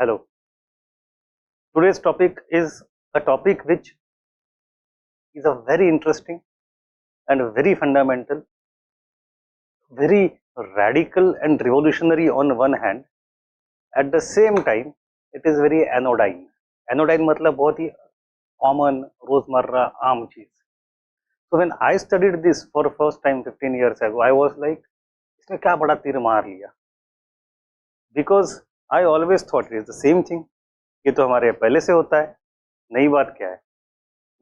Hello. Today's topic is a topic which is a very interesting and very fundamental, very radical and revolutionary on one hand. At the same time, it is very anodyne. Anodyne मतलब बहुत ही common, रोजमर्रा, आम चीज. So when I studied this for the first time 15 years ago, I was like, इसमें क्या बड़ा तीर मार लिया? Because I always thought it is the same thing. ये तो हमारे पहले से होता है, नई बात क्या है?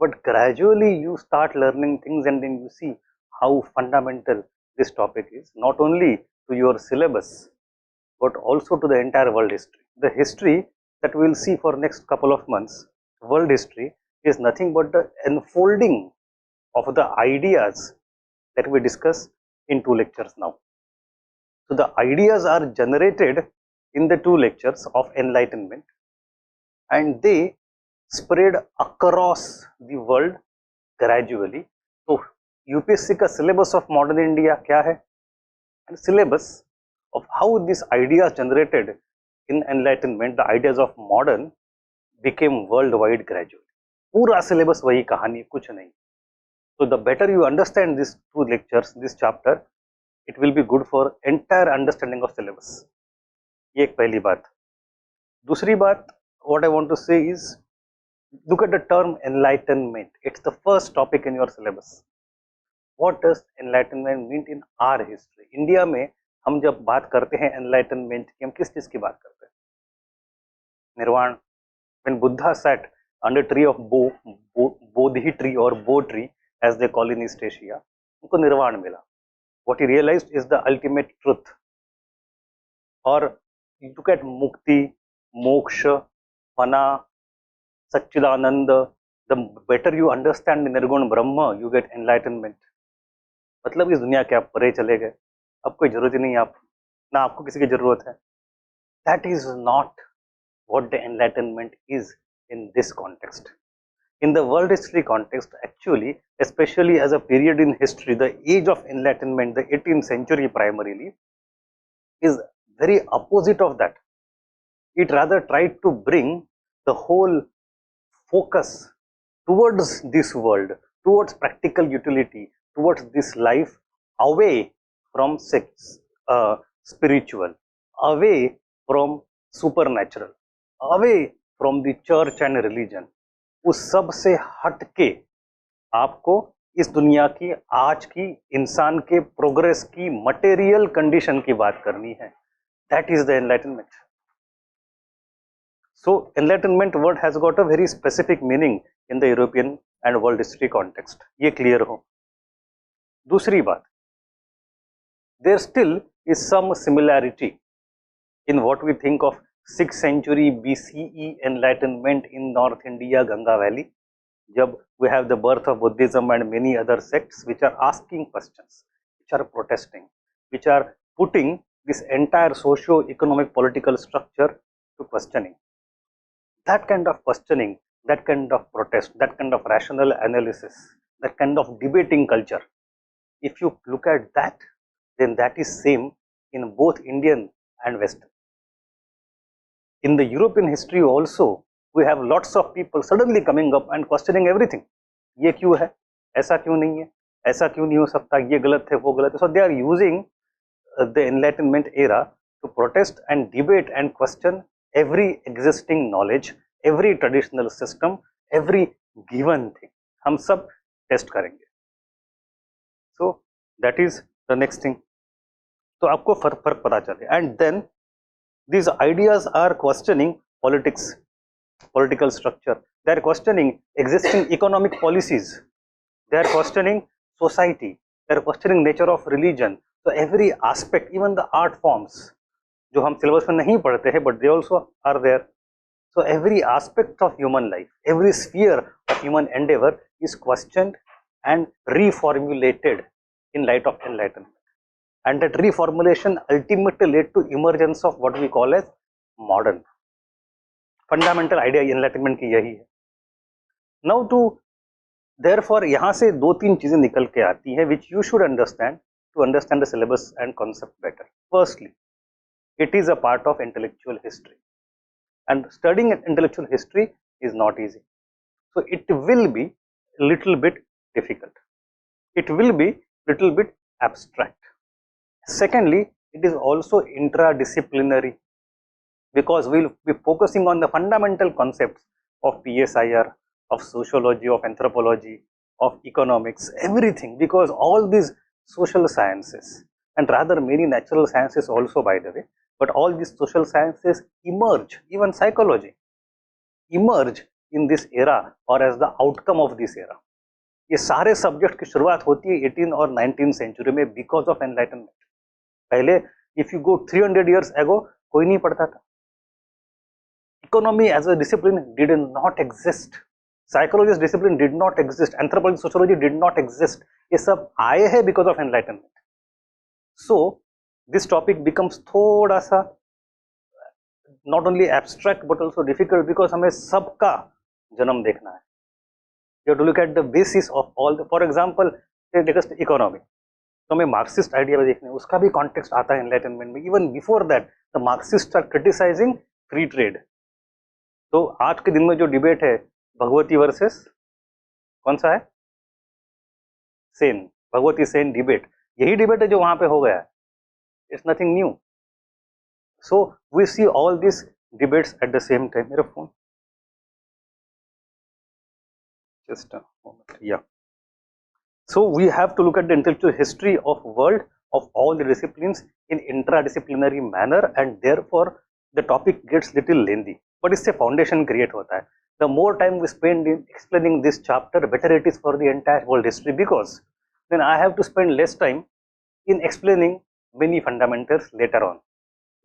But gradually you start learning things and then you see how fundamental this topic is, not only to your syllabus, but also to the entire world history. The history that we will see for next couple of months, world history, is nothing but the unfolding of the ideas that we discuss in 2 lectures now. So the ideas are generated in the 2 lectures of enlightenment, and they spread across the world gradually. So UPSC का syllabus of modern India क्या है? And syllabus of how these ideas generated in enlightenment, the ideas of modern, became worldwide gradually. पूरा syllabus वही कहानी, कुछ नहीं. So the better you understand these 2 lectures, this chapter, it will be good for entire understanding of syllabus. ये एक पहली बात. दूसरी बात, what I want to say is, look at the term enlightenment. It's the first topic in your syllabus. What does enlightenment mean in our history? India में हम जब बात करते हैं enlightenment की, हम किस चीज की बात करते हैं? निर्वाण. When Buddha sat under tree of Bodhi tree or Bo tree, as they call in East Asia, उनको निर्वाण मिला. What he realized is the ultimate truth. Or you look at mukti, moksha, fana, Satchidananda. The better you understand the Nirgun Brahma, you get enlightenment. मतलब इस दुनिया के आप परे चले गए, अब कोई जरूरत ही नहीं, आप ना आपको किसी की जरूरत है. That is not what the enlightenment is in this context. In the world history context, actually, especially as a period in history, the age of enlightenment, the 18th century primarily, is very opposite of that. It rather tried to bring the whole focus towards this world, towards practical utility, towards this life, away from spiritual, away from supernatural, away from the church and religion. उस सब से हट के आपको इस दुनिया की, आज की, इंसान के प्रोग्रेस की, मटेरियल कंडीशन की बात करनी है. That is the enlightenment. So enlightenment word has got a very specific meaning in the European and world history context. ये clear हो. दूसरी बात, there still is some similarity in what we think of 6th century BCE enlightenment in North India, Ganga Valley, जब we have the birth of Buddhism and many other sects which are asking questions, which are protesting, which are putting this entire socio-economic political structure to questioning. That kind of questioning, that kind of protest, that kind of rational analysis, that kind of debating culture, if you look at that, then that is same in both Indian and Western. In the European history also, we have lots of people suddenly coming up and questioning everything. ये क्यों है? ऐसा क्यों नहीं है? ऐसा क्यों नहीं हो सकता? ये गलत है, वो गलत है. So they are using the Enlightenment era to protest and debate and question every existing knowledge, every traditional system, every given thing. हम सब टेस्ट करेंगे. So that is the next thing. तो आपको फर्क पता चले. And then these ideas are questioning politics, political structure. They are questioning existing economic policies. They are questioning society. They are questioning nature of religion. So every aspect, even the art forms, जो हम syllabus में नहीं पढ़ते हैं, but they also are there. So every aspect of human life, every sphere of human endeavor is questioned and reformulated in light of enlightenment. And that reformulation ultimately led to emergence of what we call as modern. Fundamental idea enlightenment की यही है. Now therefore यहाँ से 2-3 चीजें निकल के आती हैं which you should understand to understand the syllabus and concept better. Firstly, it is a part of intellectual history. and studying intellectual history is not easy. So it will be a little bit difficult. It will be little bit abstract. Secondly, it is also intradisciplinary, because we will be focusing on the fundamental concepts of PSIR, of sociology, of anthropology, of economics, everything, because all these social sciences, and rather many natural sciences also, by the way, but all these social sciences emerge, even psychology emerge in this era or as the outcome of this era. ये सारे subject की शुरुआत होती है 18 और 19 century में because of enlightenment. पहले if you go 300 years ago कोई नहीं पढ़ता था. Economy as a discipline did not exist. Psychologist discipline did not exist. Anthropology, sociology did not exist. ये सब आए हैं because of enlightenment. So this topic becomes थोड़ा सा not only abstract but also difficult, because हमें सबका जन्म देखना है. You have to look at the basis of all the, for example, take us economy. तो हमें मार्क्सिस्ट आइडिया में देखने, उसका भी कॉन्टेक्स्ट आता है एनलाइटनमेंट में. Even before that the Marxist are criticising free trade. तो आज के दिन में जो डिबेट है भगवती वर्सेस कौन सा है, सेन, भगवती सेन डिबेट, यही डिबेट है जो वहां पे हो गया है. It's nothing new. So we see all this debates at the same time. मेरा phone just a moment. Yeah, so we have to look at the intellectual history of world of all the disciplines in intradisciplinary manner, and therefore the topic gets little lengthy, but इससे foundation create होता है. The more time we spend in explaining this chapter, better it is for the entire world history, because then I have to spend less time in explaining many fundamentals later on.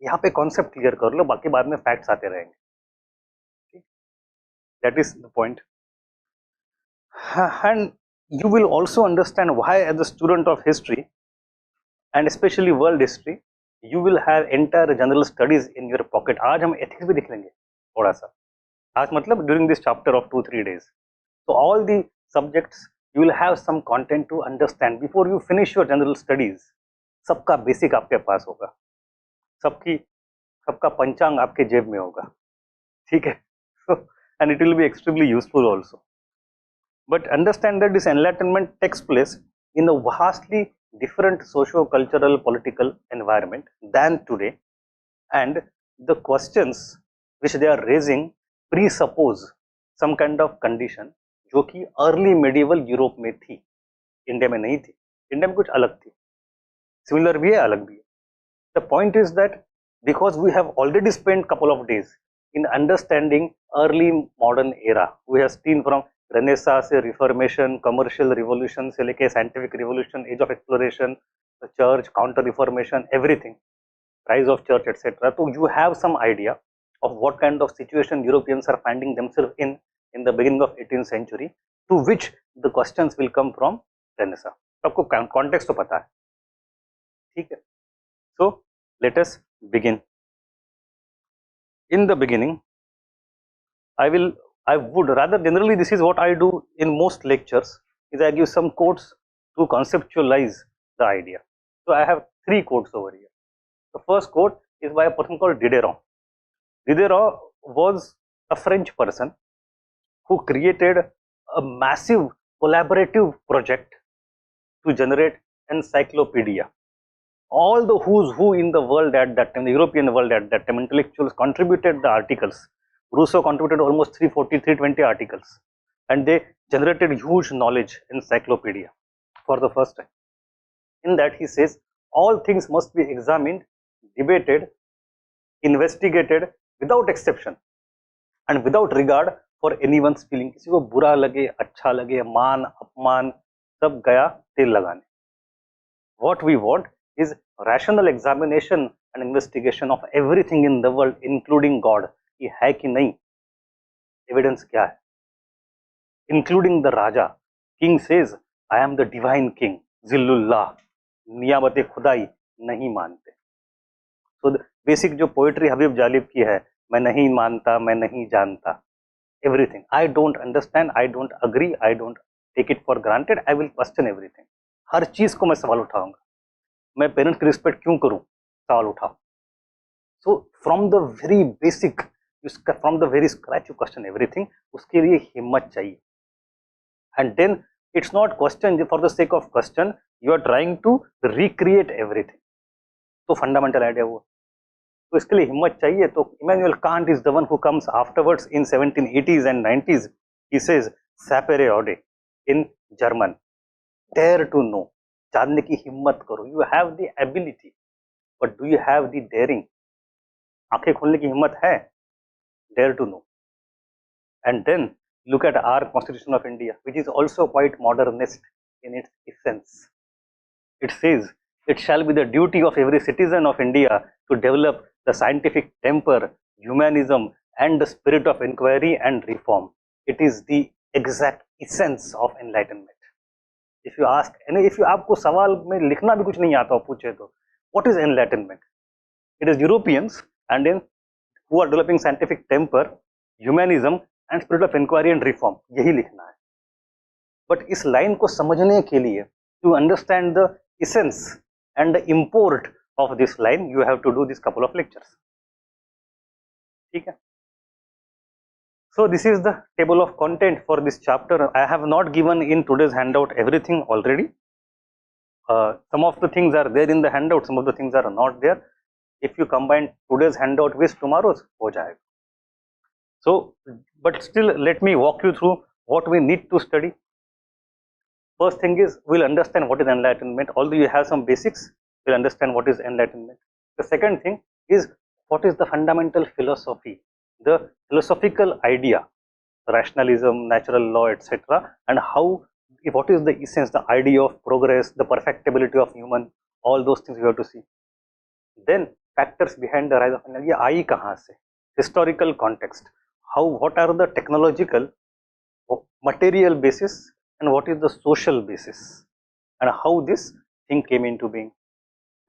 यहाँ पे concept clear कर लो, बाकी बाद में facts आते रहेंगे. That is the point. And you will also understand why, as a student of history and especially world history, you will have entire general studies in your pocket. आज हम ethics भी देख लेंगे थोड़ा सा. आज मतलब during this chapter of 2-3 days. So all the subjects you will have some content to understand before you finish your general studies. सबका बेसिक आपके पास होगा, सबका पंचांग आपके जेब में होगा. ठीक है. So and it will be extremely useful also. But understand that this enlightenment takes place in a vastly different socio-cultural political environment than today, and the questions which they are raising presuppose some kind of condition जो कि early medieval Europe में थी, India में नहीं थी. India में कुछ अलग थी, सिमिलर भी है, अलग भी है. The point is that because we have already spent couple of days in understanding early modern era, we have seen from Renaissance, Reformation, commercial revolution से लेके scientific revolution, age of exploration, the church, counter reformation, everything, rise of church, etc. So you have some idea of what kind of situation Europeans are finding themselves in the beginning of 18th century, to which the questions will come from Renaissance. आपको context तो पता है, ठीक है. So let us begin. In the beginning, I would rather generally, this is what I do in most lectures, is I give some quotes to conceptualize the idea. So I have 3 quotes over here. The first quote is by a person called Diderot. Diderot was a French person who created a massive collaborative project to generate encyclopedia. All the who's who in the world at that time, the European world at that time, intellectuals contributed the articles. Rousseau contributed almost 320 articles, and they generated huge knowledge encyclopedia for the first time. In that he says all things must be examined, debated, investigated without exception and without regard for anyone's feeling. किसी को बुरा लगे, अच्छा लगे, मान अपमान, सब गया तेल लगाने. What we want is rational examination and investigation of everything in the world, including God. ये है कि नहीं, एविडेंस क्या है, इंक्लूडिंग द राजा. King says I am the divine king, जिल्लुल्लाह, नियामत खुदाई नहीं मानते. तो बेसिक जो पोएट्री हबीब जालिब की है, मैं नहीं मानता, मैं नहीं जानता, everything, I don't understand, I don't agree, I don't take it for granted, I will question everything. हर चीज को मैं सवाल उठाऊंगा. मैं पेरेंट्स की रिस्पेक्ट क्यों करूं, सवाल उठाओ. So from the very basic from the very scratch you question everything, उसके लिए हिम्मत चाहिए. And then it's not question for the sake of question, you are trying to recreate everything. तो fundamental idea वो, तो इसके लिए हिम्मत चाहिए. तो Immanuel Kant is the one who comes afterwards in 1780s and 90s. He says sapere aude in German, dare to know, जानने की हिम्मत करो. You have the ability, but do you have the daring? आंखें खोलने की हिम्मत है? Dare to know. And then look at our Constitution of India, which is also quite modernist in its essence. It says, it shall be the duty of every citizen of India to develop the scientific temper, humanism, and the spirit of inquiry and reform. It is the exact essence of enlightenment. If you ask, if you आपको सवाल में लिखना भी कुछ नहीं आता हो पूछे तो, what is enlightenment? It is Europeans and in who are developing scientific temper, humanism and spirit of inquiry and reform. यही लिखना है. But इस लाइन को समझने के लिए, to understand the essence and the import of this line, you have to do this couple of lectures. ठीक है? So this is the table of content for this chapter. I have not given in today's handout everything already. Some of the things are there in the handout, some of the things are not there. If you combine today's handout with tomorrow's, हो जाएगा. So, but still let me walk you through what we need to study. First thing is, we'll understand what is enlightenment. Although you have some basics, we'll understand what is enlightenment. The second thing is, what is the fundamental philosophy, the philosophical idea, rationalism, natural law, etc. and how, what is the essence, the idea of progress, the perfectability of human, all those things you have to see. Then factors behind the rise of enlightenment, ये आई कहाँ से, historical context, how, what are the technological, material basis and what is the social basis and how this thing came into being.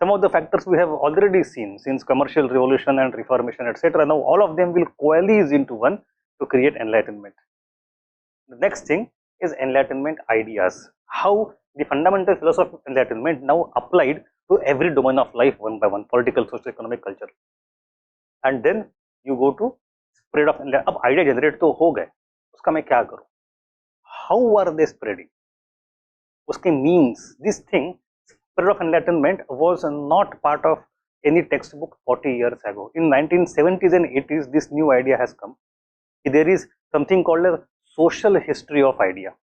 Some of the factors we have already seen since commercial revolution and reformation, etc. Now all of them will coalesce into one to create enlightenment. The next thing is enlightenment ideas, how the fundamental philosophy of enlightenment now applied to every domain of life one by one, political, social, economic, culture. And then you go to spread of enlightenment. अब idea generate तो हो गए, उसका मैं क्या करूँ? How are they spreading? उसके means, this thing, spread of enlightenment was not part of any textbook 40 years ago. In 1970s and 80s, this new idea has come. There is something called a social history of idea.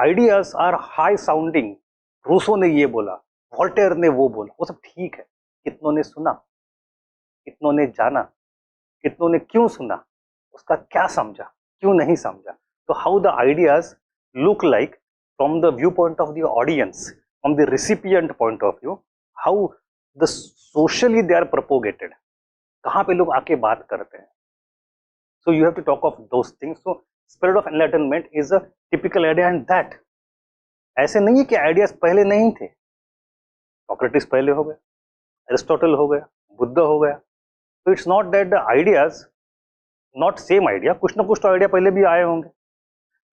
Ideas are high sounding. Rousseau ने ये बोला, Voltaire ने वो बोला, वो सब ठीक है. कितनों ने सुना, कितनों ने जाना, कितनों ने क्यों सुना, उसका क्या समझा, क्यों नहीं समझा. So how the ideas look like from the viewpoint of the audience, from the recipient point of view, how the socially they are propagated, कहाँ पे लोग आके बात करते हैं. So you have to talk of those things. So spirit of enlightenment is a typical idea, and that ऐसे नहीं है कि ideas पहले नहीं थे. Socrates पहले हो गया, Aristotle हो गया, बुद्ध हो गया. So it's not that the ideas, not same idea, कुछ ना कुछ तो idea पहले भी आए होंगे,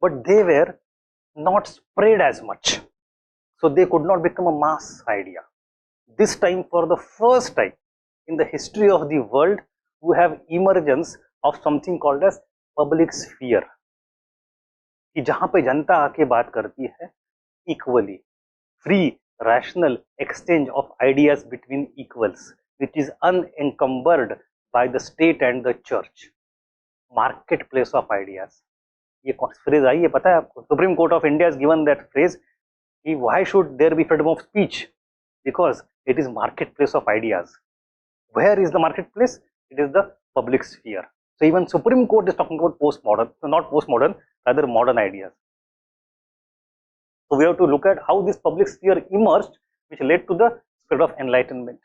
but they were not spread as much, so they could not become a mass idea. This time, for the first time in the history of the world, we have emergence of something called as public sphere, कि जहाँ पे जनता आके बात करती है equally, free, rational exchange of ideas between equals, which is unencumbered by the state and the church. Marketplace of ideas. ये phrase आई है, पता है आपको? Supreme Court of India has given that phrase. Why should there be freedom of speech? Because it is marketplace of ideas. Where is the marketplace? It is the public sphere. So even Supreme Court is talking about postmodern, so not postmodern, rather modern ideas. So we have to look at how this public sphere emerged, which led to the spirit of enlightenment.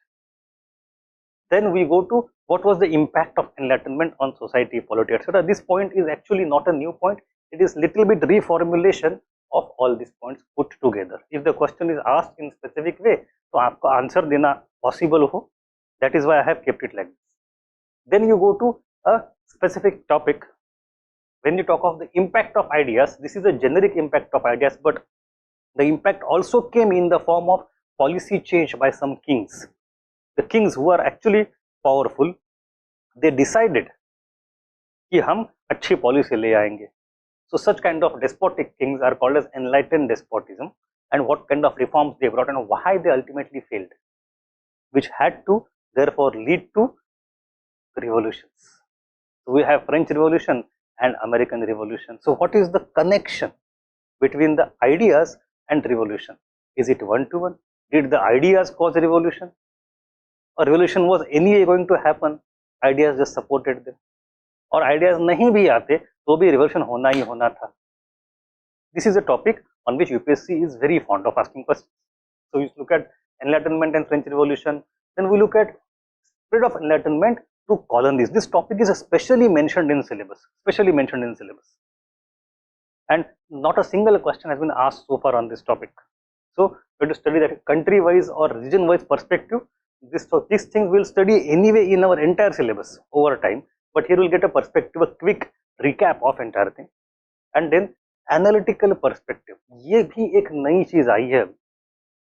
Then we go to what was the impact of enlightenment on society, politics, etc. This point is actually not a new point. It is little bit reformulation of all these points put together. If the question is asked in specific way, तो आपका answer देना possible हो. That is why I have kept it like this. Then you go to a specific topic. When you talk of the impact of ideas, this is a generic impact of ideas, but the impact also came in the form of policy change by some kings. The kings who are actually powerful, they decided कि हम अच्छी policy ले आएंगे. So such kind of despotic kings are called as enlightened despotism, and what kind of reforms they brought and why they ultimately failed, which had to therefore lead to revolutions. So we have French Revolution and American Revolution. So what is the connection between the ideas and revolution? Is it one to one? Did the ideas cause a revolution? A revolution was anyway going to happen, ideas just supported them. और ideas नहीं भी आते तो भी revolution होना ही होना था. This is a topic on which UPSC is very fond of asking questions. So we look at Enlightenment and French Revolution, then we look at spread of Enlightenment to colonies. This topic is especially mentioned in syllabus, and not a single question has been asked so far on this topic. So we have to study that country-wise or region-wise perspective. These things we'll study anyway in our entire syllabus over time. But here we'll get a perspective, a quick recap of entire thing, and then analytical perspective. ये भी एक नई चीज आई है.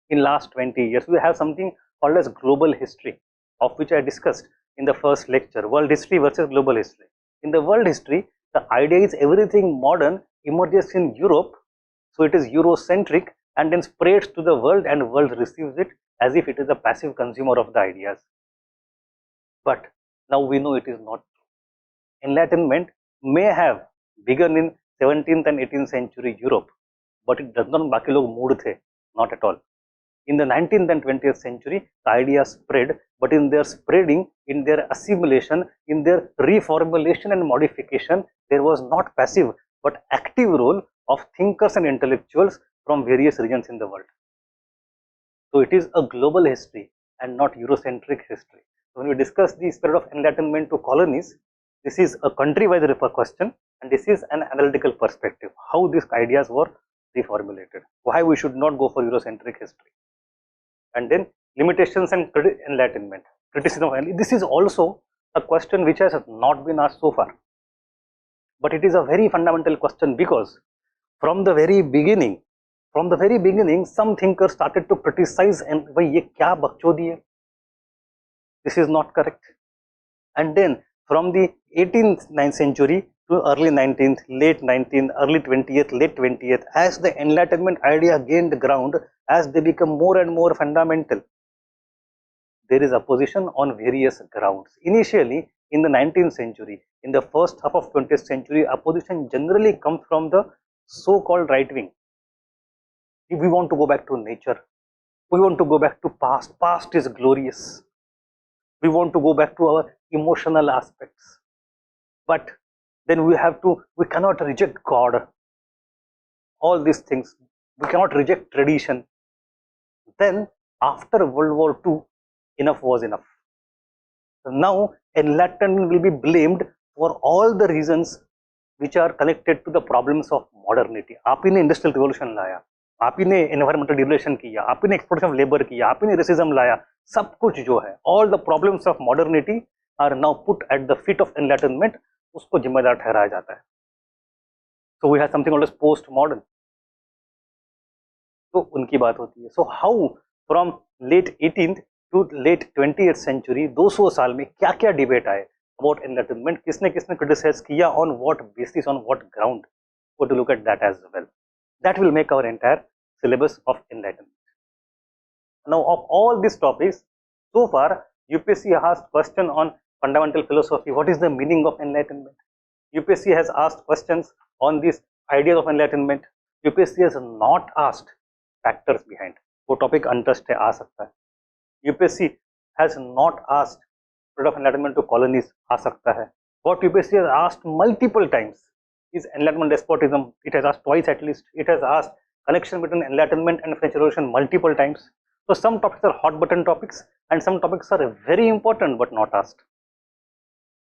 In last 20 years, we have something called as global history, of which I discussed in the first lecture. World history versus global history. In the world history, the idea is everything modern emerges in Europe, so it is Eurocentric, and then spreads to the world, and world receives it as if it is a passive consumer of the ideas. But now we know it is not. Enlightenment may have begun in 17th and 18th century Europe, but it does not बाकी लोग mood थे, not at all. In the 19th and 20th century, the ideas spread, but in their spreading, in their assimilation, in their reformulation and modification, there was not passive but active role of thinkers and intellectuals from various regions in the world. So it is a global history and not Eurocentric history. So when we discuss the spread of Enlightenment to colonies, this is a country-wise question, and this is an analytical perspective, how these ideas were reformulated, why we should not go for Eurocentric history. And then limitations and Enlightenment, criticism of, this is also a question which has not been asked so far. But it is a very fundamental question, because from the very beginning, some thinkers started to criticize and bhai ye kya bakchodi hai? This is not correct. And then from the 18th century to early 19th, late 19th, early 20th, late 20th, as the Enlightenment idea gained ground, as they become more and more fundamental, there is opposition on various grounds. Initially, in the 19th century, in the first half of 20th century, opposition generally comes from the so-called right wing. We want to go back to nature. We want to go back to past. Past is glorious. We want to go back to our emotional aspects. But then we cannot reject God. All these things. We cannot reject tradition. Then after World War II, enough was enough. So now Enlightenment will be blamed for all the reasons which are connected to the problems of modernity. आप ही ने industrial revolution लाया, आप ही ने environmental degradation किया, आप ही ने exploitation of labour किया, आप ही ने रेसिज्म लाया, सब कुछ जो है, all the problems of modernity are now put at the feet of enlightenment, उसको जिम्मेदार ठहराया जाता है. So we have something called as post modern. तो उनकी बात होती है. So how from late 18th to late 20th century, 200 साल में क्या क्या डिबेट आए about enlightenment, किसने किसने criticize किया, on what basis, on what ground, we have to look at that as well. That will make our entire syllabus of enlightenment. Now of all these topics, so far UPSC asked question on fundamental philosophy, what is the meaning of enlightenment. UPSC has asked questions on these ideas of enlightenment. UPSC has not asked factors behind, वो topic untouched है, आ सकता है. UPSC has not asked spread of enlightenment to colonies, आ सकता है. What UPSC has asked multiple times is enlightenment despotism. It has asked twice at least. It has asked connection between enlightenment and French Revolution multiple times. So some topics are hot button topics and some topics are very important but not asked.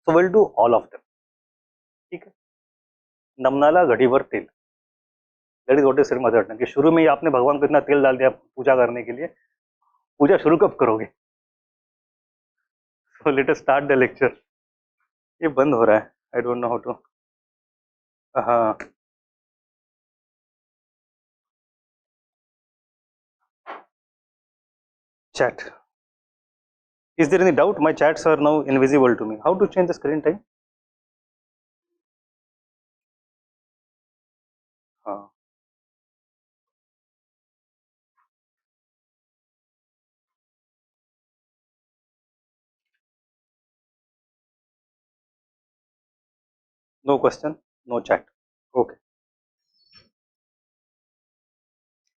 So we'll do all of them. ठीक है. नमनाला घड़ी भर तेल, that is what is Shrimad, कि शुरू में ही आपने भगवान को इतना तेल डाल दिया पूजा करने के लिए, पूजा शुरू कब करोगे. So let us start the lecture. ये बंद हो रहा है, I don't know how to. हाँ, chat. Is there any doubt? My chats are now invisible to me. How to change the screen time? No question, no chat. Okay,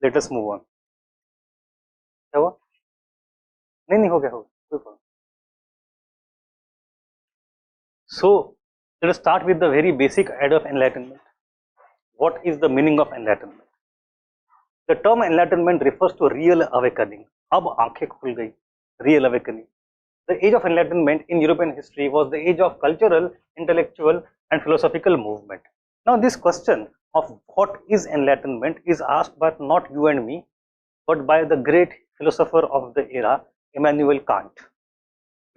let us move on. क्या हुआ? नहीं हो गया, कोई problem. So let us start with the very basic idea of enlightenment. What is the meaning of enlightenment? The term enlightenment refers to real awakening. अब आंखें खुल गई, real awakening. The age of enlightenment in European history was the age of cultural, intellectual and philosophical movement. Now this question of what is enlightenment is asked by not you and me, but by the great philosopher of the era, Immanuel Kant.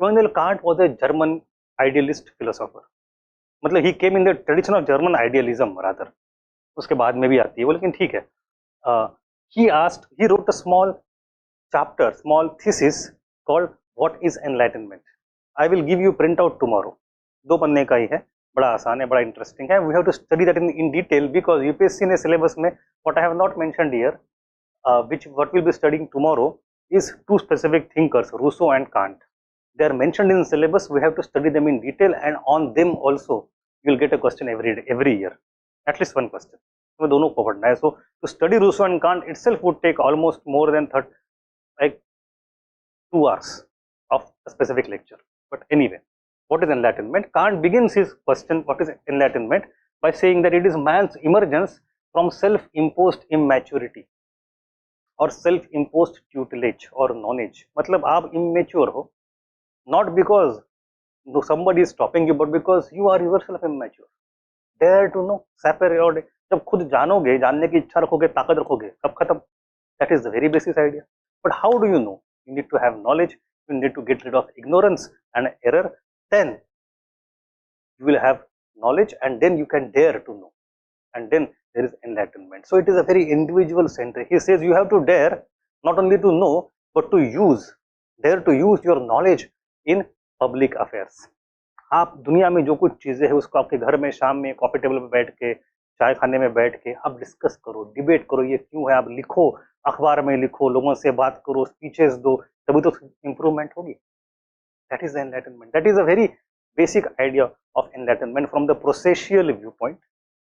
Immanuel Kant was a German idealist philosopher. मतलब he came in the tradition of German idealism rather. उसके बाद में भी आती है वो, लेकिन ठीक है. He wrote a small chapter, small thesis called What is Enlightenment. I will give you printout tomorrow. 2 पन्ने का ही है, बड़ा आसान है, बड़ा इंटरेस्टिंग है. We have to study that in detail because UPSC ने syllabus में what I have not mentioned here, what we'll be studying tomorrow is 2 specific thinkers, Rousseau and Kant. They are mentioned in syllabus. We have to study them in detail, and on them also you will get a question every year, at least one question. So दोनों को पढ़ना है. So to study Rousseau and Kant itself would take almost more than 2 hours of a specific lecture. But anyway, what is enlightenment? Kant begins his question, what is enlightenment, by saying that it is man's emergence from self-imposed immaturity or self-imposed tutelage or nonage. मतलब आप immature हो, not because somebody is stopping you, but because you are yourself immature. Dare to know, superiority. जब खुद जानोगे, जानने की इच्छा रखोगे, ताकत रखोगे, कब खत्म? That is the very basic idea. But how do you know? You need to have knowledge. You need to get rid of ignorance and error. Then you will have knowledge, and then you can dare to know. And then there is enlightenment. So it is a very individual centric. He says you have to dare not only to know, but to use. Dare to use your knowledge in public affairs. आप दुनिया में जो कुछ चीजें हैं उसको आपके घर में शाम में कॉफी टेबल पे बैठ के, चाय खाने में बैठ के आप डिस्कस करो, डिबेट करो, ये क्यों है, आप लिखो, अखबार में लिखो, लोगों से बात करो, स्पीचेस दो, तभी तो इंप्रूवमेंट होगी. That is the enlightenment. That is a very basic idea of enlightenment from the processual viewpoint.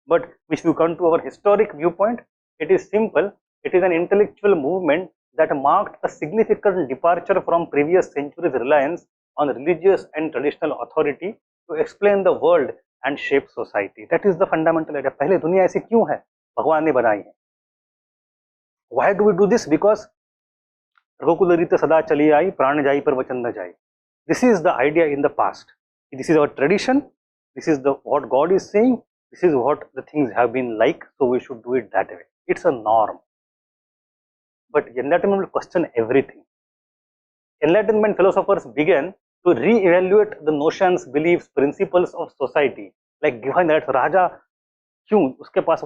But if you come to our historic viewpoint, it is simple. It is an intellectual movement that marked a significant departure from previous centuries' reliance on religious and traditional authority to explain the world and shape society. That is the fundamental idea. पहले दुनिया ऐसी क्यों है? भगवान ने बनाई है. Why do we do this? Because रघुकुल रीत सदा चली आई, प्राण जाई पर वचन न जाई. This is the idea in the past. This is our tradition. This is what God is saying. This is what the things have been like. So we should do it that way. It's a norm. But enlightenment will question everything. Enlightenment philosophers began to re-evaluate the notions, beliefs, principles of society, like divine rights. Raja, क्यों उसके पास,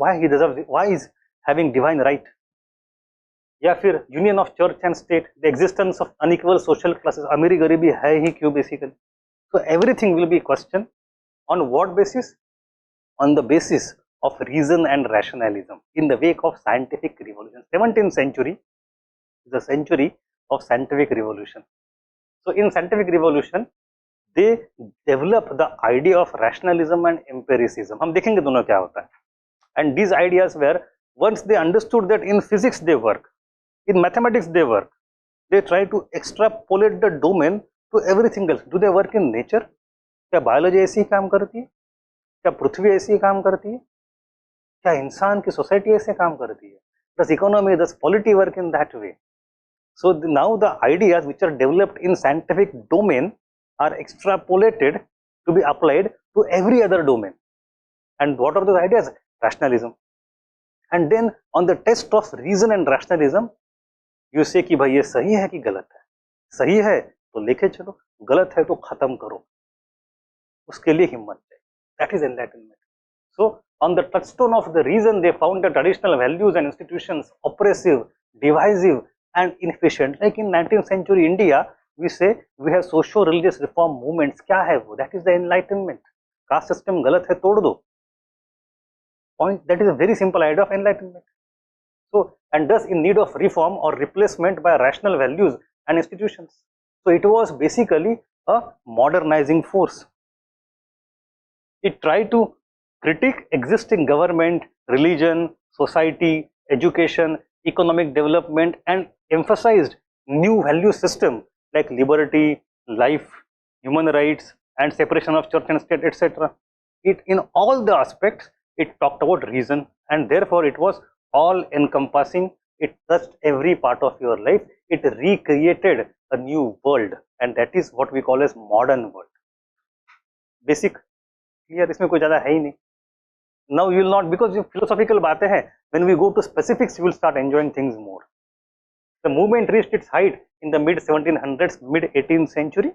why is having divine right? या फिर union of church and state, the existence of unequal social classes. अमीरी गरीबी है ही क्यों basically? So everything will be questioned. On what basis? On the basis of reason and rationalism in the wake of scientific revolution. 17th century is the century of scientific revolution. So in scientific revolution, they develop the idea of rationalism and empiricism. हम देखेंगे दोनों क्या होता है. And these ideas were, once they understood that in physics they work, in mathematics they work, they try to extrapolate the domain to everything else. Do they work in nature? क्या biology ऐसी ही काम करती है? क्या पृथ्वी ऐसी ही काम करती है? क्या इंसान की सोसाइटी ऐसे काम करती है? Does economy, does polity work in that way? So now the ideas which are developed in scientific domain are extrapolated to be applied to every other domain. And what are those ideas? Rationalism. And then on the test of reason and rationalism, you say कि भाई ये सही है कि गलत है. सही है तो लेके चलो, गलत है तो खत्म करो. उसके लिए हिम्मत चाहिए. That is enlightenment. So on the touchstone of the reason, they found the traditional values and institutions oppressive, divisive and inefficient. Like in 19th century India, we say we have socio religious reform movements. क्या है वो? That is the enlightenment. Caste system गलत है, तोड़ दो. Point. That is a very simple idea of enlightenment. So, and thus in need of reform or replacement by rational values and institutions. So it was basically a modernizing force. It tried to critique existing government, religion, society, education, economic development, and emphasized new value system like liberty, life, human rights, and separation of church and state, etc. It, in all the aspects, it talked about reason, and therefore it was all encompassing. It touched every part of your life. It recreated a new world, and that is what we call as modern world. Basic clear, इसमें कोई ज़्यादा है ही नहीं. Now you will not, because ये philosophical बातें हैं, when we go to specifics you will start enjoying things more. The movement reached its height in the mid 1700s, mid 18th century,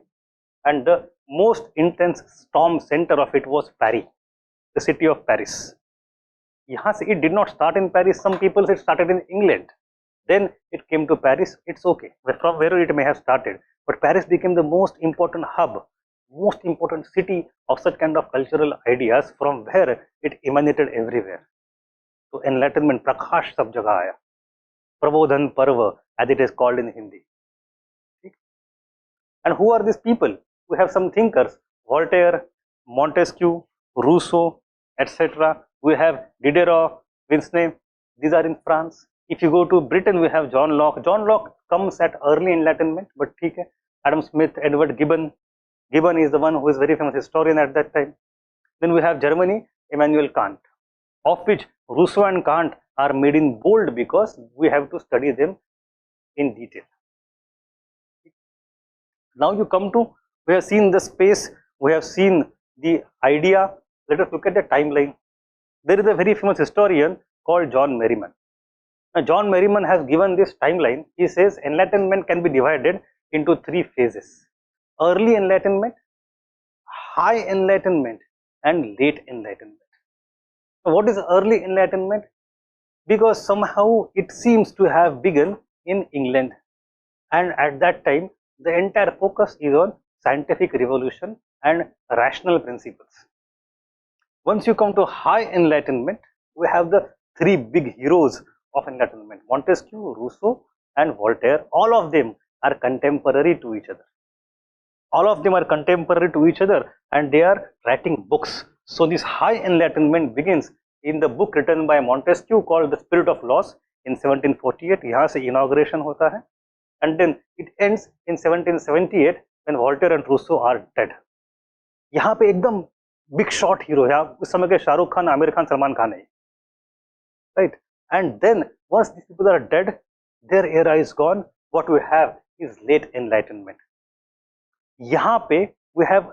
and the most intense storm center of it was Paris, the city of Paris. यहाँ से it did not start in Paris. Some people say it started in England, then it came to Paris. It's okay, from wherever it may have started, but Paris became the most important hub, most important city of such kind of cultural ideas, from where it emanated everywhere. So enlightenment, प्रकाश सब जगह आया, प्रबोधन पर्व as it is called in Hindi. And who are these people? We have some thinkers: Voltaire, Montesquieu, Rousseau, etc. We have Diderot, Quesnay. These are in France. If you go to Britain, we have John Locke. John Locke comes at early enlightenment, but ठीक है. Adam Smith, Edward Gibbon. Gibbon is the one who is very famous historian at that time. Then we have Germany, Immanuel Kant, of which Rousseau and Kant are made in bold because we have to study them in detail. Now you come to, we have seen the space, we have seen the idea. Let us look at the timeline. There is a very famous historian called John Merriman. Now John Merriman has given this timeline. He says enlightenment can be divided into three phases: early enlightenment, high enlightenment, and late enlightenment. So what is early enlightenment? Because somehow it seems to have begun in England, and at that time the entire focus is on scientific revolution and rational principles. Once you come to high enlightenment, we have the three big heroes of enlightenment: Montesquieu, Rousseau, and Voltaire. All of them are contemporary to each other. All of them are contemporary to each other, and they are writing books. So this high enlightenment begins in the book written by Montesquieu called The Spirit of Laws in 1748. यहाँ से inauguration होता है, and then it ends in 1778 when Voltaire and Rousseau are dead. यहाँ पे एकदम big shot hero है, उस समय के शाहरुख खान, आमिर खान, सलमान खान है, right? And then once these people are dead, their era is gone. What we have is late enlightenment. यहाँ पे we have,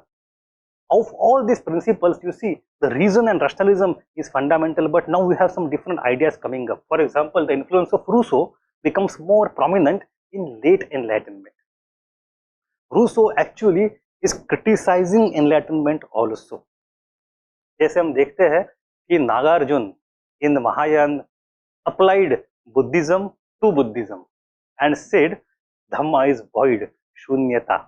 of all these principles, you see the reason and rationalism is fundamental, but now we have some different ideas coming up. For example, the influence of Rousseau becomes more prominent in late enlightenment. Rousseau actually is criticizing enlightenment also. जैसे हम देखते हैं कि Nagarjuna in the Mahayana applied Buddhism to Buddhism and said Dhamma is void, shunyata.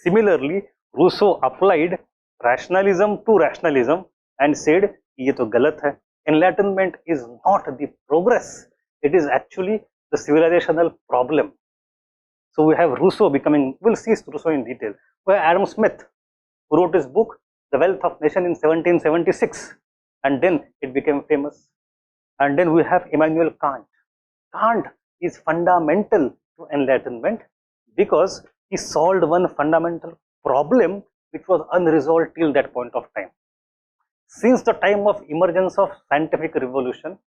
Similarly, Rousseau applied rationalism to rationalism and said ये तो गलत है. Enlightenment is not the progress, it is actually the civilizational problem. So we have Rousseau becoming, we'll see Rousseau in detail. We have Adam Smith, who wrote his book The Wealth of Nation in 1776, and then it became famous. And then we have Immanuel Kant. Kant is fundamental to enlightenment because he solved one fundamental problem which was unresolved till that point of time. Since the time of emergence of scientific revolution,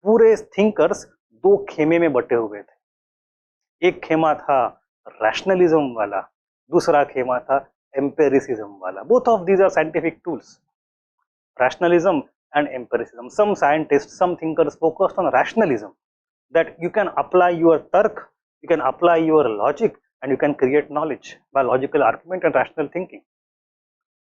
पूरे thinkers दो खेमे में बटे हुए थे. एक खेमा था rationalism वाला, दूसरा खेमा था empiricism वाला. Both of these are scientific tools, rationalism and empiricism. Some scientists, some thinkers focused on rationalism, that you can apply your tark, you can apply your logic, and you can create knowledge by logical argument and rational thinking.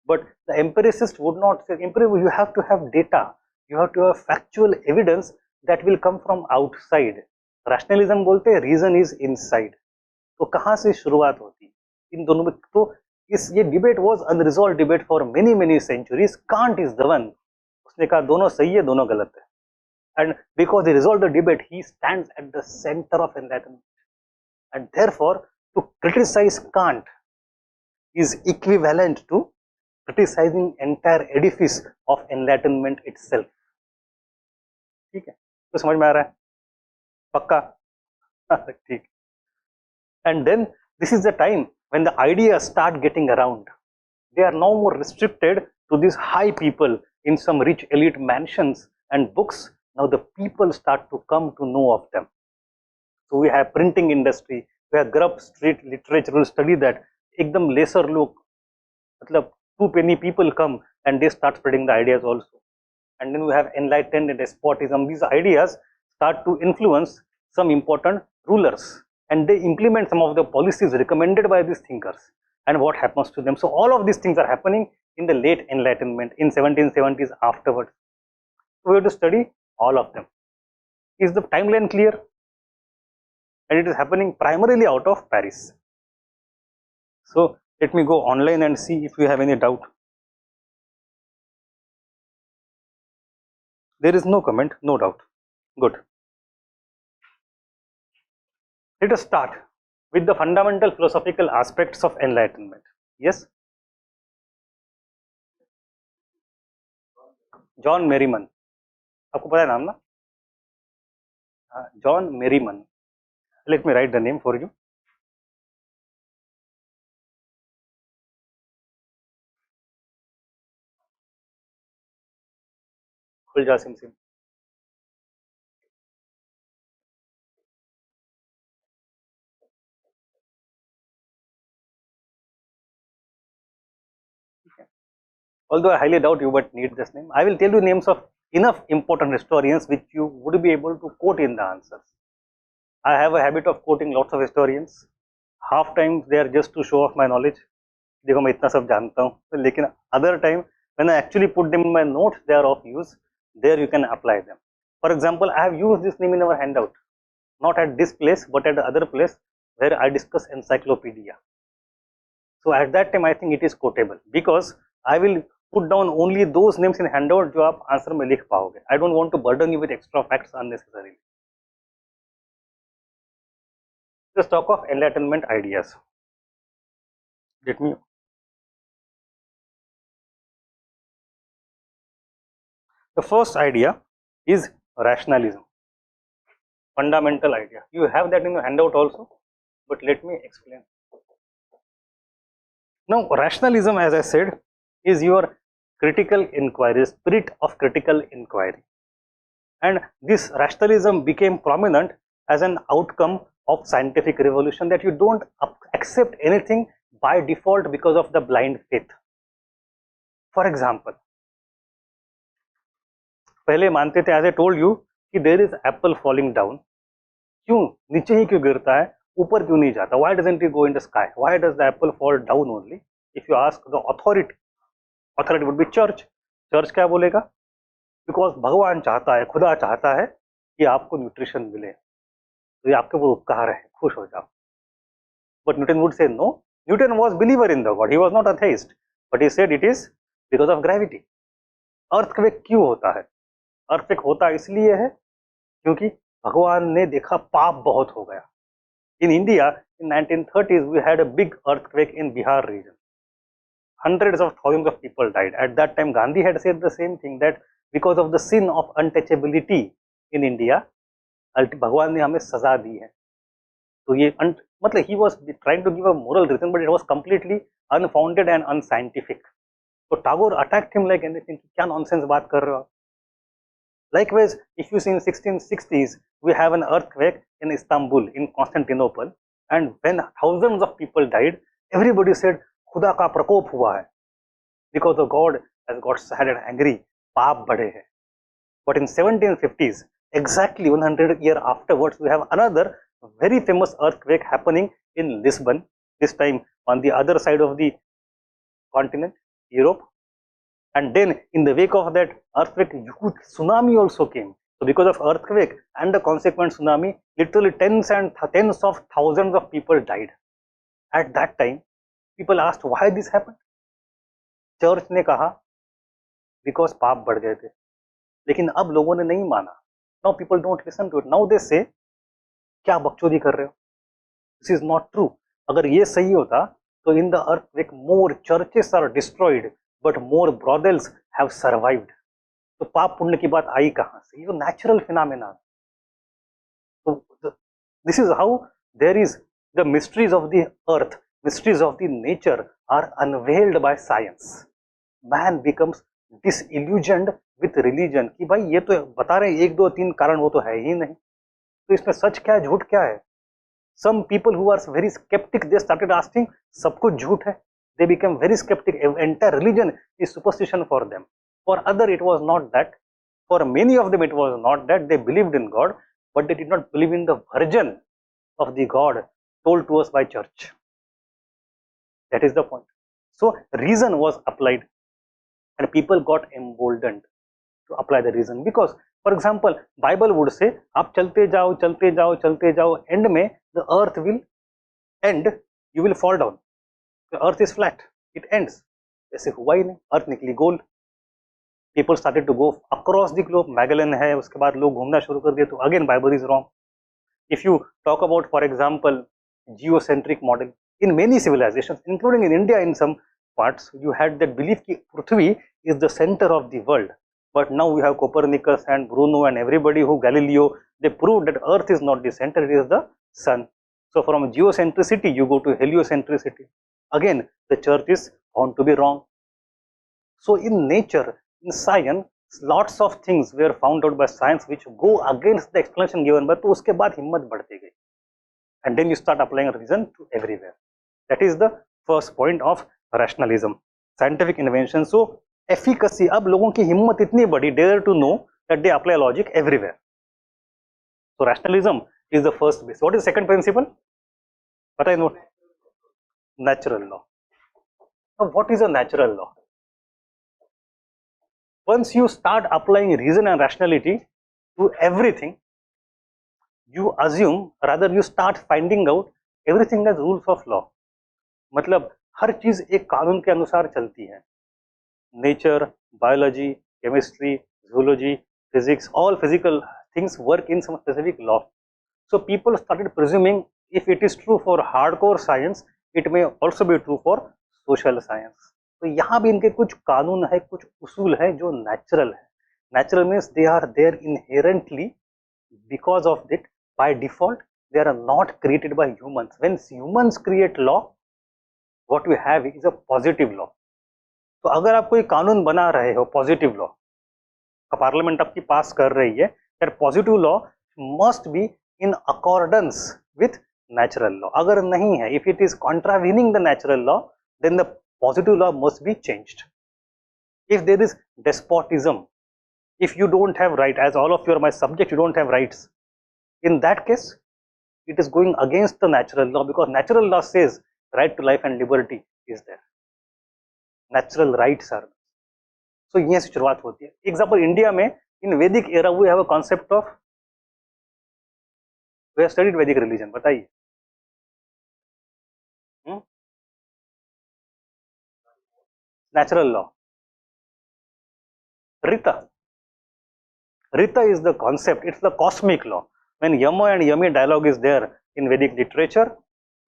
But the empiricist would not say, you have to have data, you have to have factual evidence that will come from outside. Rationalism बोलते हैं reason is inside. तो कहाँ से शुरुआत होती है? इन दोनों में, तो ये debate was unresolved debate for many centuries. Kant is the one, उसने कहा दोनों सही है, दोनों गलत है. And because he resolved the debate, he stands at the center of enlightenment. And therefore, to criticize Kant is equivalent to criticizing entire edifice of enlightenment itself. ठीक है, तो समझ में आ रहा है? पक्का? ठीक. And then this is the time when the ideas start getting around. They are no more restricted to these high people in some rich elite mansions and books. Now the people start to come to know of them. So we have printing industry, we have Grub Street literature, will study that. एकदम lesser लोग, मतलब 2 penny people come and they start spreading the ideas also. And then we have enlightened and despotism. These ideas start to influence some important rulers and they implement some of the policies recommended by these thinkers. And what happens to them? So all of these things are happening in the late Enlightenment, in 1770s afterwards. So we have to study all of them. Is the timeline clear? And it is happening primarily out of Paris. So let me go online and see if you have any doubt. There is no comment, no doubt. Good. Let us start with the fundamental philosophical aspects of enlightenment. Yes? John Merriman. आपको पता है नाम ना? John Merriman. Let me write the name for you. खुल जा SIM SIM. Although I highly doubt you but need this name, I will tell you names of enough important historians which you would be able to quote in the answers. I have a habit of quoting lots of historians. Half times they are just to show off my knowledge. देखो मैं इतना सब जानता हूँ, लेकिन other time when I actually put them in my notes, they are of use. There you can apply them. For example, I have used this name in our handout, not at this place but at the other place where I discuss encyclopedia. So at that time I think it is quotable because I will put down only those names in handout जो आप answer में लिख पाओगे. I don't want to burden you with extra facts unnecessarily. Let's talk of enlightenment ideas. Let me. The first idea is rationalism. Fundamental idea. You have that in your handout also, but let me explain. Now, rationalism, as I said, is your critical inquiry, spirit of critical inquiry. And this rationalism became prominent as an outcome of scientific revolution, that you don't accept anything by default because of the blind faith. For example, पहले मानते थे, as I told you, कि there is apple falling down. क्यों नीचे ही क्यों गिरता है, ऊपर क्यों नहीं जाता? Why doesn't it go in the sky? Why does the apple fall down only? If you ask the authority would be church. Church क्या बोलेगा? Because भगवान चाहता है, खुदा चाहता है कि आपको न्यूट्रिशन मिले, तो ये आपके ऊपर उपकार है, खुश हो जाओ. But Newton would say no. Newton was believer in the God. He was not atheist, but he said it is because of gravity. Earthquake क्यों होता है? Earthquake होता इसलिए है क्योंकि भगवान ने देखा पाप बहुत हो गया. In India, in 1930s, we had a big earthquake in Bihar region. Hundreds of thousands of people died. At that time, Gandhi had said the same thing, that because of the sin of untouchability in India, भगवान ने हमें सजा दी है. तो ये मतलब he was trying to give a moral reason, but it was completely unfounded and unscientific. So Tagore attacked him like anything. क्या nonsense बात कर रहे हो? Likewise, if you see in 1660s, we have an earthquake in Istanbul, in Constantinople, and when thousands of people died, everybody said, खुदा का प्रकोप हुआ है, because the God has got sad and angry, पाप बढ़े हैं. But in 1750s, exactly 100 years afterwards, we have another very famous earthquake happening in Lisbon, this time on the other side of the continent, Europe. And then in the wake of that earthquake, huge tsunami also came. So because of earthquake and the consequent tsunami, literally tens of thousands of people died. At that time, People asked why this happened. Church ने कहा because पाप बढ़ गए थे, लेकिन अब लोगों ने नहीं माना. Now people don't listen to it. Now they say क्या बकचोदी कर रहे हो, दिस इज नॉट ट्रू. अगर ये सही होता तो in the earth more churches are destroyed but more brothels have survived. तो पाप पुण्य की बात आई कहां से? ये नेचुरल फिनोमेना. तो this is how there is the mysteries of the earth, mysteries of the nature are unveiled by science. Man becomes disillusioned with religion कि भाई ये तो बता रहे हैं 1 2 3 कारण, वो तो है ही नहीं, तो इसमें सच क्या है झूठ क्या है. Some people who are very skeptic, they started asking सब कुछ झूठ है. They became very skeptic. Entire religion is superstition for them. For other it was not that. For many of them it was not that. They believed in God, but they did not believe in the version of the God told to us by church. That is the point. So reason was applied and people got emboldened to apply the reason, because for example Bible would say आप चलते जाओ चलते जाओ चलते जाओ, end में the earth will end, you will fall down, the earth is flat, it ends. ऐसे हुआ ही नहीं, earth निकली गोल. People started to go across the globe. Magellan है, उसके बाद लोग घूमना शुरू कर दिए, तो again Bible is wrong. If you talk about for example geocentric model, in many civilizations including in India in some parts, you had that belief that Prithvi is the center of the world. But now we have Copernicus and Bruno and everybody who Galileo, they proved that earth is not the center, it is the sun. So from geocentricity you go to heliocentricity. Again the church is found to be wrong. So in nature, in science, lots of things were found out by science which go against the explanation given by, तो उसके बाद हिम्मत बढ़ती गई. And then you start applying reason to everywhere. That is the first point of rationalism, scientific invention. So efficacy, अब लोगों की हिम्मत इतनी बड़ी, dare to know that they apply logic everywhere. So rationalism is the first base. What is the second principle? पता है no? Natural law. Now what is a natural law? Once you start applying reason and rationality to everything, you assume, rather you start finding out everything as rules of law. मतलब हर चीज एक कानून के अनुसार चलती है. Nature, biology, chemistry, zoology, physics, all physical things work in some specific law. So people started presuming if it is true for hardcore science, it may also be true for social science. तो यहाँ भी इनके कुछ कानून है, कुछ उसूल है जो नेचुरल है. Natural means they are there inherently, because of it, by default they are not created by humans. When humans create law, what we have is a positive law. तो अगर आप कोई कानून बना रहे हो, पॉजिटिव लॉ, पार्लियामेंट आपकी पास कर रही है, that positive law must be in accordance with natural law. अगर नहीं है, if it is contravening the natural law, then the positive law must be changed. If there is despotism, if you don't have right, as all of you are my subject, you don't have rights, in that case it is going against the natural law, because natural law says right to life and liberty is there, natural rights are. So यहाँ से शुरुआत होती है. Example, India में in Vedic era we have a concept of, we have studied Vedic religion. बताइए. Natural law. Rita. Rita is the concept, it's the cosmic law. When Yama and Yami dialogue is there in Vedic literature,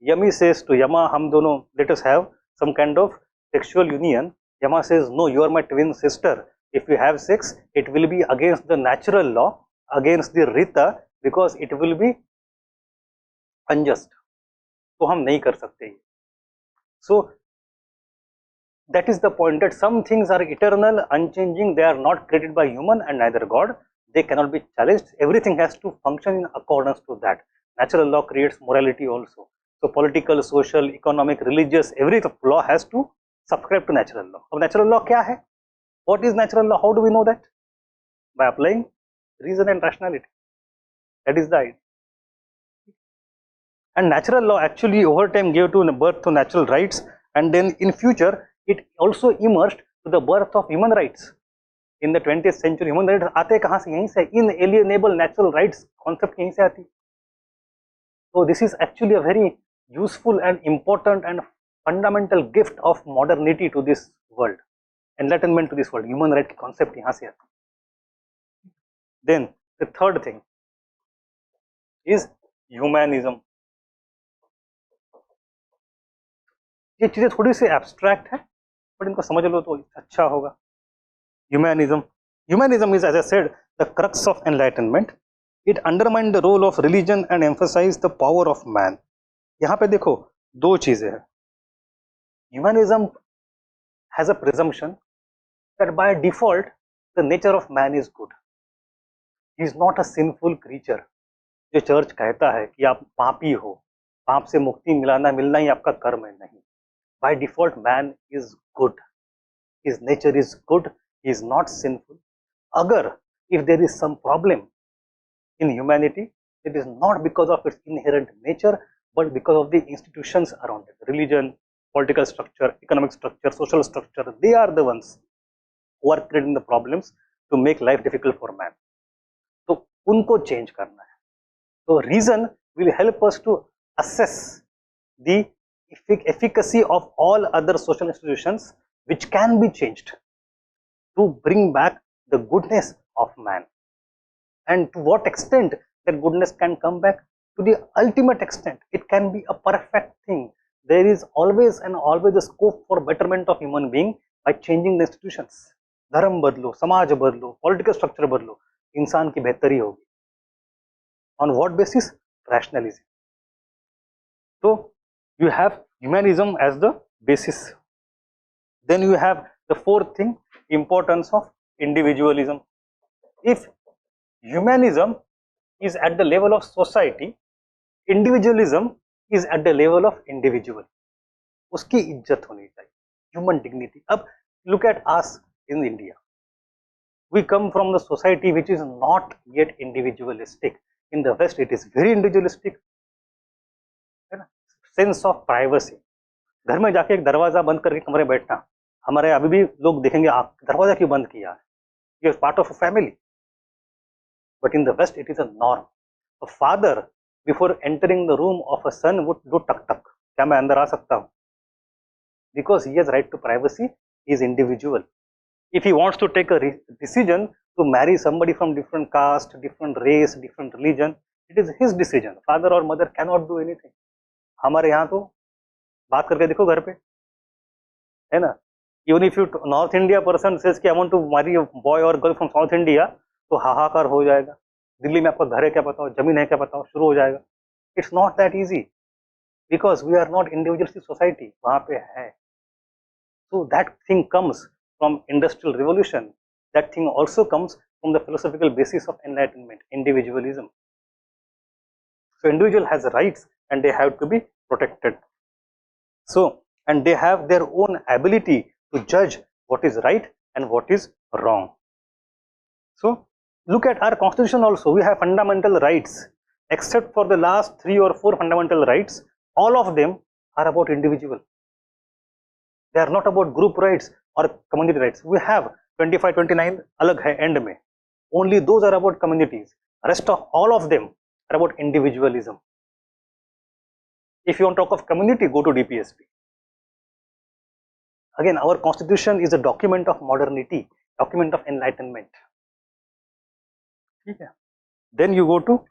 Yami says to Yama, हम दोनों, let us have some kind of sexual union. Yama says, no, you are my twin sister. If we have sex, it will be against the natural law, against the Rita, because it will be unjust. तो हम नहीं कर सकते. So that is the point, that some things are eternal, unchanging, they are not created by human and neither God. They cannot be challenged. Everything has to function in accordance to that. Natural law creates morality also. So political, social, economic, religious, every law has to subscribe to natural law. अब natural law क्या है? What is natural law? How do we know that? By applying reason and rationality. That is the idea. And natural law actually over time gave to birth to natural rights, and then in future it also emerged to the birth of human rights. In the 20th century, human rights आते कहाँ से? यहीं से. Inalienable natural rights concept यहीं से आती. So this is actually a very useful and important and fundamental gift of modernity to this world, enlightenment to this world. Human right की concept यहाँ से आती है. Then the third thing is humanism. ये चीजें थोड़ी सी एब्स्ट्रैक्ट है, but इनको समझ लो तो अच्छा होगा. Humanism. Humanism is, as I said, the crux of enlightenment. It undermined the role of religion and emphasized the power of man. यहाँ पे देखो दो चीजें हैं. Humanism has a presumption that by default the nature of man is good. He is not a sinful creature. जो church कहता है कि आप पापी हो, पाप से मुक्ति मिलना ही आपका कर्म है, नहीं. By default man is good. His nature is good. He is not sinful. Agar if there is some problem in humanity, it is not because of its inherent nature, but because of the institutions around it. Religion, political structure, economic structure, social structure, they are the ones who are creating the problems to make life difficult for man. तो उनको change करना है. So reason will help us to assess the efficacy of all other social institutions which can be changed to bring back the goodness of man. And to what extent that goodness can come back? To the ultimate extent. It can be a perfect thing. There is always a scope for betterment of human being by changing the institutions. धर्म बदलो, समाज बदलो, political structure बदलो, इंसान की बेहतरी होगी. On what basis? Rationalism. So you have humanism as the basis. Then you have the fourth thing, importance of individualism. If humanism is at the level of society, individualism is at the level of individual. उसकी इज्जत होनी चाहिए, human dignity. अब look at us in India. We come from the society which is not yet individualistic. In the West, it is very individualistic. Sense of privacy. घर में जाके एक दरवाजा बंद करके कमरे बैठना, हमारे अभी भी लोग देखेंगे आप दरवाजा क्यों बंद किया है, you are part of a family. But in the West, it is a norm. A father, before entering the room of a son, would do tuck tuck. क्या मैं अंदर आ सकता हूँ? Because he has right to privacy, he is individual. If he wants to take a decision to marry somebody from different caste, different race, different religion, it is his decision. Father or mother cannot do anything. हमारे यहाँ तो बात करके देखो घर पे, है ना? Even if you North India person says कि I want to marry a boy or girl from South India, तो हाहाकार हो जाएगा. दिल्ली में आपका घर है क्या बताओ, जमीन है क्या बताओ, शुरू हो जाएगा. It's not that easy because we are not individualistic society. वहाँ पे है. So that thing comes from industrial revolution. That thing also comes from the philosophical basis of enlightenment, individualism. So individual has rights and they have to be protected. So, and they have their own ability to judge what is right and what is wrong. So look at our constitution also. We have fundamental rights. Except for the last 3 or 4 fundamental rights, all of them are about individual. They are not about group rights or community rights. We have 25, 29 alag hai end mein. Only those are about communities. Rest of all of them are about individualism. If you want to talk of community, go to DPSP. Again, our constitution is a document of modernity, document of enlightenment. Okay. Then you go to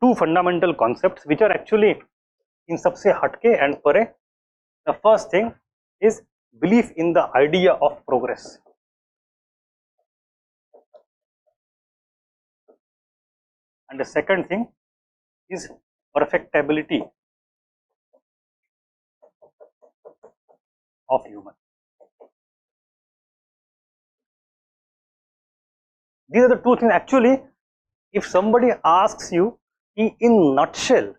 2 fundamental concepts which are actually in sabse hatke and pare. The first thing is belief in the idea of progress. And the second thing is perfectability of human. These are the 2 things. Actually, if somebody asks you in nutshell,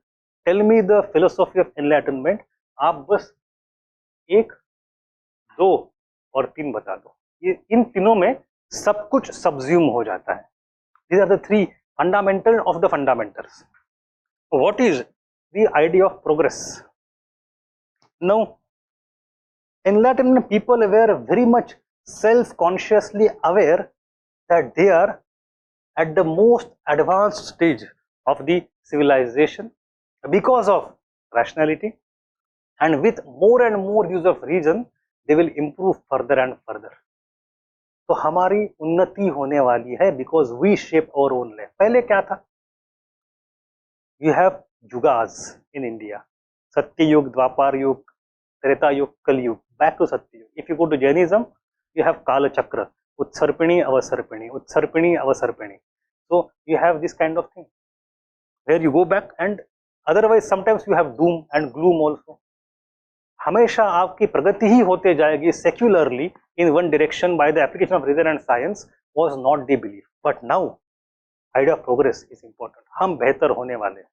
tell me the philosophy of enlightenment, आप बस 1, 2 और 3 बता दो. ये इन तीनों में सब कुछ subsume हो जाता है. These are the 3 fundamental of the fundamentals. What is the idea of progress? Now, enlightenment people were very much self-consciously aware that they are at the most advanced stage of the civilization because of rationality, and with more and more use of reason they will improve further and further. तो हमारी उन्नति होने वाली है because we shape our own life. पहले क्या था? You have yugas in India, सत्ययुग, द्वापर युग, त्रेता युग, कलयुग, back to सत्ययुग. If you go to Jainism, you have Kala Chakra, Utsarpini, Avasarpini, Utsarpini, Avasarpini. So you have this kind of thing where you go back, and otherwise sometimes you have doom and gloom also. हमेशा आपकी प्रगति ही होते जाएगी secularly in one direction by the application of reason and science was not the belief. But now idea of progress is important. हम बेहतर होने वाले हैं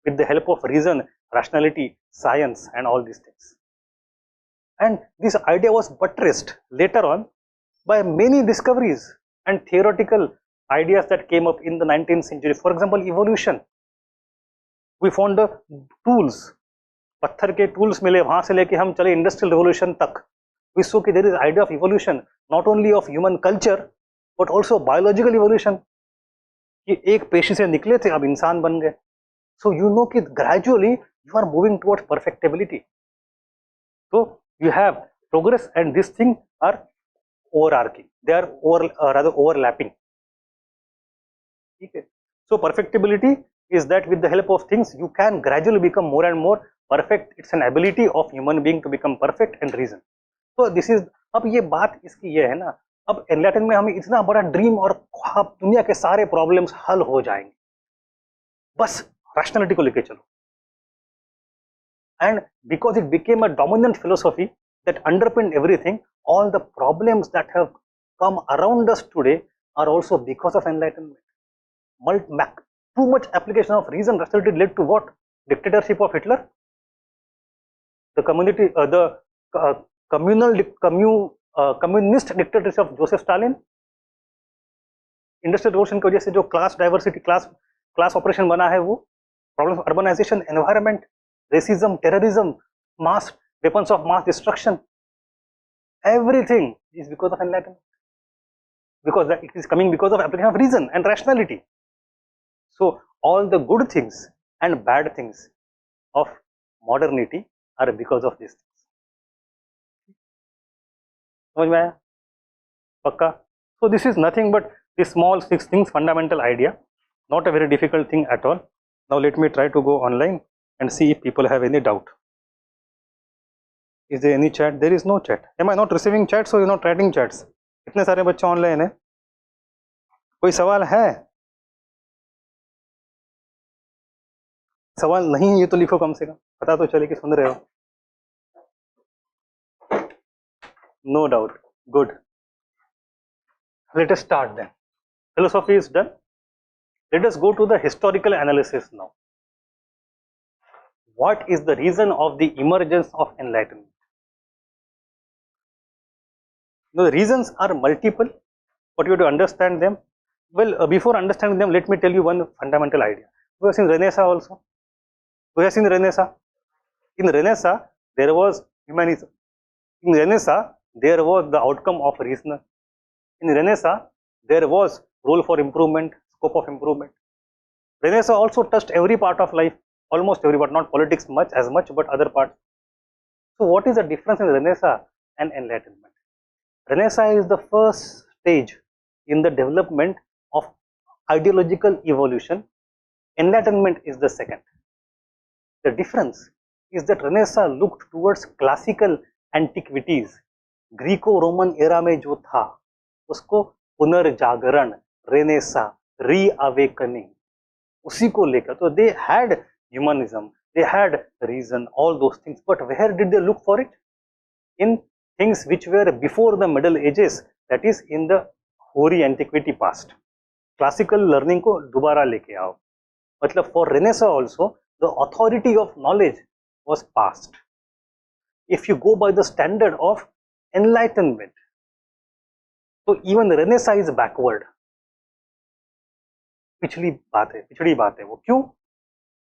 with the help of reason, rationality, science and all these things. And this idea was buttressed later on by many discoveries and theoretical ideas that came up in the 19th century. For example, evolution. We found the tools, पत्थर के tools मिले, वहां से लेके हम चले industrial revolution तक. We saw कि there is idea of evolution, not only of human culture, but also biological evolution. कि एक पेशी से निकले थे, अब इंसान बन गए. So you know कि gradually you are moving towards perfectability. So you have progress, and these things are overarching. They are rather overlapping. Okay. So perfectability is that with the help of things you can gradually become more and more perfect. It's an ability of human being to become perfect and reason. So this is, अब ये बात इसकी ये है ना, अब enlightenment में हमें इतना बड़ा ड्रीम और ख्वाब, दुनिया के सारे प्रॉब्लम्स हल हो जाएंगे, बस रैशनैलिटी को लेके चलो. And because it became a dominant philosophy that underpinned everything, all the problems that have come around us today are also because of enlightenment. Too much application of reason, rationality led to what? Dictatorship of Hitler, the communist dictatorship of Joseph Stalin, industrial revolution की वजह से जो class diversity, class operation बना है, वो problem, urbanisation, environment, racism, terrorism, mass weapons of mass destruction, everything is because of enlightenment, because that it is coming because of application of reason and rationality. So all the good things and bad things of modernity are because of these things. समझ में आया? पक्का? So this is nothing but this small 6 things, fundamental idea, not a very difficult thing at all. Now let me try to go online and see if people have any doubt. Is there any chat? There is no chat. Am I not receiving chat? So you're not writing chats. इतने सारे बच्चे online हैं. कोई सवाल है? सवाल नहीं ये तो लिखो, कम से कम पता तो चले कि सुन रहे हो. No doubt. Good. Let us start then. Philosophy is done. Let us go to the historical analysis now. What is the reason of the emergence of enlightenment? Now, the reasons are multiple, but you have to understand them. Well, before understanding them, let me tell you one fundamental idea. We have seen Renaissance also. We have seen Renaissance. In Renaissance, there was humanism. In Renaissance, there was the outcome of reason. In Renaissance, there was role for improvement, scope of improvement. Renaissance also touched every part of life, almost every part, not politics as much, but other parts. So what is the difference in Renaissance and Enlightenment? Renaissance is the first stage in the development of ideological evolution. Enlightenment is the second. The difference is that Renaissance looked towards classical antiquities. Greco-Roman era में जो था उसको पुनर्जागरण, Renaissance, reawakening, उसी को लेकर, तो they had humanism, they had reason, all those things, but where did they look for it? In things which were before the Middle Ages, that is in the hoary antiquity past. Classical learning को दोबारा लेके आओ. मतलब for Renaissance also, the authority of knowledge was past. If you go by the standard of enlightenment, so even Renaissance is backward. पिछड़ी बात है वो. क्यों?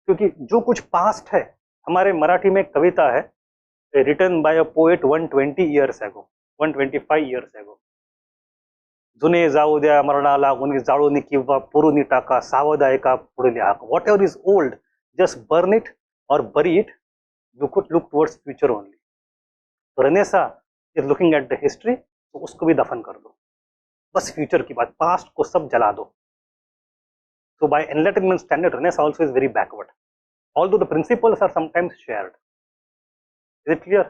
क्योंकि जो कुछ पास्ट है, हमारे मराठी में कविता है written by a poet 120 years ago, 125 years ago. जुने जाऊ द्या मरणाला, कोणी जाळून किंवा पुरून टाका, सावध आहे का पुढे लिहा. Whatever is old, just burn it or bury it you could look towards future only. तो Renaissance is looking at the history, तो उसको भी दफन कर दो, बस फ्यूचर की बात, पास्ट को सब जला दो. So by enlightenment standard, Renaissance also is very backward, although the principles are sometimes shared. Is it clear?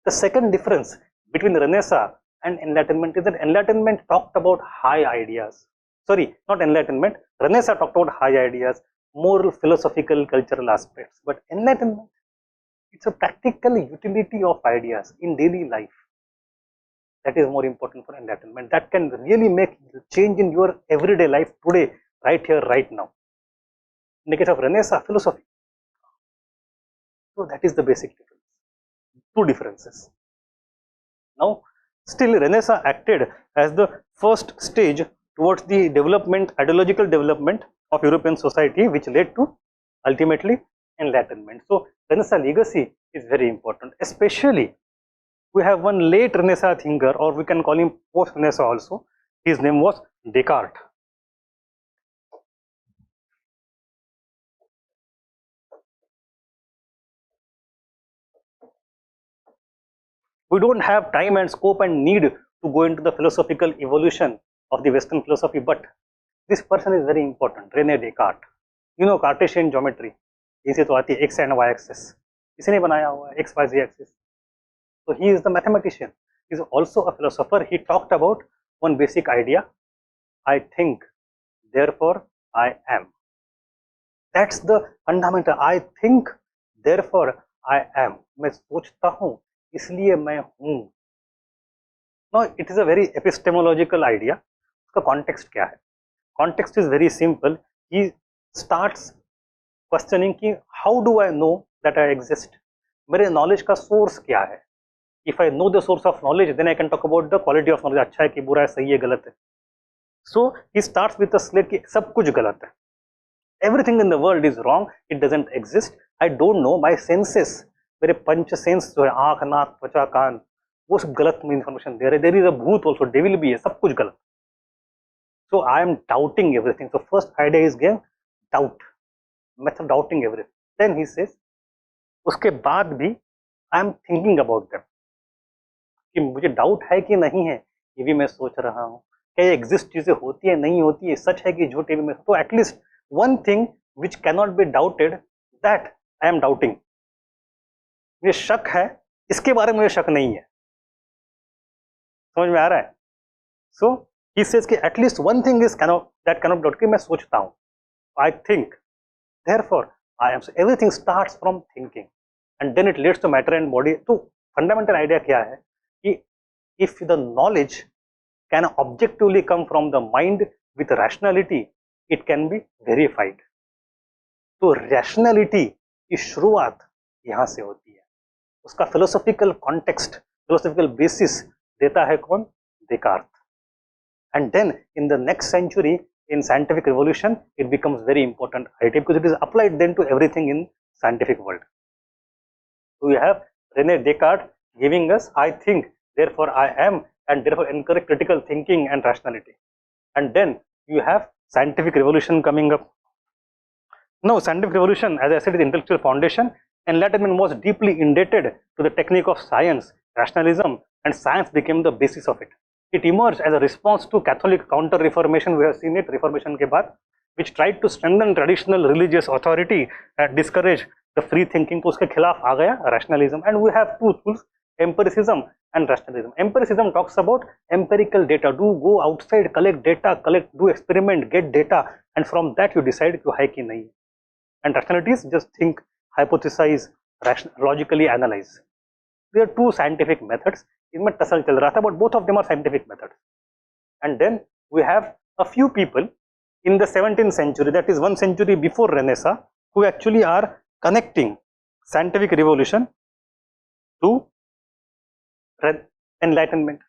The second difference between Renaissance and Enlightenment is that Enlightenment talked about high ideas. Sorry, not Enlightenment. Renaissance talked about high ideas, moral, philosophical, cultural aspects. But Enlightenment, it's a practical utility of ideas in daily life. That is more important for Enlightenment. That can really make change in your everyday life today, right here, right now. In the case of Renaissance, philosophy. So that is the basic difference. Two differences. Now, still Renaissance acted as the first stage towards the development, ideological development of European society, which led to ultimately Enlightenment. So Renaissance legacy is very important. Especially, we have one late Renaissance thinker, or we can call him post-Renaissance also. His name was Descartes. We don't have time and scope and need to go into the philosophical evolution of the Western philosophy, but this person is very important, René Descartes. You know Cartesian geometry, इसे तो आती है x and y axis, इसी ने बनाया हुआ है x y z axis. So he is the mathematician. He is also a philosopher. He talked about one basic idea: I think, therefore I am. That's the fundamental. I think, therefore I am. मैं सोचता हूँ, इसलिए मैं हूँ. Now it is a very epistemological idea. उसका context क्या है? Context is very simple. He starts questioning कि how do I know that I exist? मेरे knowledge का source क्या है? If I know the source of knowledge, then I can talk about the quality of knowledge. अच्छा है कि बुरा है, सही है, गलत है. So he starts with a slate कि सब कुछ गलत है. Everything in the world is wrong. It doesn't exist. I don't know. My senses, मेरे पंच सेंस जो है, आँख, नाक, त्वचा, कान, वो सब गलत में इंफॉर्मेशन दे रहे. There is a भूत also, devil भी है, सब कुछ गलत. So I am doubting everything. So first idea is again doubt, method doubting everything. Then he says, उसके बाद भी I am thinking about them. कि मुझे डाउट है कि नहीं है, ये भी मैं सोच रहा हूँ. क्या ये एग्जिस्ट चीजें होती है, नहीं होती है, सच है कि झूठ है, भी मैं. तो at least one thing which cannot be doubted, that I am doubting. मुझे शक है, इसके बारे में मुझे शक नहीं है. समझ में आ रहा है? सो ही सेज कि at least one thing is that cannot doubt, कि मैं सोचता हूँ. I think, therefore I am. So everything starts from thinking and then it leads to matter and body. तो फंडामेंटल आइडिया क्या है कि if the knowledge can objectively come from the mind with rationality, it can be verified. तो rationality की शुरुआत यहाँ से होती है. उसका philosophical context, philosophical basis देता है कौन? Descartes. And then in the next century, in scientific revolution, it becomes very important idea because it is applied then to everything in scientific world. So we have René Descartes giving us, I think, therefore I am, and therefore encourage critical thinking and rationality. And then you have scientific revolution coming up. Now scientific revolution, as I said, is the intellectual foundation. Enlightenment was deeply indebted to the technique of science, rationalism, and science became the basis of it. It emerged as a response to Catholic counter-reformation. We have seen it, reformation के बाद, which tried to strengthen traditional religious authority and discourage the free thinking. तो उसके खिलाफ आ गया rationalism. And we have two tools, empiricism and rationalism. Empiricism talks about empirical data. Do go outside, collect data, do experiment, get data, and from that you decide कि है कि नहीं. And rationality is just think, hypothesize, logically analyze. There are two scientific methods. इनमें tussle चल रहा था, but both of them are scientific methods. And then we have a few people in the 17th century, that is one century before Renaissance, who actually are connecting scientific revolution to enlightenment.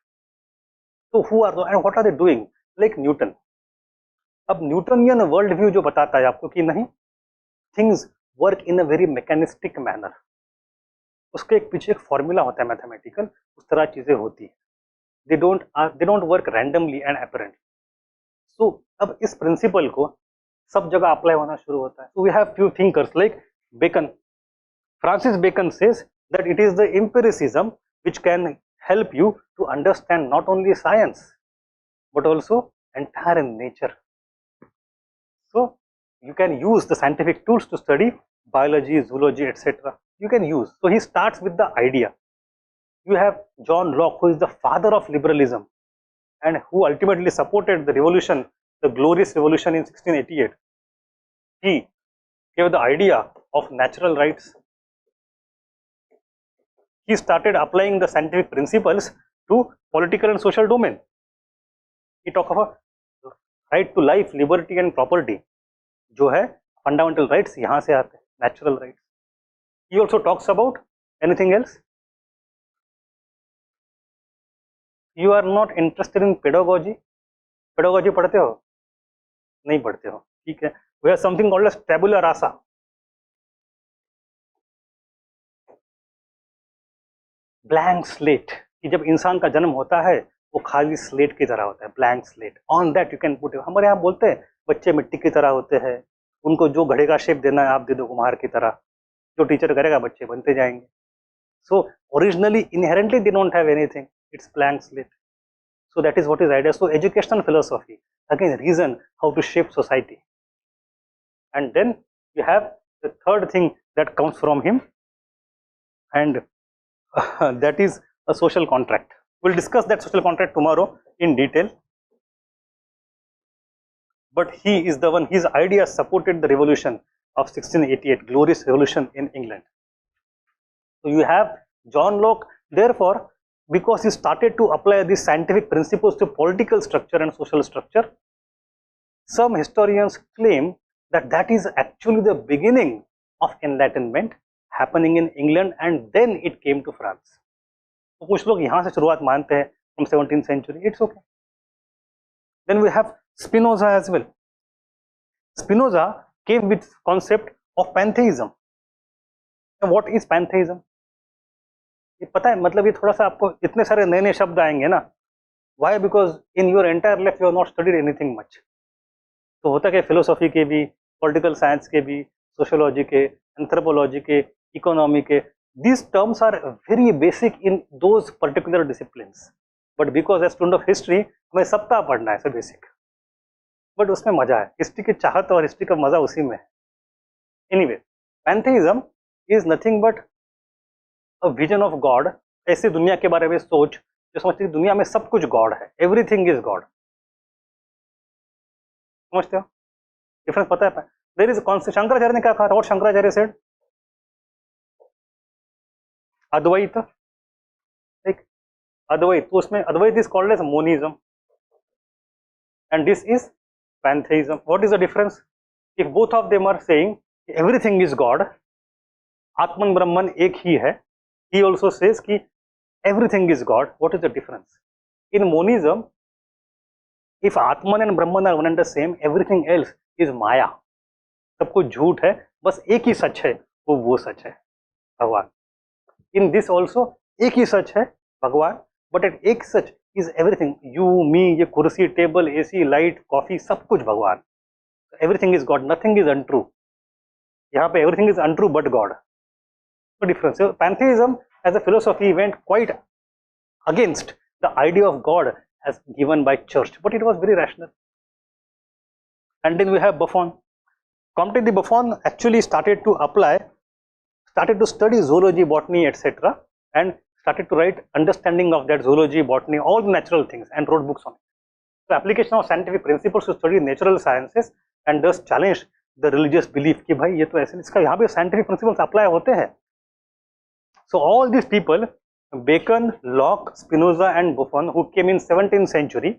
So who are and what are they doing? Like Newton. अब Newtonian world view जो बताता है आपको कि नहीं, things work in a very mechanistic manner. उसके एक पीछे एक फॉर्मूला होता है मैथमेटिकल, उस तरह चीजें होती है. They don't work randomly and apparently. So अब इस प्रिंसिपल को सब जगह अप्लाई होना शुरू होता है. So we have few thinkers like Bacon, Francis Bacon says that it is the empiricism which can help you to understand not only science but also entire nature. So you can use the scientific tools to study biology, zoology, etc. You can use. So he starts with the idea. You have John Locke, who is the father of liberalism and who ultimately supported the revolution, the glorious revolution in 1688. He gave the idea of natural rights. He started applying the scientific principles to political and social domain. He talked about right to life, liberty and property. जो है fundamental rights यहाँ से आते हैं, natural rights. He also talks about anything else. You are not interested in pedagogy. Pedagogy पढ़ते हो? नहीं पढ़ते हो, ठीक है. We have something called as tabula rasa. Blank slate. कि जब इंसान का जन्म होता है वो खाली स्लेट की तरह होता है, blank slate. On that you can put. हमारे यहाँ बोलते हैं बच्चे मिट्टी की तरह होते हैं, उनको जो घड़े का शेप देना है आप दे दो कुम्हार की तरह, जो टीचर करेगा बच्चे बनते जाएंगे. So originally inherently they don't have anything, it's blank slate. So that is what is idea. So educational philosophy, again reason how to shape society. And then you have the third thing that comes from him, and that is a social contract. We'll discuss that social contract tomorrow in detail. But he is the one, his ideas supported the revolution of 1688, glorious revolution in England. So you have John Locke, therefore, because he started to apply these scientific principles to political structure and social structure, some historians claim that that is actually the beginning of enlightenment happening in England, and then it came to France. तो कुछ लोग यहाँ से शुरुआत मानते हैं from 17th century. It's okay. Then we have Spinoza as well. Spinoza came with concept of pantheism. And what is pantheism? ये पता है, मतलब ये थोड़ा सा आपको इतने सारे नए नए शब्द आएंगे ना. Why? Because in your entire life you have not studied anything much. तो होता क्या, फिलोसॉफी के भी, पॉलिटिकल साइंस के भी, सोशियोलॉजी के, एंथ्रोपोलॉजी के, इकोनॉमी के, these terms are very basic in those particular disciplines. But because as student of history हमें सप्ताह पढ़ना है, सब बेसिक. बट उसमें मजा है, हिस्ट्री की चाहत और हिस्ट्री का मजा उसी में है. Anyway, pantheism is nothing but a vision of God. ऐसी दुनिया के बारे में सोच जो समझती है दुनिया में सब कुछ गॉड है, एवरीथिंग इज गॉड. समझते हो डिफरेंस? पता है? There is concept. शंकराचार्य ने क्या कहा था? और शंकराचार्य सेड अद्वैत. ठीक, अद्वैत. तो उसमें Advaita is called as monism and this is pantheism. What is the difference? If both of them are saying everything is God, Atman Brahman एक ही है, he also says कि everything is God. What is the difference? In monism, if Atman and Brahman are one and the same, everything else is Maya. सब कुछ झूठ है, बस एक ही सच है, वो सच है, भगवान. In this also एक ही सच है, भगवान, but एक सच is everything. You, me, ये कुर्सी, टेबल, AC, लाइट, कॉफी, सब कुछ भगवान. Everything is God. Nothing is untrue. यहाँ पे everything is untrue but God. Difference. So pantheism as a philosophy went quite against the idea of God as given by church, but it was very rational. And then we have Buffon. Comte de Buffon actually started to study zoology, botany, etc., and started to write understanding of that zoology, botany, all the natural things, and wrote books on it. So application of scientific principles to study natural sciences and thus challenged the religious belief कि भाई ये तो ऐसे, इसका यहाँ पे scientific principles apply होते हैं. So all these people, Bacon, Locke, Spinoza and Buffon, who came in 17th century,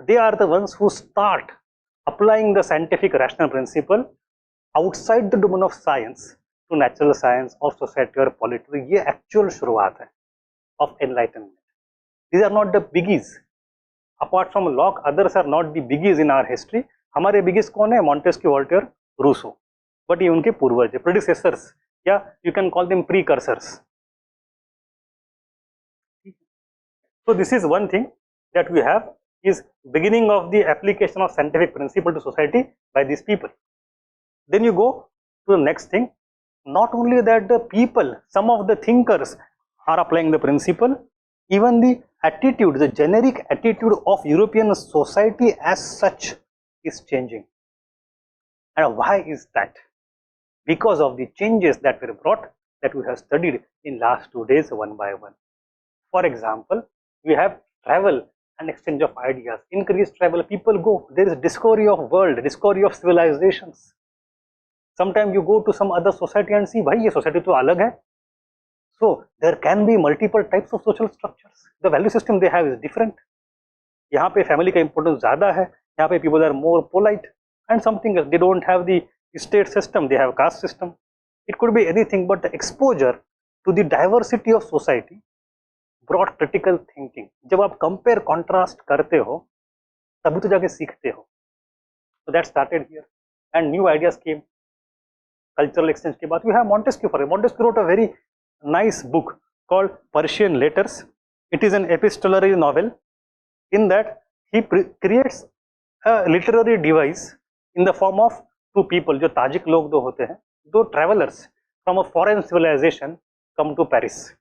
they are the ones who start applying the scientific rational principle outside the domain of science to natural science or society or politics. ये actual शुरुआत है of enlightenment. These are not the biggies. Apart from Locke, others are not the biggies in our history. हमारे biggies कौन है? Montesquieu, Voltaire, Rousseau. But ये उनके पूर्वज है, predecessors, या you can call them precursors. So this is one thing that we have, is beginning of the application of scientific principle to society by these people. Then you go to the next thing, not only that, the people, some of the thinkers are applying the principle, even the attitude, the generic attitude of European society as such is changing. And why is that? Because of the changes that were brought, that we have studied in last 2 days one by one. For example, we have travel and exchange of ideas, increased travel, people go, there is discovery of world, discovery of civilizations. Sometimes you go to some other society and see, bhai ye society to alag hai. So there can be multiple types of social structures. The value system they have is different. यहाँ पे family का importance ज़्यादा है, यहाँ पे people are more polite, and something else, they don't have the state system, they have caste system. It could be anything, but the exposure to the diversity of society brought critical thinking. जब आप compare contrast करते हो, तभी तो जाके सीखते हो. So that started here, and new ideas came. Cultural exchange के बाद we have Montesquieu. Montesquieu wrote a very nice book called Persian Letters. It is an epistolary novel. In that he creates a literary device in the form of two people, जो Tajik लोग दो होते हैं, दो travelers from a foreign civilization come to Paris,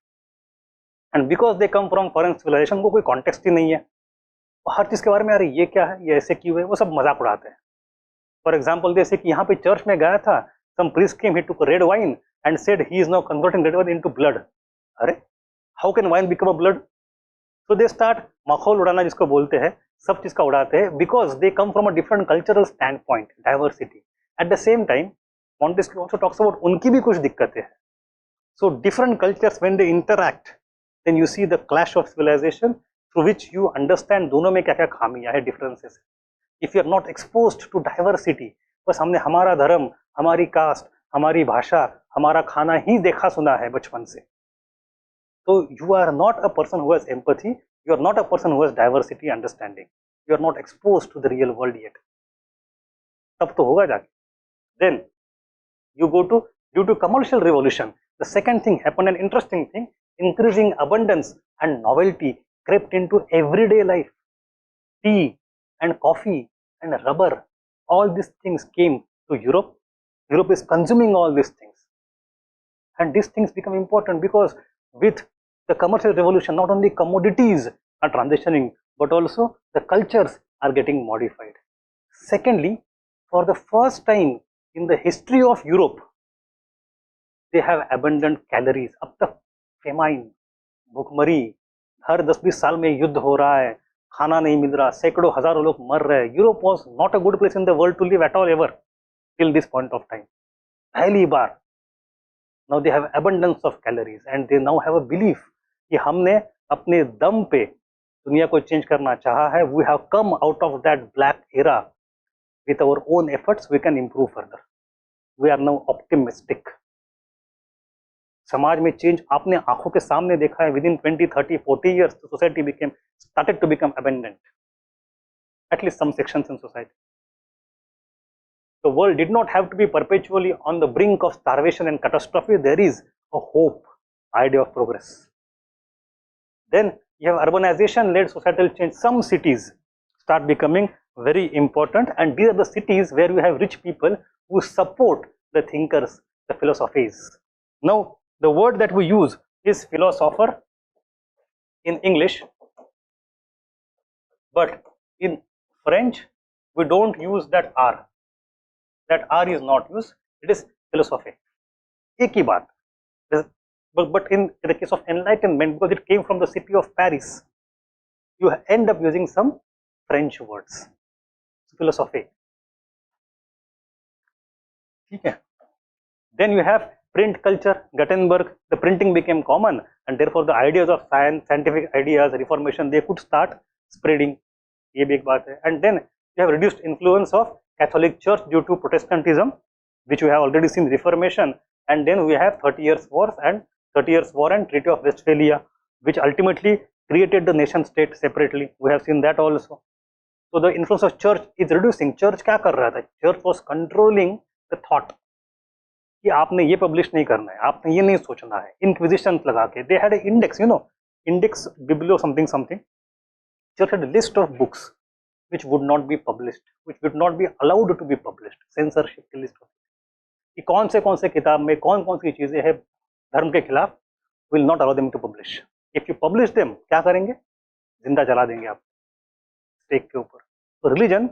and because they come from foreign civilization, को कोई context ही नहीं है, हर चीज के बारे में, अरे ये क्या है, ये ऐसे क्यों है, वो सब मजाक उड़ाते हैं. For example, जैसे कि यहाँ पे चर्च में गया था, some priest came, he took red wine and said he is now converting red wine into blood. अरे how can wine become a blood? So they start माहौल उड़ाना जिसको बोलते हैं, सब चीज का उड़ाते हैं, because they come from a different cultural standpoint, diversity. At the same time, Montesquieu also talks about उनकी भी कुछ दिक्कतें हैं. So different cultures when they interact, then you see the clash of civilization, through which you understand दोनों में क्या क्या खामियां है, differences. If you are not exposed to diversity, बस हमने हमारा धर्म, हमारी कास्ट, हमारी भाषा, हमारा खाना ही देखा सुना है बचपन से, तो you are not a person who has empathy, you are not a person who has diversity understanding, you are not exposed to the real world yet. तब तो होगा जाके. Then you go to, due to commercial revolution, the second thing happened, an interesting thing, increasing abundance and novelty crept into everyday life. Tea and coffee and rubber, all these things came to Europe. Europe is consuming all these things, and these things become important because with the commercial revolution, not only commodities are transitioning, but also the cultures are getting modified. Secondly, for the first time in the history of Europe, they have abundant calories. अब तक famine, भूखमरी, हर 10-20 साल में युद्ध हो रहा है, खाना नहीं मिल रहा, सैकड़ों हजारों लोग मर रहे हैं. Europe was not a good place in the world to live at all ever till this point of time. पहली बार, now they have abundance of calories and they now have a belief कि हमने अपने दम पे दुनिया को change करना चाहा है. We have come out of that black era. With our own efforts, we can improve further. We are now optimistic. समाज में चेंज आपने आंखों के सामने देखा है. Within 20, 30, 40 years, the society started to become abundant. At least some sections in society. The world did not have to be perpetually on the brink of starvation and catastrophe. There is a hope, idea of progress. Then you have urbanization-led societal change. Some cities start becoming very important, and these are the cities where we have rich people who support the thinkers, the philosophies. Now, the word that we use is philosopher in English, but in French we don't use that R. That R is not used. It is philosophy. एक ही बात. But in the case of enlightenment, because it came from the city of Paris, you end up using some French words. Philosophy. Okay. Then you have print culture. Gutenberg, the printing became common, and therefore the ideas of science, scientific ideas, reformation, they could start spreading. ये भी एक बात है. And then you have reduced influence of Catholic Church due to Protestantism, which we have already seen, Reformation, and then we have 30 Years' War and Treaty of Westphalia, which ultimately created the nation state separately. We have seen that also. So the influence of church is reducing. Church क्या कर रहा था? Church was controlling the thought कि आपने ये publish नहीं करना है, आपने ये नहीं सोचना है. Inquisitions लगा के, they had an index, index biblio something. Church had a list of books which would not be published, which would not be allowed to be published. Censorship list. कि कौन से किताब में कौन कौन सी चीजें हैं धर्म के खिलाफ, will not allow them to publish. If you publish them, क्या करेंगे, जिंदा जला देंगे आप स्टेक के ऊपर। तो religion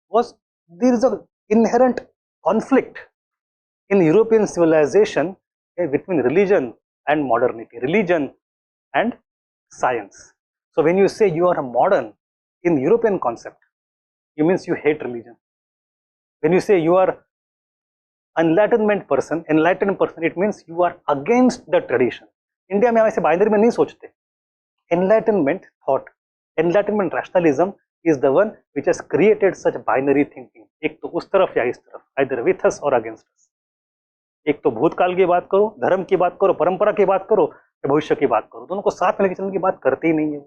was, there is a inherent conflict in European civilization between religion and modernity, religion and science. So when you say you are a modern in European concept, you means you hate religion. When you say you are enlightened person, it means you are against the tradition. India में हम ऐसे binary में नहीं सोचते. Enlightenment thought, enlightenment rationalism is the one which has created such binary thinking. एक तो उस तरफ या इस तरफ, either with us or against us. एक तो भूतकाल की बात करो, धर्म की बात करो, परंपरा की बात करो, या भविष्य की बात करो, दोनों को साथ में लेकर चलने की बात करते ही नहीं है.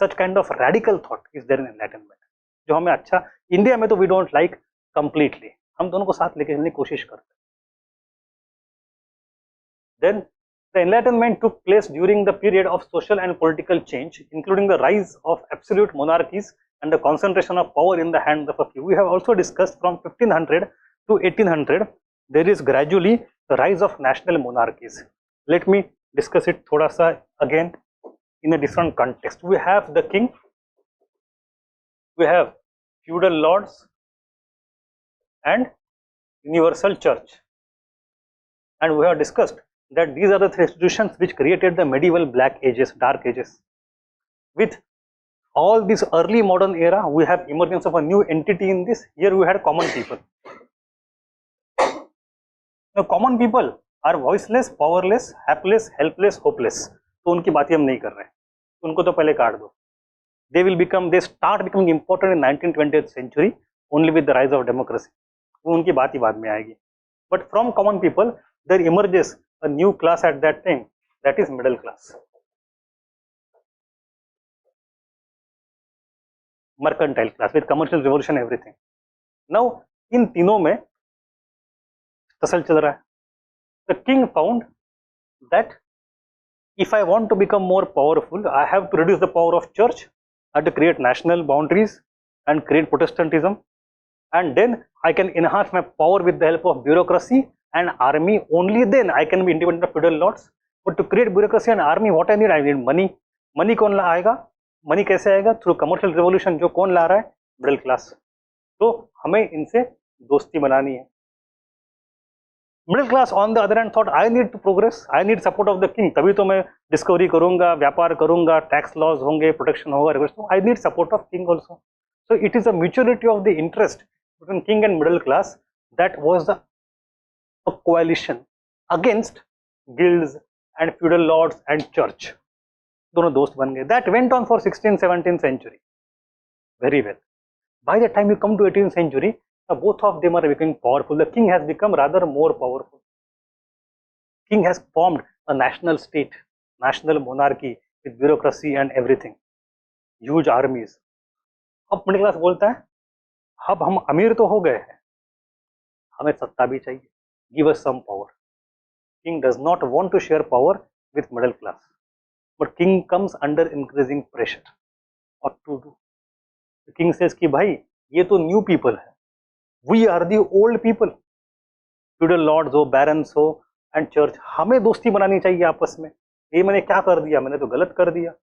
Such kind of radical thought is there in enlightenment, जो हमें अच्छा, इंडिया में तो we don't like completely. हम दोनों को साथ लेकर चलने की कोशिश करते हैं. Then the Enlightenment took place during the period of social and political change, including the rise of absolute monarchies and the concentration of power in the hands of a few. We have also discussed from 1500 to 1800, there is gradually the rise of national monarchies. Let me discuss it thoda sa again in a different context. We have the king, we have feudal lords and universal church, and we have discussed that these are the three institutions which created the medieval black ages, dark ages. With all this early modern era, we have emergence of a new entity in this. Here we had common people. Now common people are voiceless, powerless, hapless, helpless, hopeless. तो उनकी बात ही हम नहीं कर रहे हैं, उनको तो पहले काट दो. They start becoming important in 19th-20th century only with the rise of democracy. वो उनकी बात ही बाद में आएगी. But from common people there emerges a new class at that time, that is middle class. Mercantile class with commercial revolution, everything. Now इन तीनों में तसल चल रहा है. The king found that if I want to become more powerful, I have to reduce the power of church, I have to create national boundaries and create Protestantism, and then I can enhance my power with the help of bureaucracy and army. Only then I can be independent of feudal lords. But to create bureaucracy and army, what I need money. Money कौन लाएगा? Money कैसे आएगा? Through commercial revolution. जो कौन ला रहा है? Middle class. तो हमें इनसे दोस्ती बनानी है. Middle class on the other hand thought, I need to progress, I need support of the king. तभी तो मैं discovery करूँगा, व्यापार करूँगा, tax laws होंगे, protection होगा, regulation. I need support of king also. So it is a mutuality of the interest between king and middle class that was the a coalition against guilds and feudal lords and church. दोनों दोस्त बन गए. That went on for 16th, 17th century. Very well. By the time you come to 18th century, both of them are becoming powerful. The king has become rather more powerful. King has formed a national state, national monarchy with bureaucracy and everything. Huge armies. अब middle class बोलता है, अब हम अमीर तो हो गए हैं, हमें सत्ता भी चाहिए. Give us some power. King does not want to share power with middle class, but king comes under increasing pressure. What to do? The king says कि भाई ये तो new people है, we are the old people. Feudal lords हो, barons हो and church, हमें दोस्ती बनानी चाहिए आपस में. ये मैंने क्या कर दिया? मैंने तो गलत कर दिया.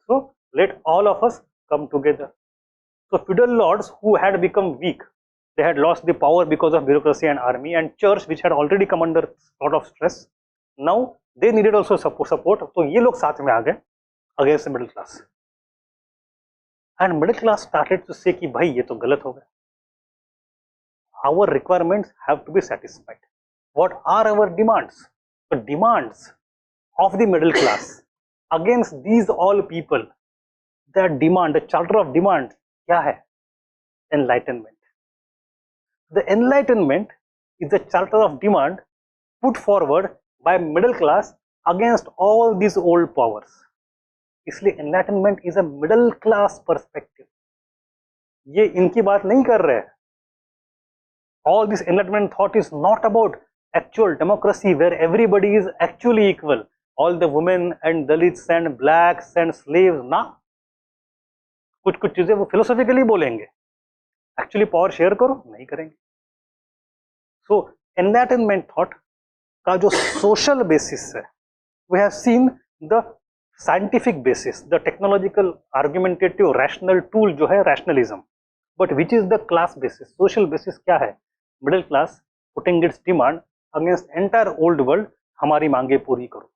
So let all of us come together. So feudal lords who had become weak, they had lost the power because of bureaucracy and army, and church which had already come under sort of stress, now they needed also support. So ये लोग साथ में आ गए against the middle class, and middle class started to say कि भाई ये तो गलत हो गया. Our requirements have to be satisfied. What are our demands? The demands of the middle class against these all people, their demand, the charter of demand क्या है? Enlightenment. The Enlightenment is the charter of demand put forward by middle class against all these old powers. इसलिए Enlightenment is a middle class perspective. ये इनकी बात नहीं कर रहे हैं. All this Enlightenment thought is not about actual democracy where everybody is actually equal. All the women and Dalits and blacks and slaves, ना. कुछ कुछ चीजें वो philosophically बोलेंगे. Actually power share करो, नहीं करेंगे. So एनलाइटनमेंट थॉट का जो सोशल बेसिस है, we have seen the scientific basis, the technological argumentative rational tool जो है rationalism, but which is the class basis, social basis क्या है? Middle class putting its demand against entire old world, हमारी मांगे पूरी करो,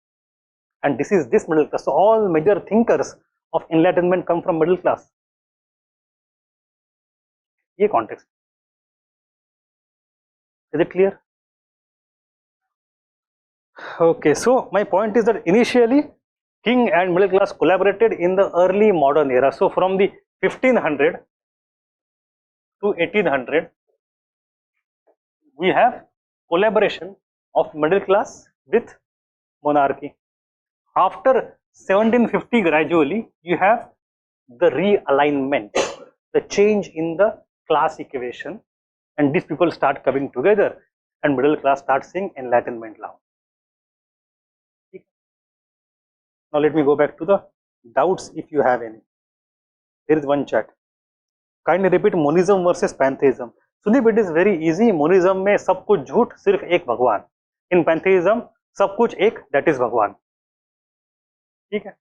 and this is this middle class. So all major thinkers of enlightenment come from middle class. ये context. Is it clear? Okay, so my point is that initially king and middle class collaborated in the early modern era. So from the 1500 to 1800 we have collaboration of middle class with monarchy. After 1750 gradually you have the realignment, the change in the class equation, and these people start coming together and middle class starts seeing enlightenment now. Now let me go back to the doubts if you have any. There is one chat. Kindly repeat monism versus pantheism. Sundeep, it is very easy. Monism में सब कुछ झूठ, सिर्फ एक भगवान. इन पैंथेइज्म सब कुछ एक, दैट इज भगवान. ठीक है?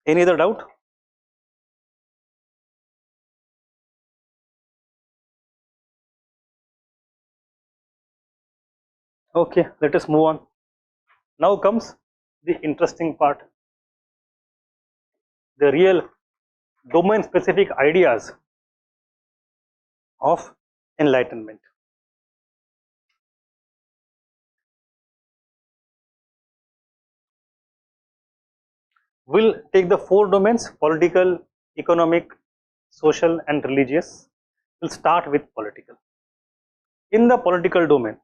Any other doubt? Okay, let us move on. Now comes the interesting part, the real domain specific ideas of enlightenment. We'll take the four domains: political, economic, social and religious. We'll start with political. In the political domain,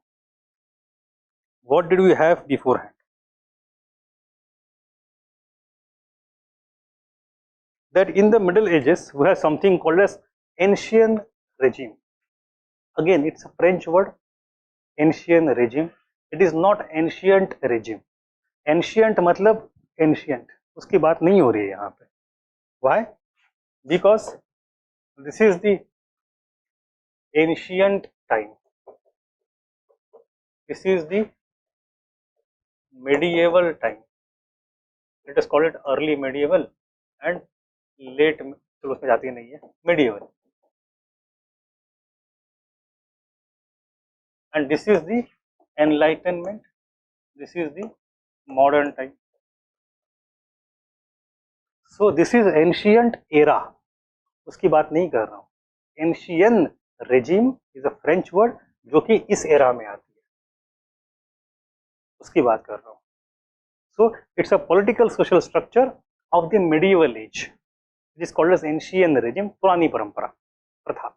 what did we have beforehand? That in the Middle Ages we have something called as ancien regime. Again, it's a French word, ancien regime. It is not ancient regime. Ancient मतलब ancient, उसकी बात नहीं हो रही है यहाँ पे. Why? Because this is the ancient time. This is the medieval time. Let us call it early medieval and late, चलो उसमें जाती नहीं है, medieval. And this is the enlightenment, this is the modern time. So this is ancient era, उसकी बात नहीं कर रहा हूँ. Ancien regime is a French word जो कि इस era में आती है, उसकी बात कर रहा हूँ. So it's a political social structure of the medieval age. It is called as ancient regime, पुरानी परंपरा, प्रथा.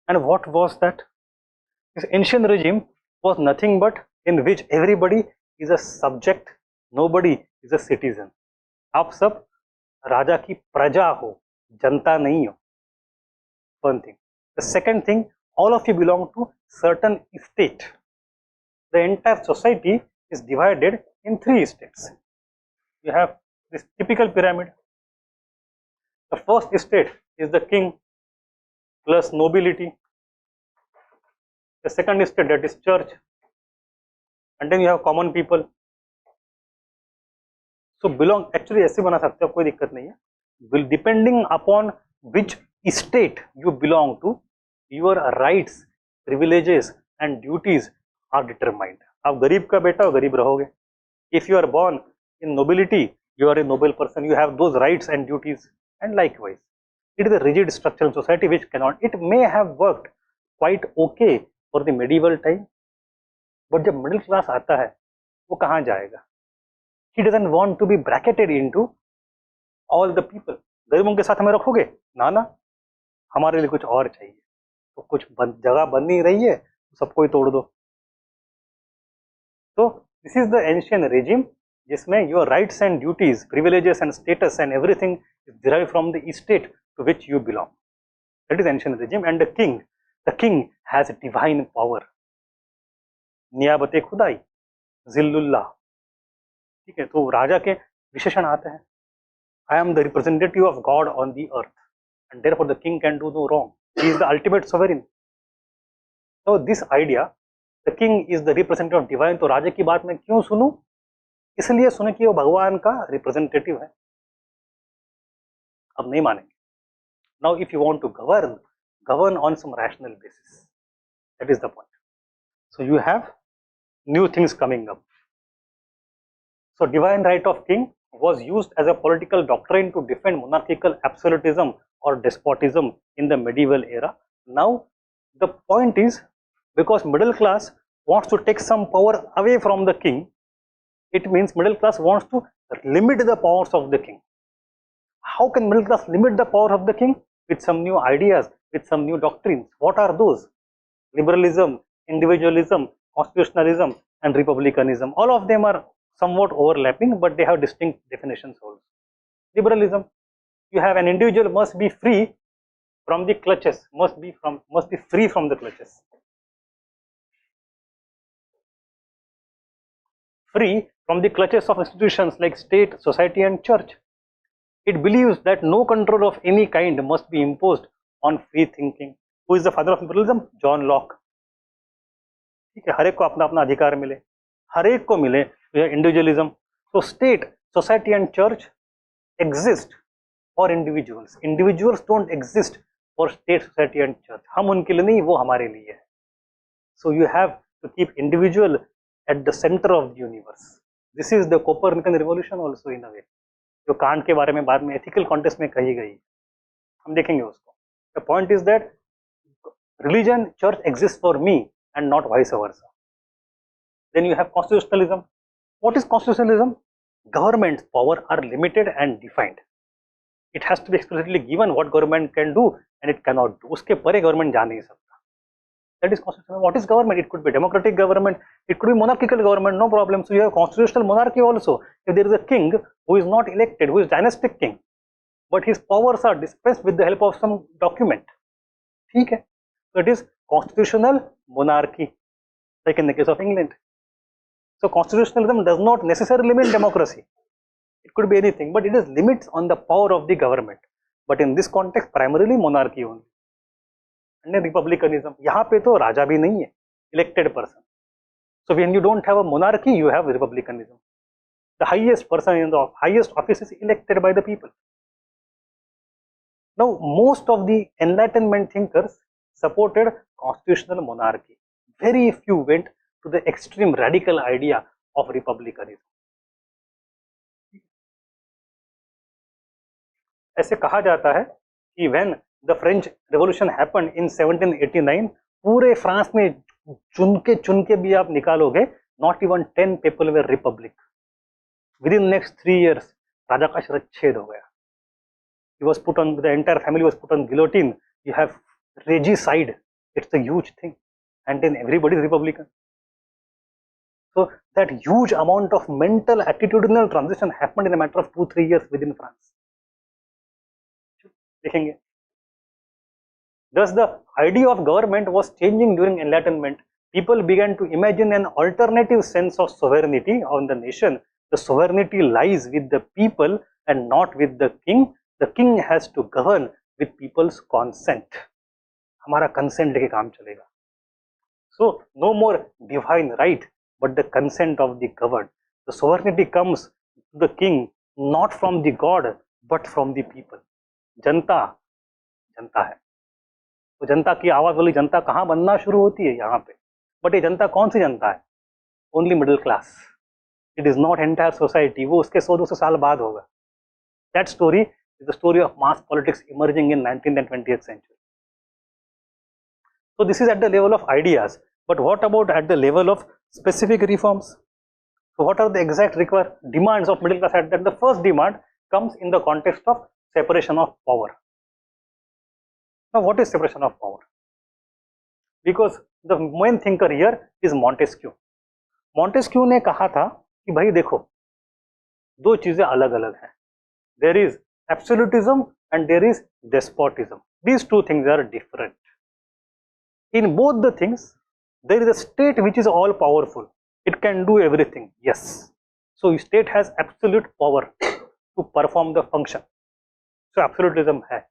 And what was that? This ancient regime was nothing but in which everybody is a subject, nobody is a citizen. आप सब राजा की प्रजा हो, जनता नहीं हो. One thing. The second thing, all of you belong to certain state. The entire society is divided in three states. You have this typical pyramid. The first state is the king plus nobility. The second state, that is church, and then you have common people. So belong, actually ऐसे बना सकते हो, कोई दिक्कत नहीं है. Will depending upon which state you belong to, your rights, privileges and duties are determined. आप गरीब का बेटा हो, गरीब रहोगे. If you are born in nobility, you are a noble person, you have those rights and duties, and likewise. It is a rigid structure in society which cannot, it may have worked quite okay for the medieval time, but जब middle class आता है, वो कहाँ जाएगा? He doesn't want to be bracketed into all the people. गरीबों के साथ हमें रखोगे? ना ना, हमारे लिए कुछ और चाहिए. तो कुछ जगह बन नहीं रही है, सबको ही तोड़ दो. So this is the ancient regime जिसमें your rights and duties, privileges and status and everything is derived from the state to which you belong. That is ancient regime. And the king has divine power. नियाबते खुदाई, जिल्लुल्लाह. ठीक है, तो राजा के विशेषण आते हैं. I am the representative of God on the earth, and therefore the king can do no wrong. He is the ultimate sovereign. So this idea, the king is the representative of divine, तो राजा की बात मैं क्यों सुनूं? इसलिए सुने कि वो भगवान का रिप्रेजेंटेटिव है. अब नहीं मानेंगे. Now if you want to govern on some rational basis. That is the point. So you have new things coming up. So divine right of king was used as a political doctrine to defend monarchical absolutism or despotism in the medieval era. Now the point is, because middle class wants to take some power away from the king, it means middle class wants to limit the powers of the king. How can middle class limit the power of the king? With some new ideas, with some new doctrines. What are those? Liberalism, individualism, constitutionalism and republicanism. All of them are somewhat overlapping, but they have distinct definitions also. Liberalism, you have an individual must be free from the clutches, must be free from the clutches. Free from the clutches of institutions like state, society and church. It believes that no control of any kind must be imposed on free thinking. Who is the father of liberalism? John Locke. ठीक है, हर एक को अपना अपना अधिकार मिले, हर एक को मिले. Individualism. So state, society and church exist for individuals. Individuals don't exist for state, society and church. हम उनके लिए नहीं, वो हमारे लिए है. So you have to keep individual at the center of the universe. This is the Copernican revolution also in a way. जो can't के बारे में बाद में एथिकल कॉन्टेक्स्ट में कही गई, हम देखेंगे उसको. The point is that religion, church exist for me and not vice versa. Then you have constitutionalism. What is constitutionalism? Government power are limited and defined. It has to be explicitly given what government can do and it can not do. उसके परे government जा नहीं सकता. That is constitutional. What is government? It could be democratic government, it could be monarchical government, no problem. So you have constitutional monarchy also. If there is a king who is not elected, who is dynastic king, but his powers are dispensed with the help of some document. ठीक है? So it is constitutional monarchy, like in the case of England. So constitutionalism does not necessarily mean democracy. It could be anything, but it is limits on the power of the government. But in this context, primarily monarchy only. Republicanism, यहाँ पे तो राजा भी नहीं है, elected person. So when you don't have a monarchy, you have republicanism. The highest person in the highest office is elected by the people. Now most of the Enlightenment thinkers supported constitutional monarchy. Very few went to the extreme radical idea of republicanism. ऐसे कहा जाता है कि when the French Revolution happened in 1789, पूरे France में चुन के भी आप निकालोगे, not even 10 people were republic. Within next 3 years, राजा का शिरच्छेद हो गया. He was put on, the entire family was put on guillotine. You have regicide. It's a huge thing, and then everybody is Republican. So that huge amount of mental attitudinal transition happened in a matter of 2-3 years within France. देखेंगे. Thus, the idea of government was changing during Enlightenment. People began to imagine an alternative sense of sovereignty on the nation. The sovereignty lies with the people and not with the king. The king has to govern with people's consent. हमारा consent लेके काम चलेगा. So, no more divine right, but the consent of the governed. The sovereignty comes to the king not from the God, but from the people. जनता है. तो जनता की आवाज वाली जनता कहाँ बनना शुरू होती है? यहाँ पे. बट ये जनता कौन सी जनता है? Only middle class. It is not entire society. वो उसके 100-200 साल बाद होगा. That story is the story of mass politics emerging in 19th and 20th century. So this is at the level of ideas. But what about at the level of specific reforms? So what are the exact demands of middle class at that? The first demand comes in the context of separation of power. Now what is separation of power? Because the main thinker here is Montesquieu. Montesquieu ने कहा था कि भाई देखो, दो चीजें अलग अलग हैं. There is absolutism and there is despotism. These two things are different. In both the things, there is a state which is all powerful. It can do everything. Yes. So state has absolute power to perform the function. So absolutism है.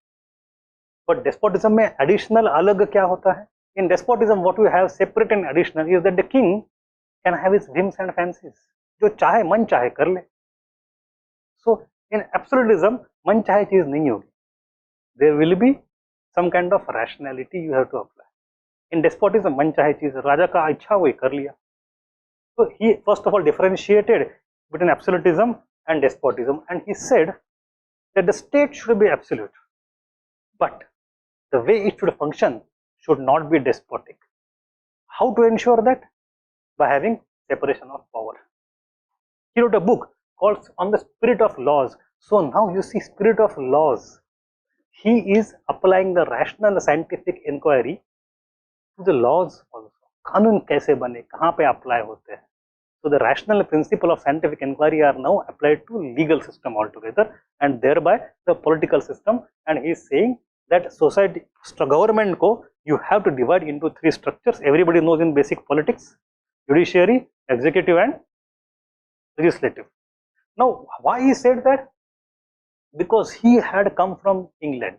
But despotism में additional अलग क्या होता है? In despotism, what we have separate and additional is that the king can have his whims and fancies. जो चाहे मन चाहे कर ले. So in absolutism, मन चाहे चीज नहीं होगी. There will be some kind of rationality you have to apply. In despotism, मन चाहे चीज राजा का इच्छा वही कर लिया. So he first of all differentiated between absolutism and despotism, and he said that the state should be absolute, but the way it should function should not be despotic. How to ensure that? By having separation of power. He wrote a book called On the Spirit of Laws. So now you see, spirit of laws. He is applying the rational scientific inquiry to the laws also. कानून कैसे बने, कहाँ पे apply होते हैं. So the rational principle of scientific inquiry are now applied to legal system altogether, and thereby the political system. And he is saying that society, government ko you have to divide into three structures. Everybody knows in basic politics: judiciary, executive, and legislative. Now, why he said that? Because he had come from England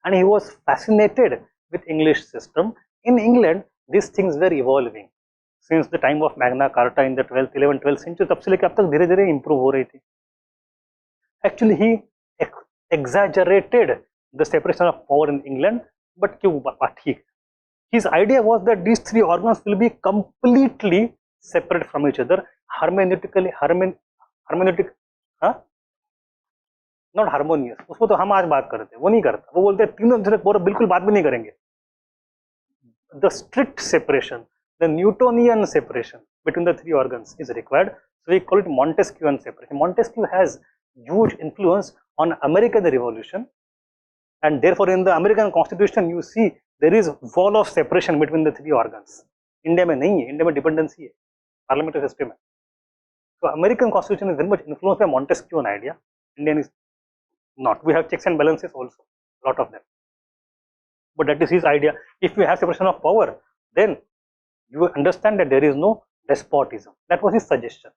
and he was fascinated with English system. In England, these things were evolving since the time of Magna Carta in the 12th, 11th, 12th century. तब से लेकर अब तक धीरे-धीरे improve हो रही थी. Actually, he exaggerated the separation of power in England, but क्यों बात ठीक? His idea was that these three organs will be completely separate from each other, hermeneutically, not harmonious. उसको तो हम आज बात करते हैं, वो नहीं करता. वो बोलते हैं तीनों दूसरे को बिल्कुल बात भी नहीं करेंगे. The strict separation, the Newtonian separation between the three organs is required. So we call it Montesquieuan separation. Montesquieu has huge influence on American Revolution, and therefore in the American Constitution you see there is wall of separation between the three organs. India में नहीं है, India में dependency है, parliamentary system है. So American Constitution is very much influenced by Montesquieuan idea. Indian is not. We have checks and balances also, lot of them. But that is his idea. If you have separation of power, then you understand that there is no despotism. That was his suggestion.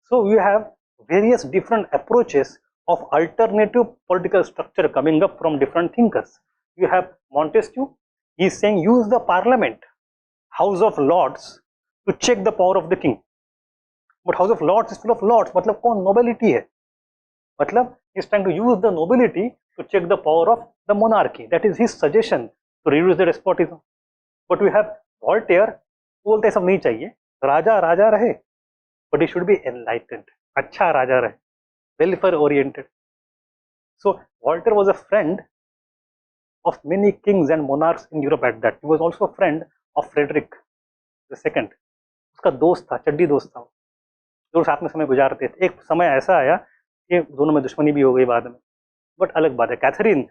So we have various different approaches of alternative political structure coming up from different thinkers. You have Montesquieu. He is saying use the parliament, House of Lords, to check the power of the king. But House of Lords is full of lords. मतलब कौन nobility है? मतलब he is trying to use the nobility to check the power of the monarchy. That is his suggestion to reduce the despotism. But we have Voltaire, वो बोलते सब नहीं चाहिए, राजा राजा रहे, but he should be enlightened. अच्छा राजा रहे, welfare oriented. So Voltaire was a friend of many kings and monarchs in Europe at that. He was also a friend of Frederick II. उसका दोस्त था, चड्डी दोस्त था, जो साथ में समय गुजारते थे. एक समय ऐसा आया कि दोनों में दुश्मनी भी हो गई बाद में, बट अलग बात है. Catherine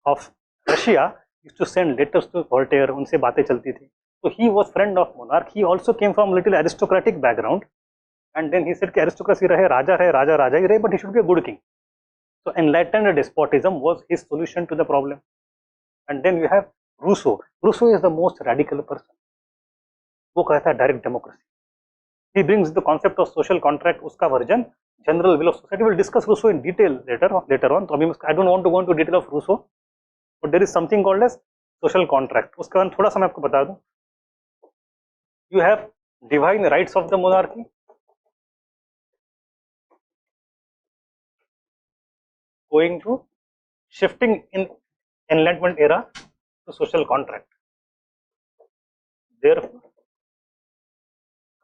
of Russia used to send letters to Voltaire, उनसे बातें चलती थी. So he was friend of monarch. He also came from little aristocratic background, and then he said कि aristocracy रहे, राजा राजा ही रहे, but he should be a good king. So enlightened despotism was his solution to the problem. And then you have Rousseau. Rousseau is the most radical person. वो कहता है direct democracy. He brings the concept of social contract, उसका version, general will of society. We'll discuss Rousseau in detail later on. तो अभी I don't want to go into detail of Rousseau, but there is something called as social contract. उसका बारे में थोड़ा सा मैं आपको बता दूं. You have divine rights of the monarchy, going to shifting in Enlightenment era to social contract. Therefore,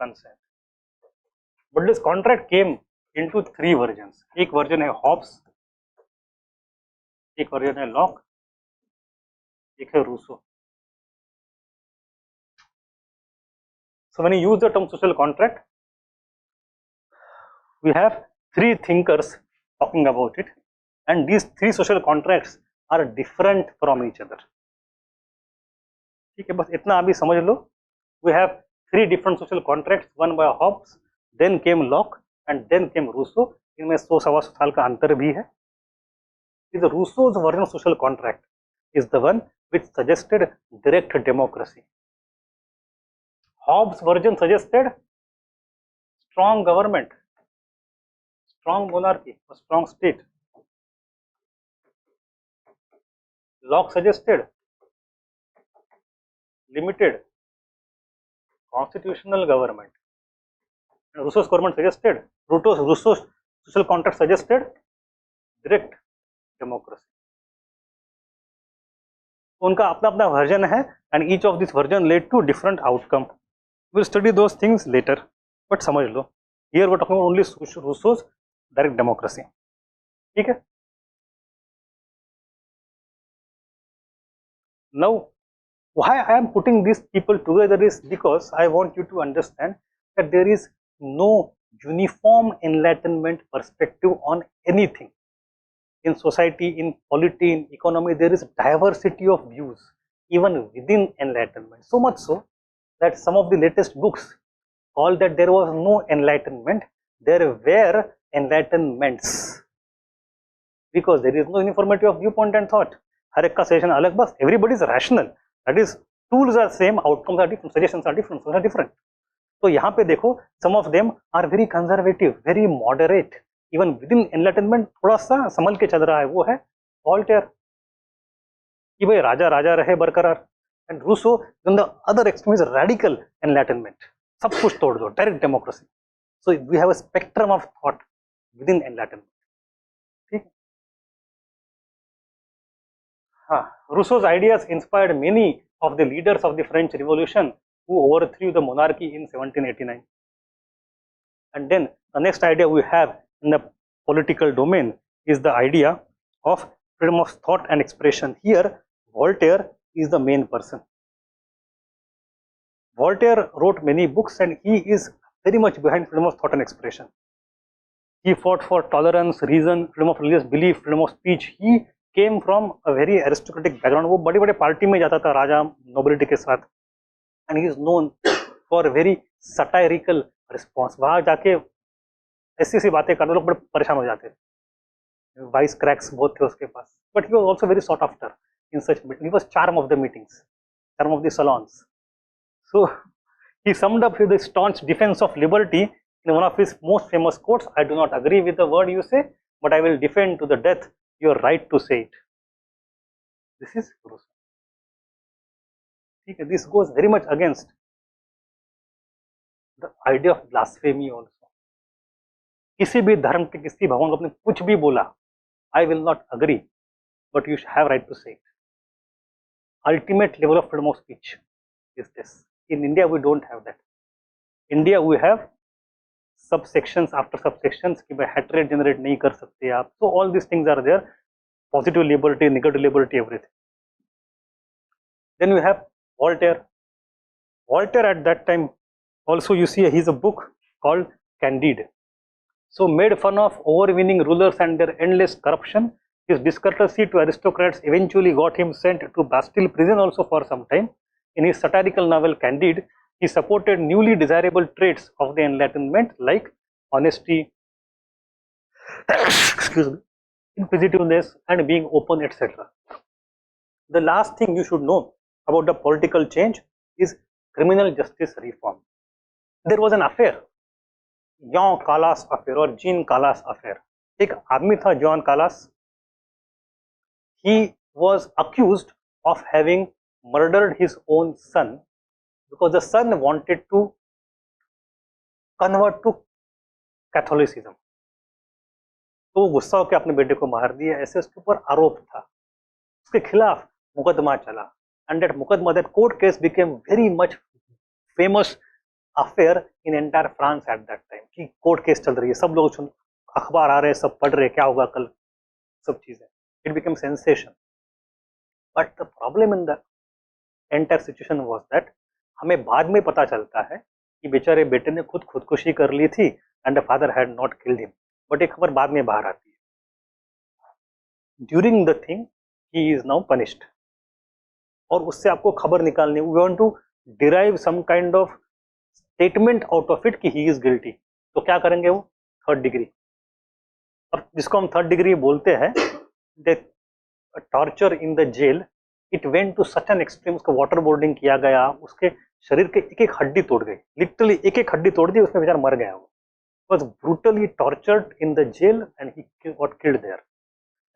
consent. But this contract came into three versions. एक version है Hobbes, एक version है Locke, एक है Rousseau. So when you use the term social contract, we have three thinkers talking about it, and these three social contracts are different from each other. ठीक है, बस इतना अभी समझ लो. We have three different social contracts, one by Hobbes, then came Locke, and then came Rousseau. इनमें 100-125 साल का अंतर भी है. The Rousseau's version of social contract is the one which suggested direct democracy. Hobbes' version suggested strong government, strong monarchy, a strong state. Locke suggested limited constitutional government. And Rousseau's government suggested, Rousseau's social contract suggested direct democracy. उनका अपना अपना version है, and each of this version led to different outcome. We'll study those things later, but समझ लो, here we're talking about only Rousseau's direct democracy. ठीक है? Now, why I am putting these people together is because I want you to understand that there is no uniform enlightenment perspective on anything. In society, in polity, in economy, there is diversity of views even within enlightenment. So much so that some of the latest books call that there was no enlightenment, there were enlightenments, because there is no uniformity of viewpoint and thought. हर एक का suggestion अलग, बस everybody is rational, that is tools are same, outcomes are different, suggestions are different, so are different. तो यहाँ पे देखो, some of them are very conservative, very moderate, even within enlightenment थोड़ा सा संभल के चल रहा है, वो है Voltaire कि भाई राजा राजा रहे बरकरार, and Rousseau on the other extreme is radical enlightenment, सब कुछ तोड़ दो, direct democracy. So we have a spectrum of thought within enlightenment. ठीक है? हाँ, Rousseau's ideas inspired many of the leaders of the French Revolution who overthrew the monarchy in 1789. And then the next idea we have in the political domain is the idea of freedom of thought and expression. Here, Voltaire is the main person. Voltaire wrote many books and he is very much behind freedom of thought and expression. He fought for tolerance, reason, freedom of religious belief, freedom of speech. He came from a very aristocratic background. वो बड़ी बड़े party में जाता था राजा nobility के साथ, and he is known for a very satirical response. वहाँ जाके ऐसी ऐसी बातें करते लोग बड़े परेशान हो जाते, वाइस क्रैक्स बहुत थे उसके पास, but he was also very sought after in such meetings. He was charm of the meetings, charm of the salons. So he summed up with the staunch defense of liberty in one of his most famous quotes: "I do not agree with the word you say, but I will defend to the death your right to say it." This is Rousseau. Okay, this goes very much against the idea of blasphemy also. किसी भी धर्म के किसी भगवान को आपने कुछ भी बोला, I will not agree, but you have right to say it. Ultimate level of freedom of speech is this. In India, we don't have that. India, we have subsections after subsections कि भाई hatred generate नहीं कर सकते आप. So all these things are there. Positive liberty, negative liberty, everything. Then we have Voltaire. Voltaire at that time also, you see, he has a book called Candide. So made fun of overweening rulers and their endless corruption. His discourtesy to aristocrats eventually got him sent to Bastille prison also for some time. In his satirical novel Candide, he supported newly desirable traits of the Enlightenment like honesty, excuse me, inquisitiveness, and being open, etc. The last thing you should know about the political change is criminal justice reform. There was an affair, Jean Calas affair or Jean Calas affair. एक आदमी था Jean Calas. He was accused of having murdered his own son because the son wanted to convert to Catholicism. तो वो गुस्सा होकर अपने बेटे को मार दिया, ऐसे उसके ऊपर आरोप था, उसके खिलाफ मुकदमा चला, and that मुकदमा, that court case became very much famous affair in entire France at that time कि कोर्ट केस चल रही है, सब लोग सुन, अखबार आ रहे हैं, सब पढ़ रहे, क्या होगा कल, सब चीजें. It became sensation. But the problem in the entire situation was that हमें बाद में पता चलता है कि बेचारे बेटे ने खुदकुशी कर ली थी and the father had not killed him. But एक खबर बाद में बाहर आती है. During the thing he is now punished. और उससे आपको खबर निकालनी, we want to derive some kind of statement out of it कि he is guilty. तो क्या करेंगे वो? Third degree. और जिसको हम थर्ड डिग्री बोलते हैं, the torture in the jail, it went to such an extreme, उसको वाटर बोर्डिंग किया गया, उसके शरीर के एक एक हड्डी तोड़ गई, लिटरली एक एक हड्डी तोड़ दी, उसमें बेचारा मर गया. वो was brutally tortured in the jail and he got killed there.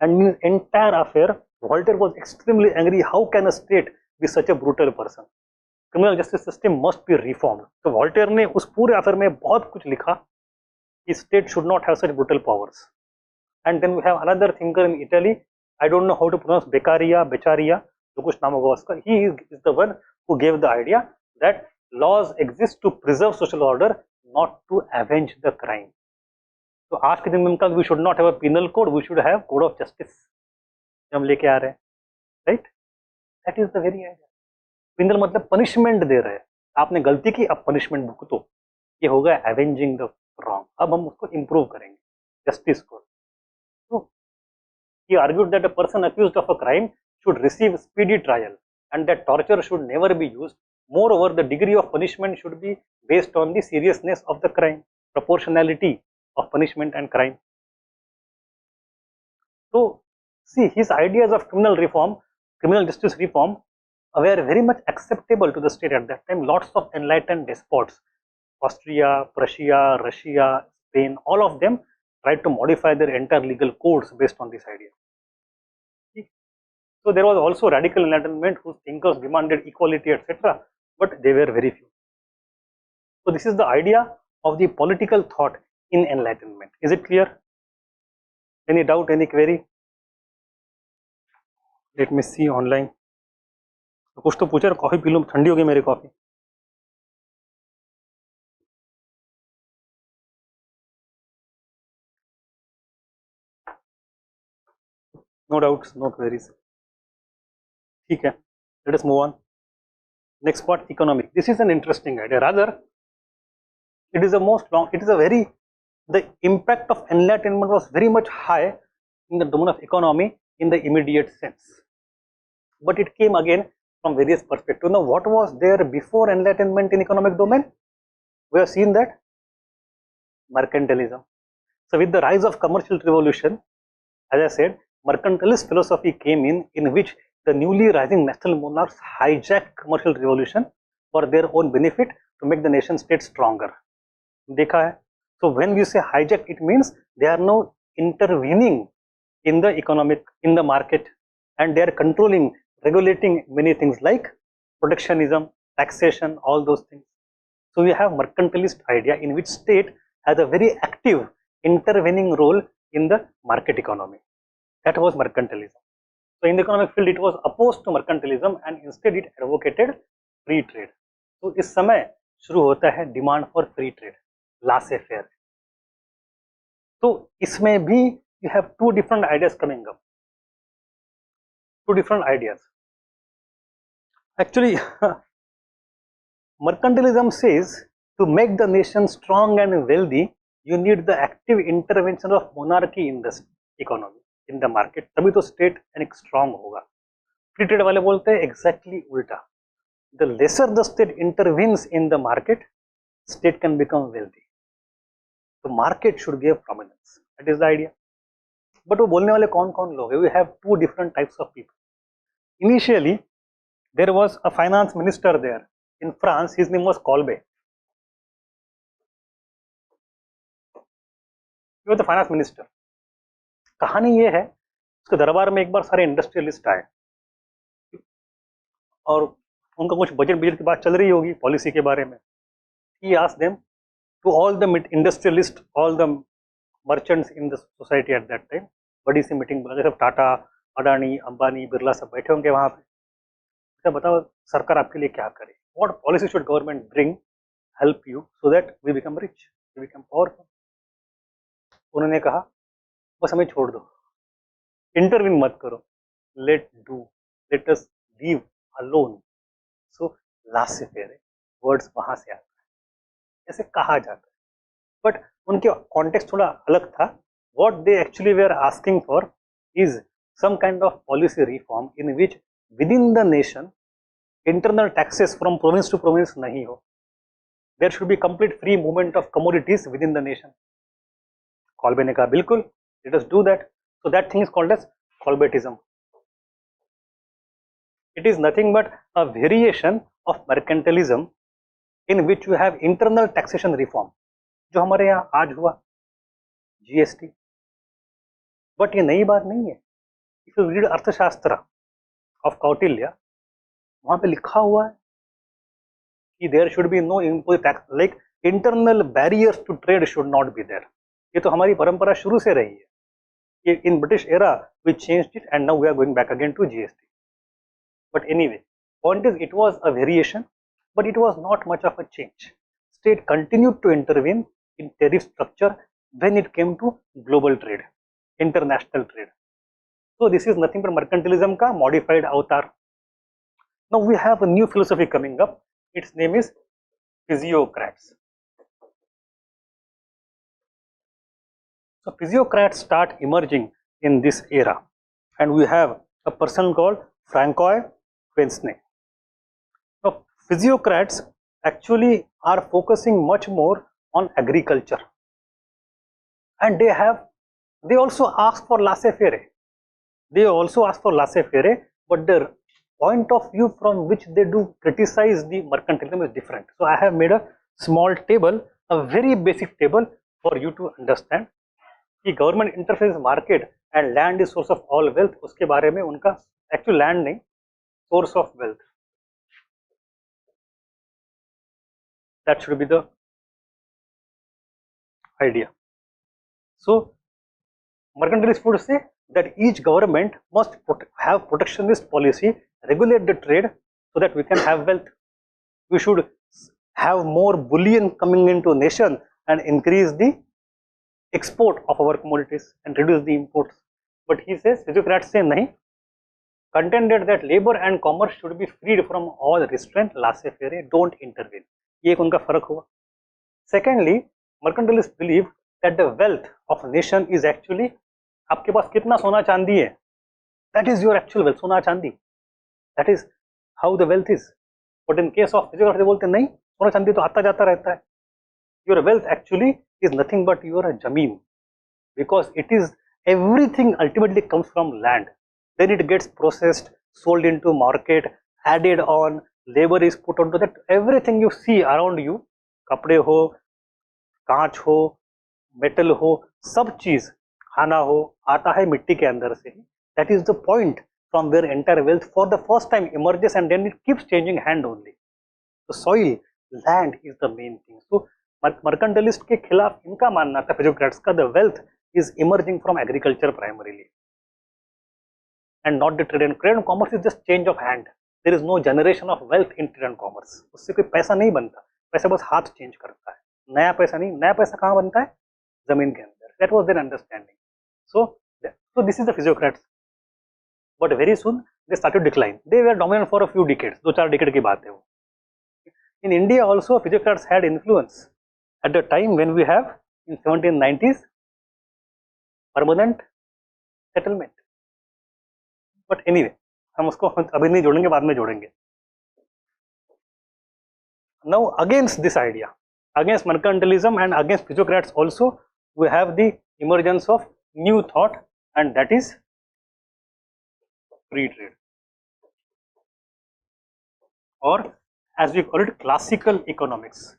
And in the entire affair, Voltaire was extremely angry. How can a state be such a brutal person? criminal justice system must be reformed. तो Voltaire ने उस पूरे असर में बहुत कुछ लिखा कि state should not have such brutal powers. And then we have another thinker in Italy, I don't know how to pronounce Beccaria, जो कुछ नाम होगा उसका. He is the one who gave the idea that laws exist to preserve social order, not to avenge the crime. तो आज के दिन में we should not have a penal code, we should have code of justice. हम लेके आ रहे हैं, right? That is the very idea. Penal मतलब punishment दे रहे हैं. आपने गलती की, अब punishment भुगतो. ये होगा avenging the wrong. अब हम उसको improve करेंगे, justice को. So he argued that a person accused of a crime should receive speedy trial and that torture should never be used. Moreover, the degree of punishment should be based on the seriousness of the crime, proportionality of punishment and crime. So, see, his ideas of criminal reform, criminal justice reform, were very much acceptable to the state at that time. Lots of enlightened despots, Austria, Prussia, Russia, Spain, all of them tried to modify their entire legal codes based on this idea. So there was also radical enlightenment whose thinkers demanded equality, etc., but they were very few. So this is the idea of the political thought in enlightenment. Is it clear? Any doubt, any query? Let me see online. कुछ तो पूछा, coffee P लूं, ठंडी हो गई मेरी coffee. No doubts, no queries. ठीक है, let us move on. Next part, economic. This is an interesting idea. Rather, it is the impact of enlightenment was very much high in the domain of economy in the immediate sense. But it came again from various perspectives. Now, what was there before enlightenment in economic domain? We have seen that mercantilism. So with the rise of commercial revolution, as I said, mercantilist philosophy came in which the newly rising national monarchs hijacked commercial revolution for their own benefit to make the nation state stronger. देखा है? So when we say hijack, it means they are now intervening in the market, and they are controlling, regulating many things like protectionism, taxation, all those things. So we have mercantilist idea in which state has a very active intervening role in the market economy. That was mercantilism. So in the economic field, it was opposed to mercantilism and instead it advocated free trade. So इस समय शुरू होता है demand for free trade, Laissez, Faire. So इसमें भी you have two different ideas coming up. Two different ideas. Actually, mercantilism says to make the nation strong and wealthy, you need the active intervention of monarchy in the economy, in the market. तभी तो state एक strong होगा. Free trade वाले बोलते हैं exactly उल्टा. The lesser the state intervenes in the market, state can become wealthy. The market should give prominence. That is the idea. But वो बोलने वाले कौन-कौन लोग हैं? We have two different types of people. Initially, there was a finance minister there in France. His name was Colbertism. He was the finance minister. कहानी ये है, उसके दरबार में एक बार सारे इंडस्ट्रियलिस्ट आए और उनका कुछ बजट की बात चल रही होगी पॉलिसी के बारे में. He asked them to all the industrialists, all the merchants in the society at that time, बड़ी सी मीटिंग बुला, जैसे टाटा, अडानी, अंबानी, बिरला सब बैठे होंगे वहाँ पे. अच्छा बताओ सरकार आपके लिए क्या करे? What policy should government bring help you so that we become rich, we become powerful? उन्होंने कहा बस हमें छोड़ दो, इंटरवीन मत करो, let us leave alone. So लासे फेरे वर्ड्स वहां से आता है, ऐसे कहा जाता है. बट उनके कॉन्टेक्स्ट थोड़ा अलग था. What they actually were asking for is some kind of policy reform in which within the nation internal taxes from province to province नहीं हो. There should be complete free movement of commodities within the nation. Colbertism ने कहा बिल्कुल, let us do that. So that thing is called as Colbertism. It is nothing but a variation of mercantilism in which you have internal taxation reform, जो हमारे यहाँ आज हुआ GST. But ये नई बात नहीं है. If you read अर्थशास्त्र of कौटिल्य, वहाँ पे लिखा हुआ है कि there should be no impose tax, like internal barriers to trade should not be there. ये तो हमारी परंपरा शुरू से रही है कि in British era we changed it and now we are going back again to GST. But anyway, point is it was a variation, but it was not much of a change. State continued to intervene in tariff structure when it came to global trade, international trade. So this is nothing but mercantilism ka modified avatar. Now we have a new philosophy coming up. Its name is Physiocrats. So Physiocrats start emerging in this era, and we have a person called François Quesnay. Now, Physiocrats actually are focusing much more on agriculture, and they also ask for laissez-faire. They also ask for laissez-faire, but the point of view from which they do criticize the mercantilism is different. So I have made a small table, a very basic table for you to understand कि government interference market and land is source of all wealth, उसके बारे में उनका actual land नहीं, source of wealth, that should be the idea. So mercantilists would say that each government must have protectionist policy, regulate the trade so that we can have wealth. We should have more bullion coming into nation and increase the export of our commodities and reduce the imports. But he says, Physiocrats say nahi, contended that labor and commerce should be freed from all restraint, laissez-faire, don't intervene. ये एक उनका फर्क हुआ. Secondly, mercantilists believe that the wealth of nation is actually आपके पास कितना सोना चांदी है, that is your actual wealth, सोना चांदी, that is how the wealth is. But in case of Physiocrats they बोलते नहीं, सोना चांदी तो आता जाता रहता है. Your wealth actually is nothing but your jameen, because it is everything ultimately comes from land. Then it gets processed, sold into market, added on, labor is put onto that. Everything you see around you, कपड़े हो, कांच हो, metal हो, सब चीज, खाना हो, आता है मिट्टी के अंदर से ही. That is the point from where entire wealth for the first time emerges, and then it keeps changing hand only. The soil, land is the main thing. So mercantilist के खिलाफ इनका मानना था Physiocrats का, the wealth is emerging from agriculture primarily and not the trade and commerce is just change of hand. There is no generation of wealth in trade and commerce. उससे कोई पैसा नहीं बनता, पैसा बस हाथ चेंज करता है, नया पैसा नहीं. नया पैसा कहाँ बनता है? जमीन के अंदर. That was their understanding. So this is the Physiocrats. But very soon they started to decline. They were dominant for a few decades. 2-4 decade की बात है वो. In India also Physiocrats had influence at the time when we have in 1790s permanent settlement. But anyway, हम उसको अभी नहीं जोड़ेंगे, बाद में जोड़ेंगे. Now against this idea, against mercantilism and against Physiocrats also, we have the emergence of new thought, and that is free trade, or as we call it classical economics.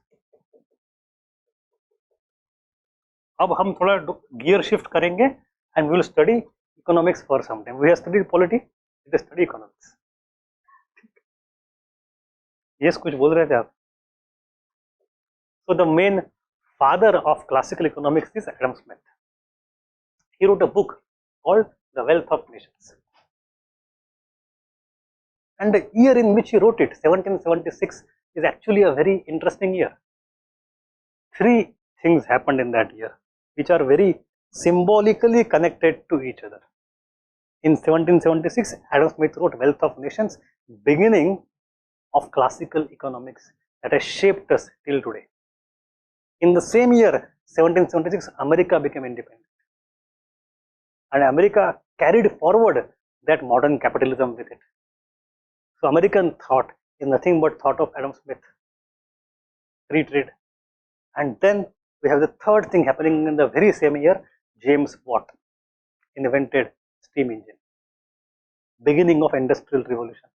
अब हम थोड़ा गियर शिफ्ट करेंगे and we will study economics for some time. We have studied polity, we will study economics. Yes, कुछ बोल रहे थे आप? So the main father of classical economics is Adam Smith. He wrote a book called The Wealth of Nations. And the year in which he wrote it, 1776, is actually a very interesting year. 3 things happened in that year which are very symbolically connected to each other. In 1776, Adam Smith wrote Wealth of Nations, beginning of classical economics that has shaped us till today. In the same year, 1776, America became independent. And America carried forward that modern capitalism with it. So American thought is nothing but thought of Adam Smith, free trade. And then we have the third thing happening in the very same year. James Watt invented steam engine, beginning of industrial revolution.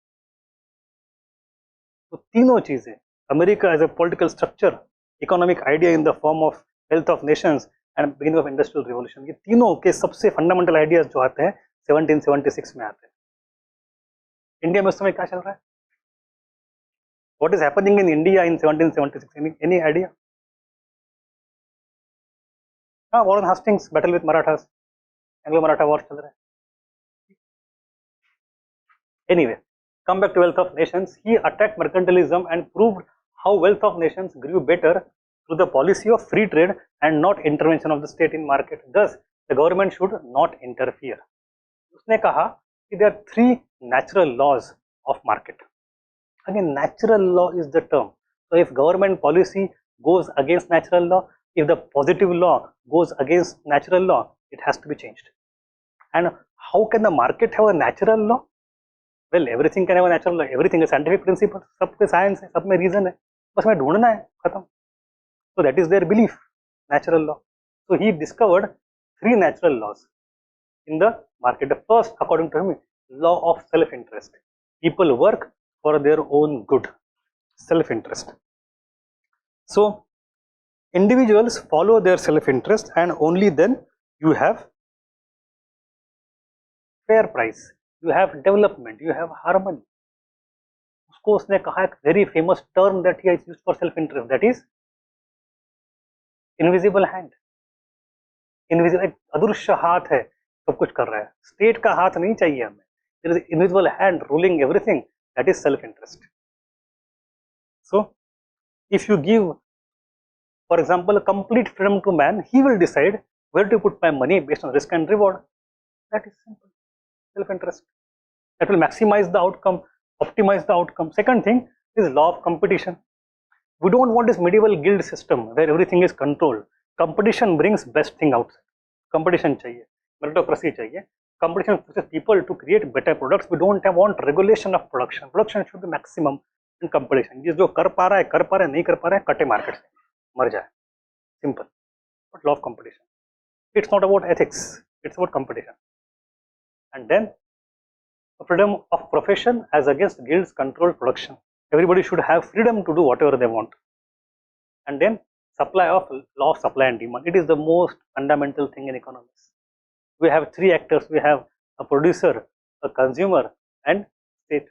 So तीनों चीजें, America as a political structure, economic idea in the form of wealth of nations and beginning of industrial revolution, ये तीनों के सबसे fundamental ideas जो आते हैं 1776 में आते हैं. इंडिया में उस समय क्या चल रहा है? What is happening in India in 1776? Any idea? Warren Hastings battle with Marathas, Anglo-Maratha war chal raha hai. Anyway, come back to wealth of nations. He attacked mercantilism and proved how wealth of nations grew better through the policy of free trade and not intervention of the state in market. Thus, the government should not interfere. उसने कहा कि there are three natural laws of market. Again, natural law is the term. So, if government policy goes against natural law, if the positive law goes against natural law, it has to be changed. And how can the market have a natural law? Well, everything can have a natural law. Everything is scientific principle. सब पे science है, सब में reason है. बस हमें ढूंढना है, खत्म. So that is their belief, natural law. So he discovered three natural laws in the market. The first, according to him, law of self-interest. People work for their own good, self-interest. So individuals follow their self-interest, and only then you have fair price, you have development, you have harmony. उसको उसने कहा एक very famous term that he has used for self-interest, that is invisible hand. Invisible, अदृश्य हाथ है सब कुछ कर रहा है. स्टेट का हाथ नहीं चाहिए हमें. There is invisible hand ruling everything. That is self-interest. So, if you give, for example, complete freedom to man, he will decide where to put my money based on risk and reward. That is simple. Self-interest. That will maximize the outcome, optimize the outcome. Second thing is law of competition. We don't want this medieval guild system where everything is controlled. Competition brings best thing out. Competition चाहिए, meritocracy चाहिए. Competition forces people to create better products. We don't want regulation of production. Production should be maximum in competition. जिस जो कर पा रहा है, नहीं कर पा रहा है, कटे मार्केट से, मर जाए. Simple. But law of competition. It's not about ethics. It's about competition. And then freedom of profession as against guilds controlled production. Everybody should have freedom to do whatever they want. And then supply of law of supply and demand. It is the most fundamental thing in economics. We have three actors. We have a producer, a consumer, and state.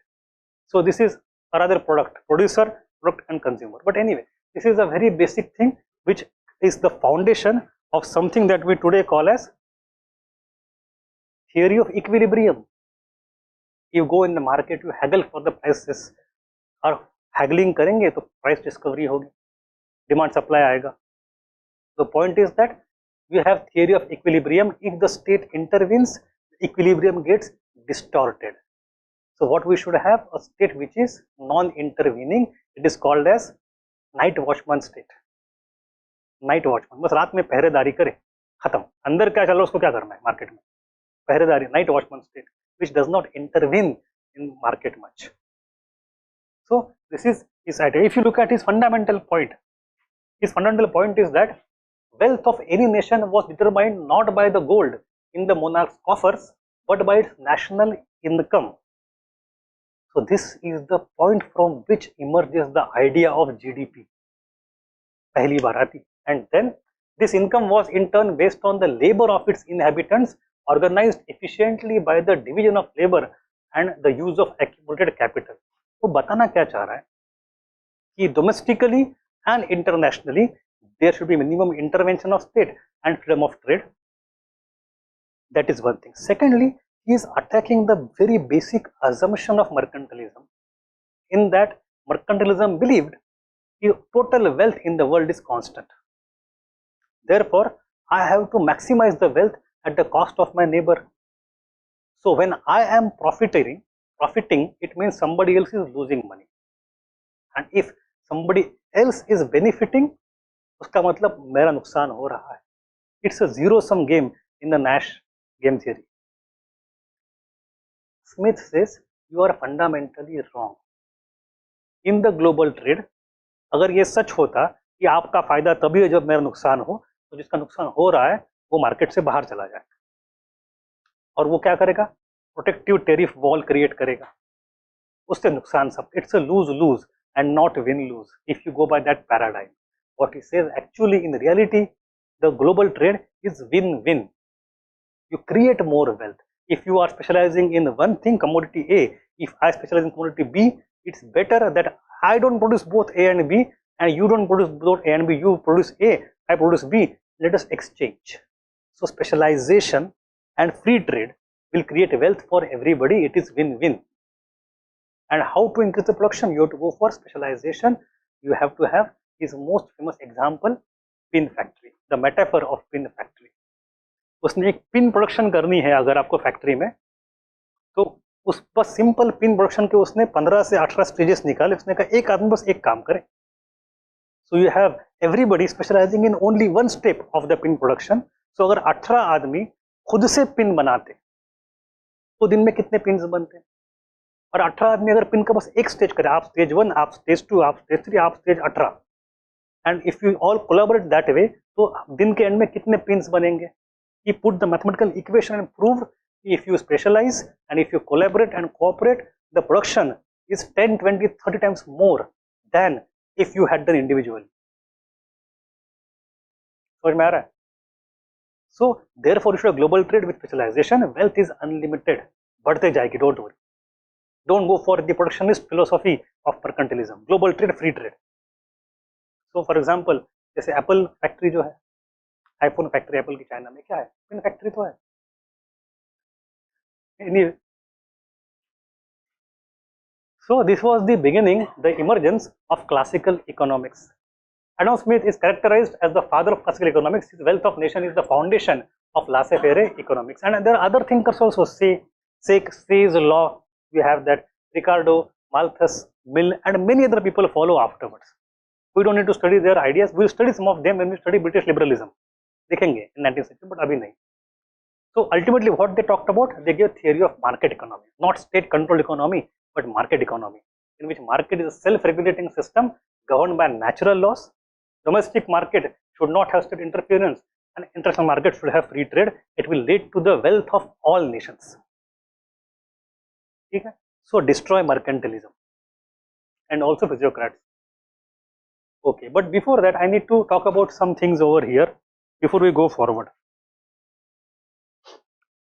So this is another product, producer, product, and consumer. But anyway, this is a very basic thing which is the foundation of something that we today call as theory of equilibrium. You go in the market, you haggle for the prices. और haggling करेंगे तो price discovery होगी, demand supply आएगा. The point is that we have theory of equilibrium. If the state intervenes, equilibrium gets distorted. So what we should have, a state which is non-intervening. It is called as night watchman state. Night watchman, बस रात में पहरेदारी करे, खत्म. अंदर क्या चल रहा है उसको क्या करना है मार्केट में, पहरेदारी. Night watchman state which does not intervene in market much. So this is his idea. If you look at his fundamental point is that wealth of any nation was determined not by the gold in the monarch's coffers but by its national income. So this is the point from which emerges the idea of GDP. पहली बार आती. And then this income was in turn based on the labor of its inhabitants, organized efficiently by the division of labor and the use of accumulated capital. वो बताना क्या चाह रहा है कि domestically and internationally there should be minimum intervention of state and freedom of trade. That is one thing. Secondly, he is attacking the very basic assumption of mercantilism, in that mercantilism believed that total wealth in the world is constant. Therefore, I have to maximize the wealth at the cost of my neighbor. So when I am profiting, it means somebody else is losing money. And if somebody else is benefiting, उसका मतलब मेरा नुकसान हो रहा है. It's a zero-sum game in the Nash game theory. Smith says you are fundamentally wrong. In the global trade, अगर ये सच होता कि आपका फायदा तभी है जब मेरा नुकसान हो, तो जिसका नुकसान हो रहा है वो मार्केट से बाहर चला जाएगा. और वो क्या करेगा, प्रोटेक्टिव टेरिफ वॉल क्रिएट करेगा, उससे नुकसान सब. It's a lose lose and not win lose if you go by that paradigm. What he says actually in reality the global trade is win win. You create more wealth. If you are specializing in one thing, commodity A, if I specialize in commodity B, It's better that I don't produce both A and B, and you don't produce both A and B. You produce A, I produce B. Let us exchange. So specialization and free trade will create wealth for everybody. It is win-win. And how to increase the production? You have to go for specialization. You have to have his most famous example, pin factory, the metaphor of pin factory. उसने एक pin production करनी है अगर आपको factory में, तो उस बस सिंपल पिन प्रोडक्शन के उसने 15 से 18 स्टेजेस निकाले. उसने कहा एक आदमी बस एक काम करे. So you have everybody specializing in only one step of the pin production. So अगर 18 आदमी खुद से पिन बनाते तो दिन में कितने पिन बनते? और 18 आदमी अगर पिन का बस एक स्टेज करे, आप स्टेज 1, आप स्टेज 2, आप स्टेज 3, आप stage 18, and if you all collaborate that way, तो दिन के एंड में कितने पिन्स बनेंगे? He put the mathematical equation and proved if you specialize and if you collaborate and cooperate, the production is 10, 20, 30 times more than if you had done individually. समझ में आ रहा है? So therefore you should have global trade with specialization. Wealth is unlimited. बढ़ते जाएगी, don't worry. Don't go for the protectionist philosophy of mercantilism. Global trade, free trade. So for example, जैसे Apple factory जो है, iPhone factory Apple की China में, क्या है? Pin factory तो है. Anyway, so this was the beginning, the emergence of classical economics. Adam Smith is characterized as the father of classical economics. His wealth of nation is the foundation of laissez-faire economics. And there are other thinkers also. Say's law, we have that, Ricardo, Malthus, Mill, and many other people follow afterwards. We don't need to study their ideas. We'll study some of them when we study British liberalism. देखेंगे in 19th century, but अभी नहीं. So ultimately what they talked about, they gave theory of market economy, not state controlled economy, but market economy, in which market is a self-regulating system governed by natural laws. Domestic market should not have state interference, and international market should have free trade. It will lead to the wealth of all nations. Okay? So destroy mercantilism and also Physiocrats. Okay, but before that I need to talk about some things over here before we go forward.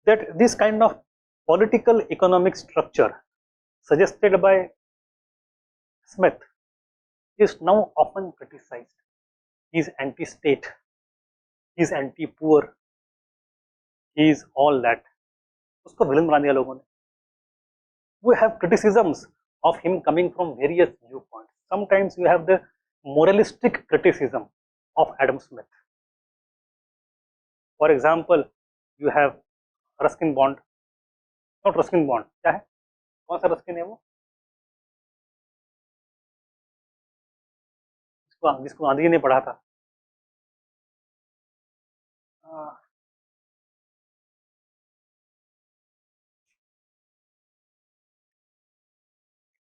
That this kind of political economic structure suggested by Smith is now often criticized. He is anti-state, he is anti-poor, he is all that. उसको villain बना दिया लोगों ने. We have criticisms of him coming from various viewpoints. Sometimes you have the moralistic criticism of Adam Smith. For example, you have Ruskin bond, not Ruskin bond, क्या है? कौन सा Ruskin है वो? जिसको गांधी ने पढ़ा था.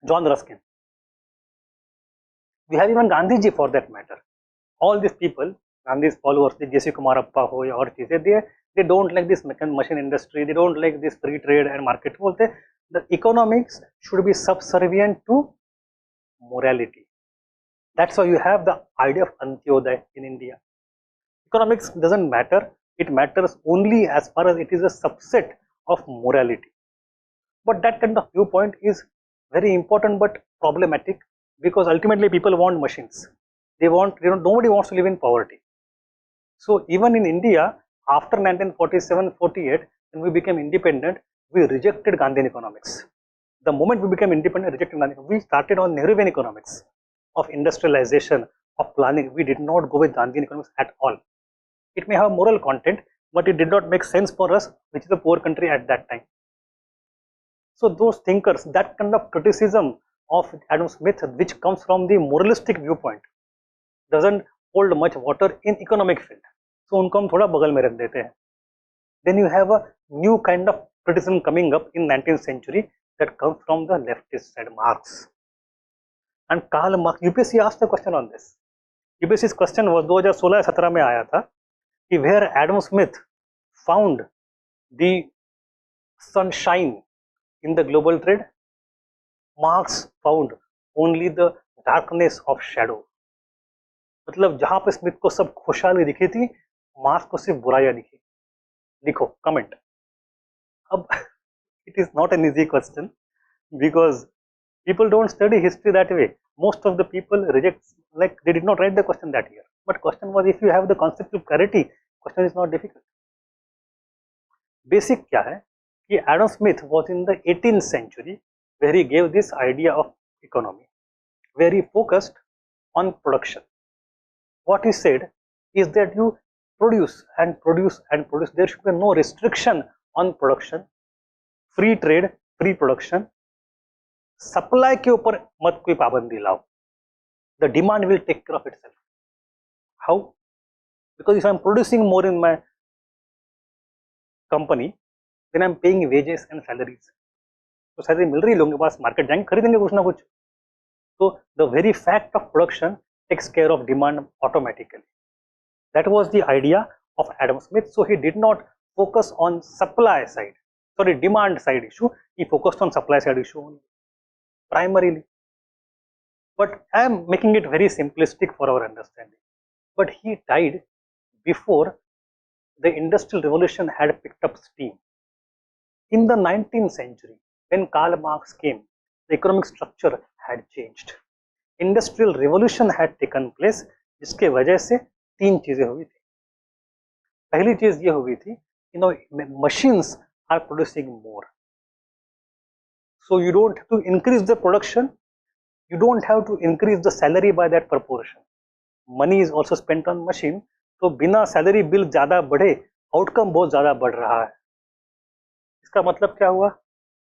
John Ruskin. We have even Gandhi ji for that matter. All these people, Gandhi's followers, the J.C. Kumarappa ho ya aur cheeze, they don't like this machine industry, they don't like this free trade and market. The economics should be subservient to morality. That's why you have the idea of Antyodaya in India. Economics doesn't matter, it matters only as far as it is a subset of morality. But that kind of viewpoint is very important but problematic, because ultimately people want machines. They want, nobody wants to live in poverty. So even in India, after 1947-48, when we became independent, we rejected Gandhian economics. The moment we became independent, rejected Gandhian, we started on Nehruvian economics of industrialization, of planning. We did not go with Gandhian economics at all. It may have moral content, but it did not make sense for us, which is a poor country at that time. So those thinkers, that kind of criticism of Adam Smith, which comes from the moralistic viewpoint, doesn't hold much water in economic field. So उनको हम थोड़ा बगल में रख देते हैं. Then you have a new kind of criticism coming up in 19th century that comes from the leftist side, Marx. And Karl Marx, UPSC asked a question on this. UPSC's question was 2016-17 में आया था कि where Adam Smith found the sunshine in the global trade, Marx found only the darkness of shadow. मतलब जहां पे Smith को सब खुशहाली दिखी थी, मार्क्स को सिर्फ बुराइयां दिखी. लिखो कमेंट. अब it is not an easy question, because People don't study history that way. Most of the people reject, like they did not write the question that year. But question was, if you have the conceptual clarity, question is not difficult. Basic क्या है कि Adam Smith was in the 18th century where he gave this idea of economy, where he focused on production. What he said is that you produce and produce and produce. There should be no restriction on production, free trade, free production. Supply के ऊपर मत कोई पाबंदी लाओ. The demand will take care of itself. How? Because if I am producing more in my company, then I am paying wages and salaries. तो salary मिल रही है, लोगों के पास मार्केट जाएंगे खरीदेंगे कुछ ना कुछ. So the very fact of production takes care of demand automatically. That was the idea of Adam Smith. So he did not focus on supply side, sorry, demand side issue. He focused on supply side issue only, primarily. But I am making it very simplistic for our understanding. But he died before the Industrial Revolution had picked up steam. In the 19th century, when Karl Marx came, the economic structure had changed. Industrial Revolution had taken place, जिसके वजह से तीन चीजें हुई थी. पहली चीज ये हुई थी, machines are producing more. So you don't have to increase the production, you don't have to increase the salary by that proportion. Money is also spent on machine, तो बिना सैलरी बिल ज्यादा बढ़े आउटकम बहुत ज्यादा बढ़ रहा है. इसका मतलब क्या हुआ?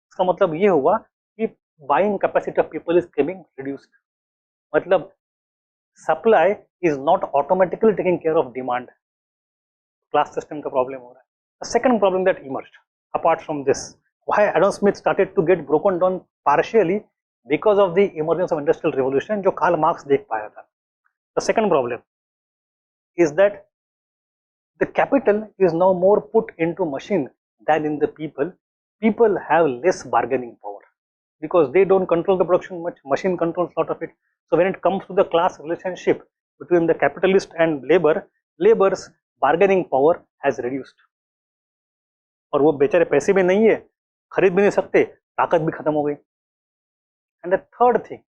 इसका मतलब ये हुआ कि buying capacity of people is coming reduced. मतलब supply is not automatically taking care of demand. Class system का प्रॉब्लम हो रहा है. The second problem that emerged apart from this, why Adam Smith started to get broken down partially because of the emergence of industrial revolution, जो Karl Marx देख पाया था. The second problem is that the capital is now more put into machine than in the people. People have less bargaining power because they don't control the production much, machine controls a lot of it. So when it comes to the class relationship between the capitalist and labor, labor's bargaining power has reduced. और वो बेचारे पैसे भी नहीं है, खरीद भी नहीं सकते, ताकत भी खत्म हो गई. And the third thing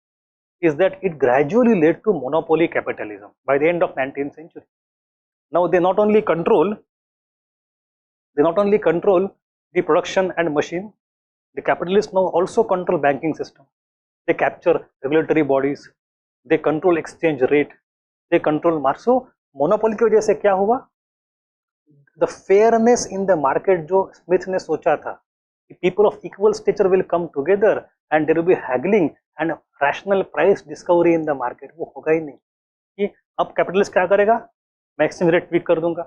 is that it gradually led to monopoly capitalism by the end of 19th century. Now they not only control the production and machine, the capitalists now also control banking system. They capture regulatory bodies, they control exchange rate, they control market. So monopoly की वजह से क्या हुआ? The fairness in the market जो Smith ने सोचा था कि people of equal stature will come together and there will be haggling and rational price discovery in the market, वो होगा ही नहीं. कि अब कैपिटलिस्ट क्या करेगा? मैं एक्सचेंज रेट ट्वीक कर दूंगा,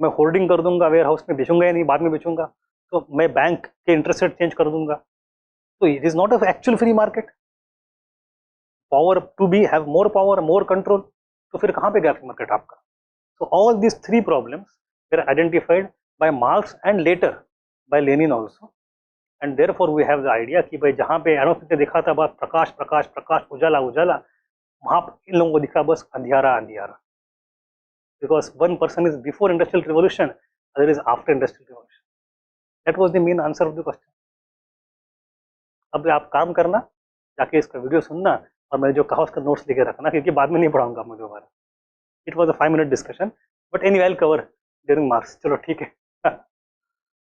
मैं होल्डिंग कर दूंगा, वेयर हाउस में बेचूंगा या नहीं, बाद में बेचूंगा, तो मैं बैंक के इंटरेस्ट रेट चेंज कर दूंगा. तो it is not a actual free market. Power to be have more power, more control, तो फिर कहाँ पे गया फ्री मार्केट आपका? So all these three problems were identified by Marx and later by Lenin also, and therefore we have the idea कि भाई जहाँ पे एडम स्मिथ ने देखा था बस प्रकाश प्रकाश प्रकाश, उजाला उजाला, वहाँ इन लोगों को दिखा बस अंधियारा अंधियारा. Because one person is before industrial revolution, other is after industrial revolution. That was the main answer of the question. अब आप काम करना, जाके इसका वीडियो सुनना और मैं जो कहा उसका नोट्स लेके रखना, क्योंकि बाद में नहीं पढ़ाऊंगा मैं दोबारा. It was a 5-minute discussion, but anyway I'll cover during Marx. चलो ठीक है.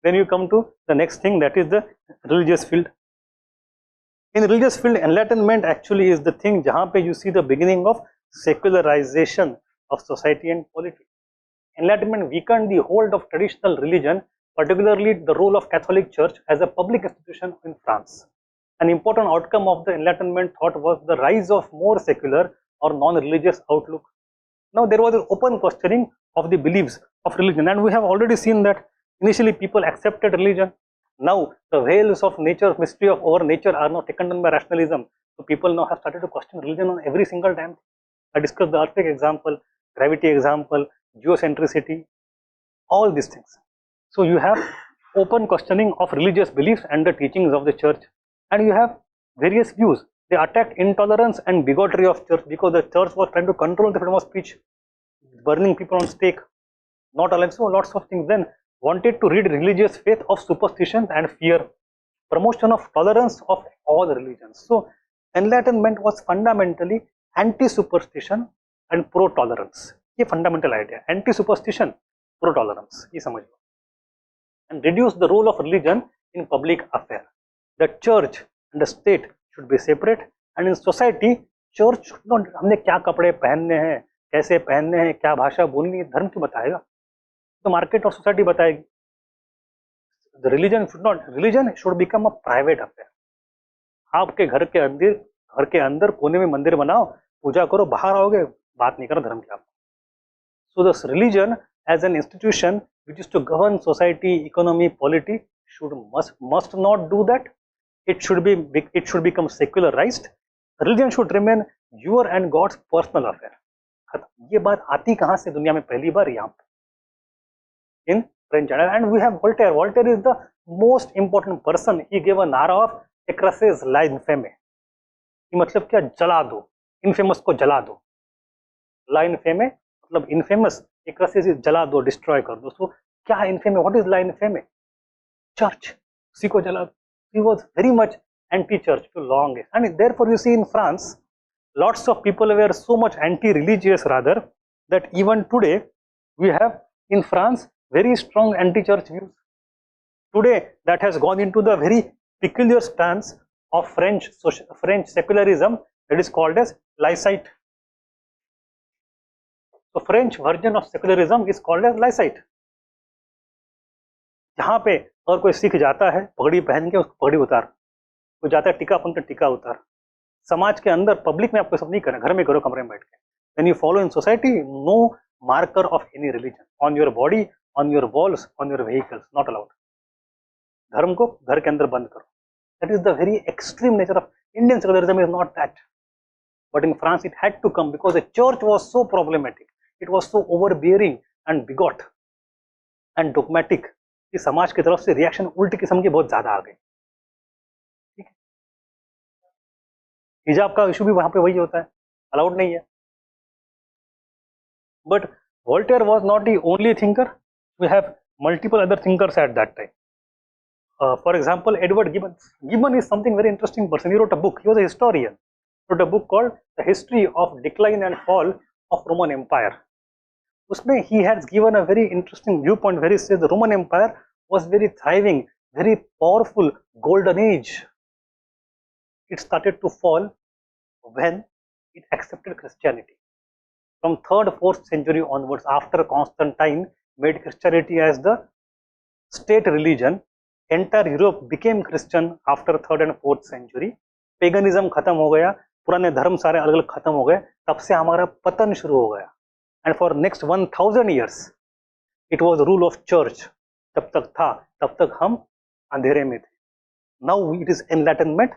Then you come to the next thing, that is the religious field. In religious field, enlightenment actually is the thing जहाँ पे you see the beginning of secularization of society and polity. Enlightenment weakened the hold of traditional religion, particularly the role of Catholic Church as a public institution in France. An important outcome of the Enlightenment thought was the rise of more secular or non-religious outlook. Now there was an open questioning of the beliefs of religion, and we have already seen that initially people accepted religion. Now the veils of nature, mystery of our nature are now taken down by rationalism. So people now have started to question religion on every single time. I discussed the earthquake example, gravity example, geocentricity, all these things. So you have open questioning of religious beliefs and the teachings of the church, and you have various views. They attacked intolerance and bigotry of church because the church was trying to control the freedom of speech, burning people on stake, not allowing, so lots of things. Then wanted to rid religious faith of superstition and fear. promotion of tolerance of all religions. So enlightenment was fundamentally anti superstition and pro tolerance. ये fundamental idea, anti superstition, pro tolerance, ये समझ लो. And reduce the role of religion in public affair. The church and the state should be separate, and in society church should not, हमने क्या कपड़े पहनने हैं, कैसे पहनने हैं, क्या भाषा बोलनी है, धर्म क्यों बताएगा? तो मार्केट और सोसाइटी बताएगी. The religion should become a private affair. आपके घर के अंदर कोने में मंदिर बनाओ, पूजा करो, बाहर आओगे बात नहीं करो धर्म की. आपको. So this religion as an institution which is to govern society, economy, polity must not do that. It should become secularized. Religion should remain your and God's personal affair. ये बात आती कहाँ से दुनिया में पहली बार? यहाँ पे in French. And we have Voltaire. Voltaire is the most important person. He gave a nara of écrasez l'infâme. ये मतलब क्या? जला दो, infamous को जला दो. L'infâme मतलब infamous, écrasez जला दो, destroy कर दो. So क्या infame? What is l'infâme? Church. उसी को जला दो. He was very much anti-church to long age, and therefore you see in France, lots of people were so much anti-religious rather that even today we have in France very strong anti-church views. Today that has gone into the very peculiar stance of French secularism that is called as Laissez. So French version of secularism is called as Laissez. जहाँ पे अगर कोई सिख जाता है पगड़ी पहन के, उसको पगड़ी उतार, कोई जाता है टीका पहन के टीका उतार. समाज के अंदर पब्लिक में आपको सब नहीं करना, घर में करो कमरे में बैठ के. When you follow in society, no marker of any religion on your body, on your walls, on your vehicles, not allowed. धर्म को घर के अंदर बंद करो. That is the very extreme nature of Indian secularism. Is not that, but in France it had to come because the church was so problematic. It was so overbearing and bigot and dogmatic. कि समाज की तरफ से reaction उल्टी किस्म की बहुत ज्यादा आ गई. ठीक है, हिजाब का इशू भी वहां पे वही होता है, अलाउड नहीं है. But Voltaire was not the only thinker. We have multiple other thinkers at that time. For example Edward Gibbon. Gibbon is something very interesting person. He wrote a book. He was a historian. Wrote a book called the history of decline and fall of Roman empire. उसमें he has given a very interesting viewpoint where he says the Roman Empire was very thriving, very powerful, golden age. It started to fall when it accepted Christianity. From 3rd, 4th century onwards, after Constantine made Christianity as the state religion, entire Europe became Christian after 3rd and 4th century. Paganism खत्म हो गया, पुराने धर्म सारे अलग अलग खत्म हो गए, तब से हमारा पतन शुरू हो गया. And for next 1000 years, it was rule of church. तब तक था, तब तक हम अंधेरे में थे. Now it is enlightenment.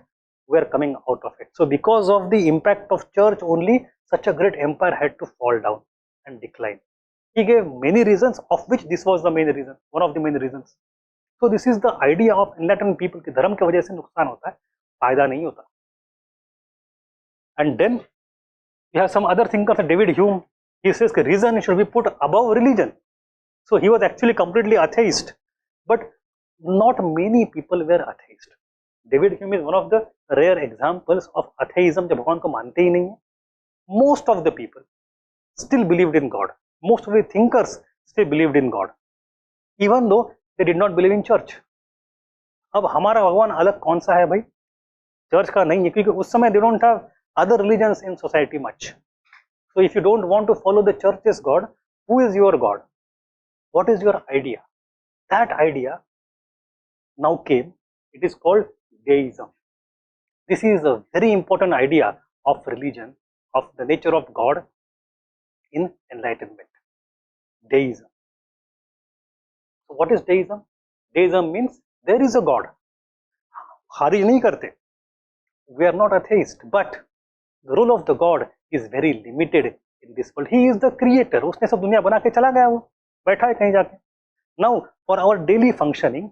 We are coming out of it. So because of the impact of church only, such a great empire had to fall down and decline. He gave many reasons, of which this was the main reason, one of the main reasons. So this is the idea of enlightened people कि धर्म की वजह से नुकसान होता है, फायदा नहीं होता. And then you have some other thinkers, David Hume. He says that reason should be put above religion. So he was actually completely atheist, but not many people were atheist. David Hume is one of the rare examples of atheism जब भगवान को मानते ही नहीं है. Most of the people still believed in God. Most of the thinkers still believed in God, even though they did not believe in church. अब हमारा भगवान अलग कौन सा है भाई? चर्च का नहीं है, क्योंकि उस समय they don't have other religions in society much. So if you don't want to follow the church's God, who is your God? What is your idea? That idea now came. It is called deism. This is a very important idea of religion, of the nature of God in enlightenment. Deism. So what is deism? Deism means there is a God. Harij nahi karte. We are not atheist, but the role of the God is very limited in this world. He is the creator. उसने सब दुनिया बना के चला गया, वो बैठा है कहीं जाके. Now for our daily functioning,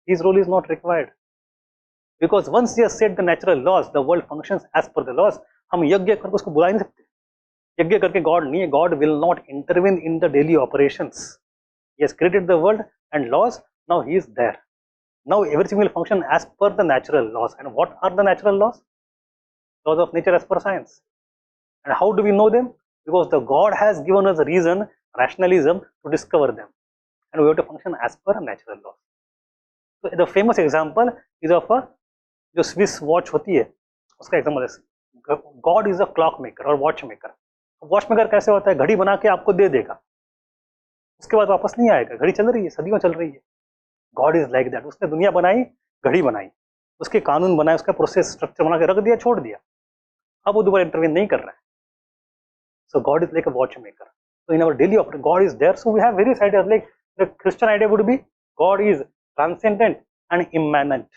his role is not required, because once he has set the natural laws, the world functions as per the laws. हम यज्ञ करके उसको बुला नहीं सकते. यज्ञ करके God नहीं है. God will not intervene in the daily operations. He has created the world and laws. Now he is there. Now everything will function as per the natural laws. And what are the natural laws? Laws of nature as per science. And how do we know them? Because the God has given us a reason, rationalism, to discover them. And we have to function as per natural laws. So the famous example is of a जो Swiss watch होती है उसका example है, God is a clock maker और watch maker. Watch maker कैसे होता है? घड़ी बना के आपको दे देगा, उसके बाद वापस नहीं आएगा. घड़ी चल रही है, सदियों चल रही है. God is like that. उसने दुनिया बनाई, घड़ी बनाई, उसके कानून बनाए, उसका प्रोसेस स्ट्रक्चर बना के रख दिया, छोड़ दिया. अब वो दोबारा इंटरवीन नहीं कर रहा है. So God is like a watch maker. So in our daily operation, God is there. So we have various ideas. Like the Christian idea would be God is transcendent and immanent.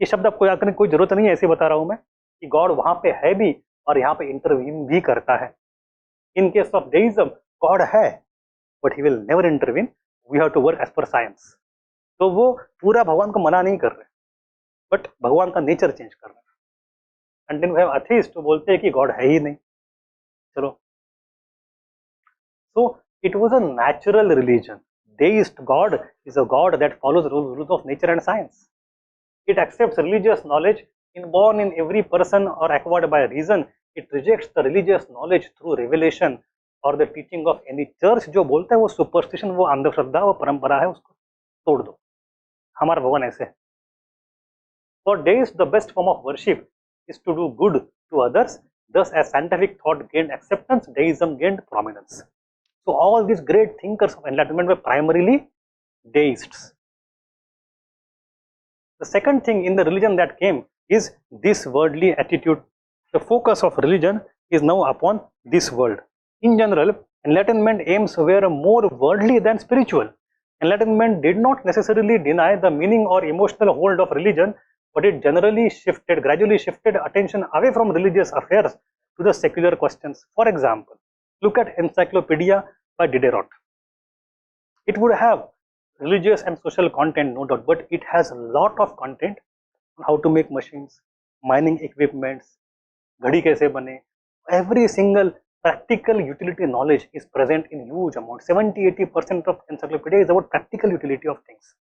ये शब्द आपको याद करने की कोई जरूरत नहीं है, ऐसे बता रहा हूं मैं कि गॉड वहां पे है भी और यहाँ पे इंटरवीन भी करता है. In case of deism God है but he will never intervene. We have to work as per science. तो वो पूरा भगवान को मना नहीं कर रहे, बट भगवान का नेचर चेंज कर रहे हैं. And then we have atheist जो बोलते हैं कि गॉड है ही नहीं. चलो, so it was a natural religion. Deist God is a God that follows rules of nature and science. It accepts religious knowledge inborn in every person or acquired by reason. It rejects the religious knowledge through revelation or the teaching of any church. जो बोलता है वो superstition, वो अंधश्रद्धा, वो परंपरा है, उसको तोड़ दो. हमारा भगवान ऐसे है. For deists, the best form of worship is to do good to others. Thus, as scientific thought gained acceptance, deism gained prominence. So all these great thinkers of enlightenment were primarily deists. The second thing in the religion that came is this worldly attitude. The focus of religion is now upon this world. In general, enlightenment aims were more worldly than spiritual. Enlightenment did not necessarily deny the meaning or emotional hold of religion, but it gradually shifted attention away from religious affairs to the secular questions. For example, look at Encyclopedia by Diderot. It would have religious and social content, no doubt, but it has a lot of content on how to make machines, mining equipments, घड़ी कैसे बने. Every single practical utility knowledge is present in huge amount. 70-80% of encyclopedia is about practical utility of things,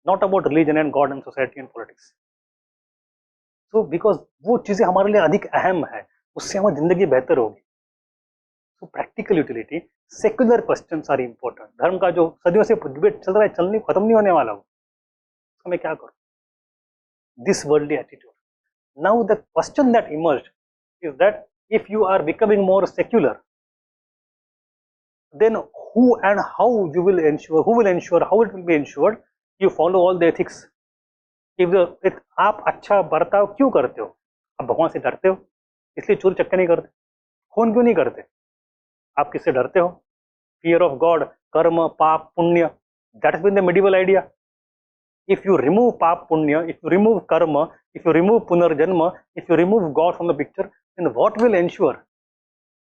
not about religion and God and society and politics. So because वो चीजें हमारे लिए अधिक अहम है, उससे हमारी जिंदगी बेहतर होगी. So practical utility, secular questions are important. धर्म का जो सदियों से डिबेट चल रहा है, खत्म नहीं होने वाला, उसको मैं क्या करूं? This worldly attitude. Now the question that emerged is that if you are becoming more secular, then who and how you will ensure, who will ensure, how it will be ensured you follow all the ethics. If आप अच्छा बर्ताव क्यों करते हो? आप भगवान से डरते हो, इसलिए चोरी चक्के नहीं करते. खून क्यों नहीं करते? आप किससे डरते हो? Fear of God, karma, paap, punya. That has been the medieval idea. If you remove paap, punya, if you remove karma, if you remove punarjanma, if you remove God from the picture, then what will ensure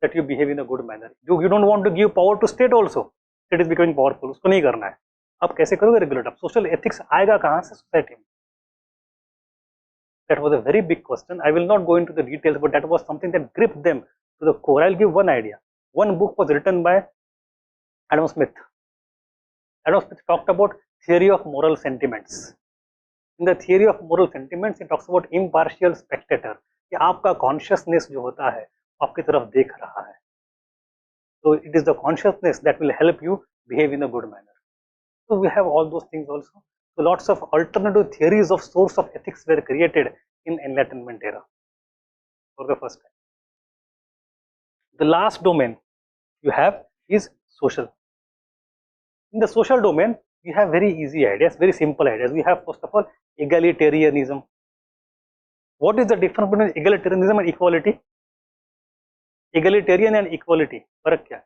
that you behave in a good manner? You don't want to give power to state also. State is becoming powerful. उसको नहीं करना है. आप कैसे करोगे regulate? आप social ethics आएगा कहाँ से सोसाइटी में? That was a very big question. I will not go into the details, but that was something that gripped them to the core. I'll give one idea. One book was written by Adam Smith. Adam Smith talked about theory of moral sentiments. In the theory of moral sentiments, he talks about impartial spectator. कि आपका consciousness जो होता है, आपकी तरफ देख रहा है. So it is the consciousness that will help you behave in a good manner. So we have all those things also. So lots of alternative theories of source of ethics were created in Enlightenment era for the first time. The last domain you have is social. In the social domain, we have very easy ideas, very simple ideas. We have first of all egalitarianism. What is the difference between egalitarianism and equality? Egalitarian and equality, फर्क क्या है?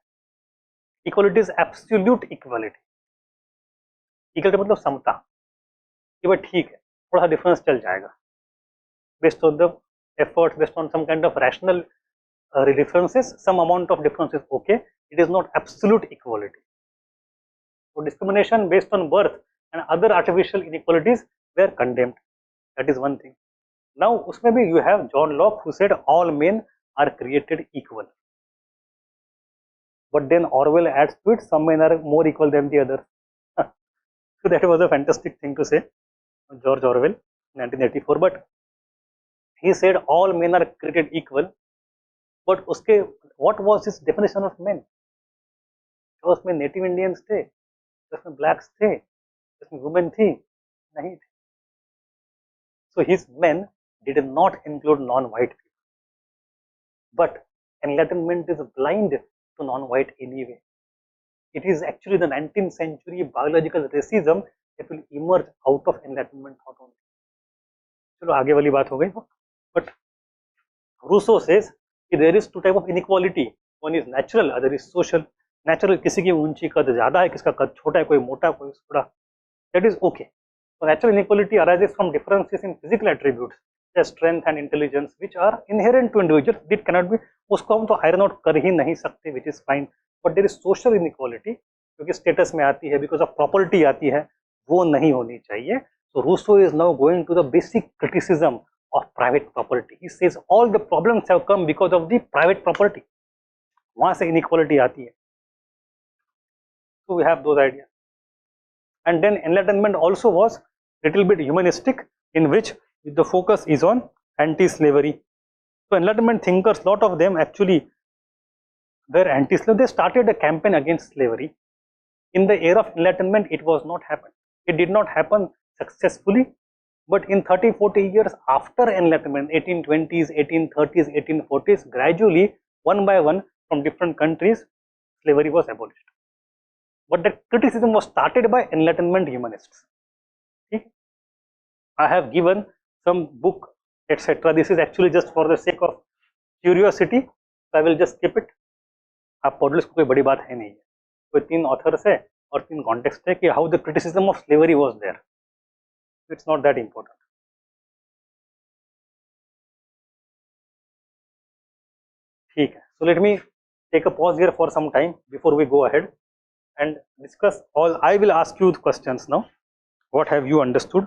Equality is absolute equality. Equality मतलब समता. ये बात ठीक है, थोड़ा सा डिफरेंस चल जाएगा. Based on the efforts, based on some kind of rational differences, some amount of difference is okay. It is not absolute equality. So discrimination based on birth and other artificial inequalities were condemned. That is one thing. Now उसमें भी you have John Locke who said all men are created equal. But then Orwell adds to it, some men are more equal than the others. So that was a fantastic thing to say. George Orwell, 1984. But he said all men are created equal. But उसके what was his definition of men? तो उसमें native Indians थे, उसमें blacks थे, उसमें women थी, नहीं थे. So his men did not include non-white people. But Enlightenment is blind to non-white anyway. It is actually the 19th century biological racism that will emerge out of Enlightenment thought only. चलो आगे वाली बात हो गई. But Rousseau says कि there is two type of inequality. One is natural, other is social. Natural किसी की ऊंची कद ज़्यादा है, किसका कद छोटा है, कोई मोटा, कोई थोड़ा. That is okay. So natural inequality arises from differences in physical attributes, such strength and intelligence, which are inherent to individuals. It cannot be. उसको हम तो iron out कर ही नहीं सकते, which is fine. But there is social inequality, क्योंकि status में आती है, because of property आती है, वो नहीं होनी चाहिए. So Rousseau is now going to the basic criticism of private property. He says all the problems have come because of the private property. वहाँ से inequality आती है. So we have those ideas. And then Enlightenment also was little bit humanistic, in which the focus is on anti-slavery. So Enlightenment thinkers, lot of them actually were anti-slavery. They started a campaign against slavery. In the era of Enlightenment, it was not happen. It did not happen successfully. But in 30-40 years after Enlightenment, 1820s, 1830s, 1840s, gradually, one by one, from different countries, slavery was abolished. But that criticism was started by Enlightenment humanists. Okay? I have given some book, etc. This is actually just for the sake of curiosity. So I will just skip it. आप पढ़ लो, इसको कोई बड़ी बात है नहीं है. कोई 3 authors है और 3 context है कि how the criticism of slavery was there. It's not that important. ठीक है. So let me take a pause here for some time before we go ahead and discuss all. I will ask you the questions now. What have you understood?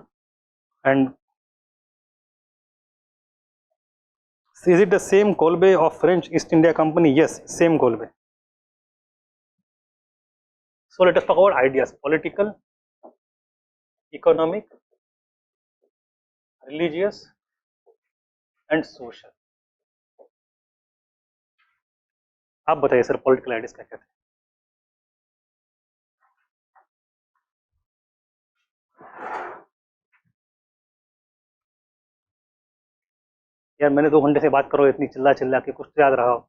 And is it the same Colbert of French East India Company? Yes, same Colbert. So let us talk about ideas: political, economic, religious, and social. आप बताइए sir, political ideas क्या कहते हैं? यार मैंने 2 घंटे से बात करो, इतनी चिल्ला चिल्ला के कुछ तो याद रहा हो.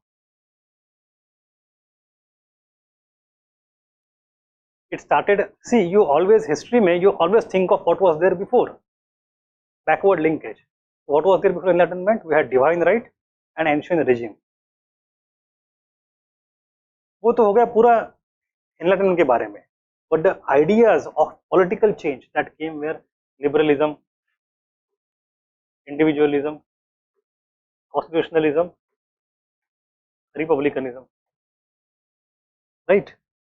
It started, see, you always, history में you always think of what was there before. Backward linkage. What was there before Enlightenment? We had divine right and ancient regime. वो तो हो गया पूरा Enlightenment के बारे में. But the ideas of political change that came were liberalism, individualism, constitutionalism, republicanism. Right?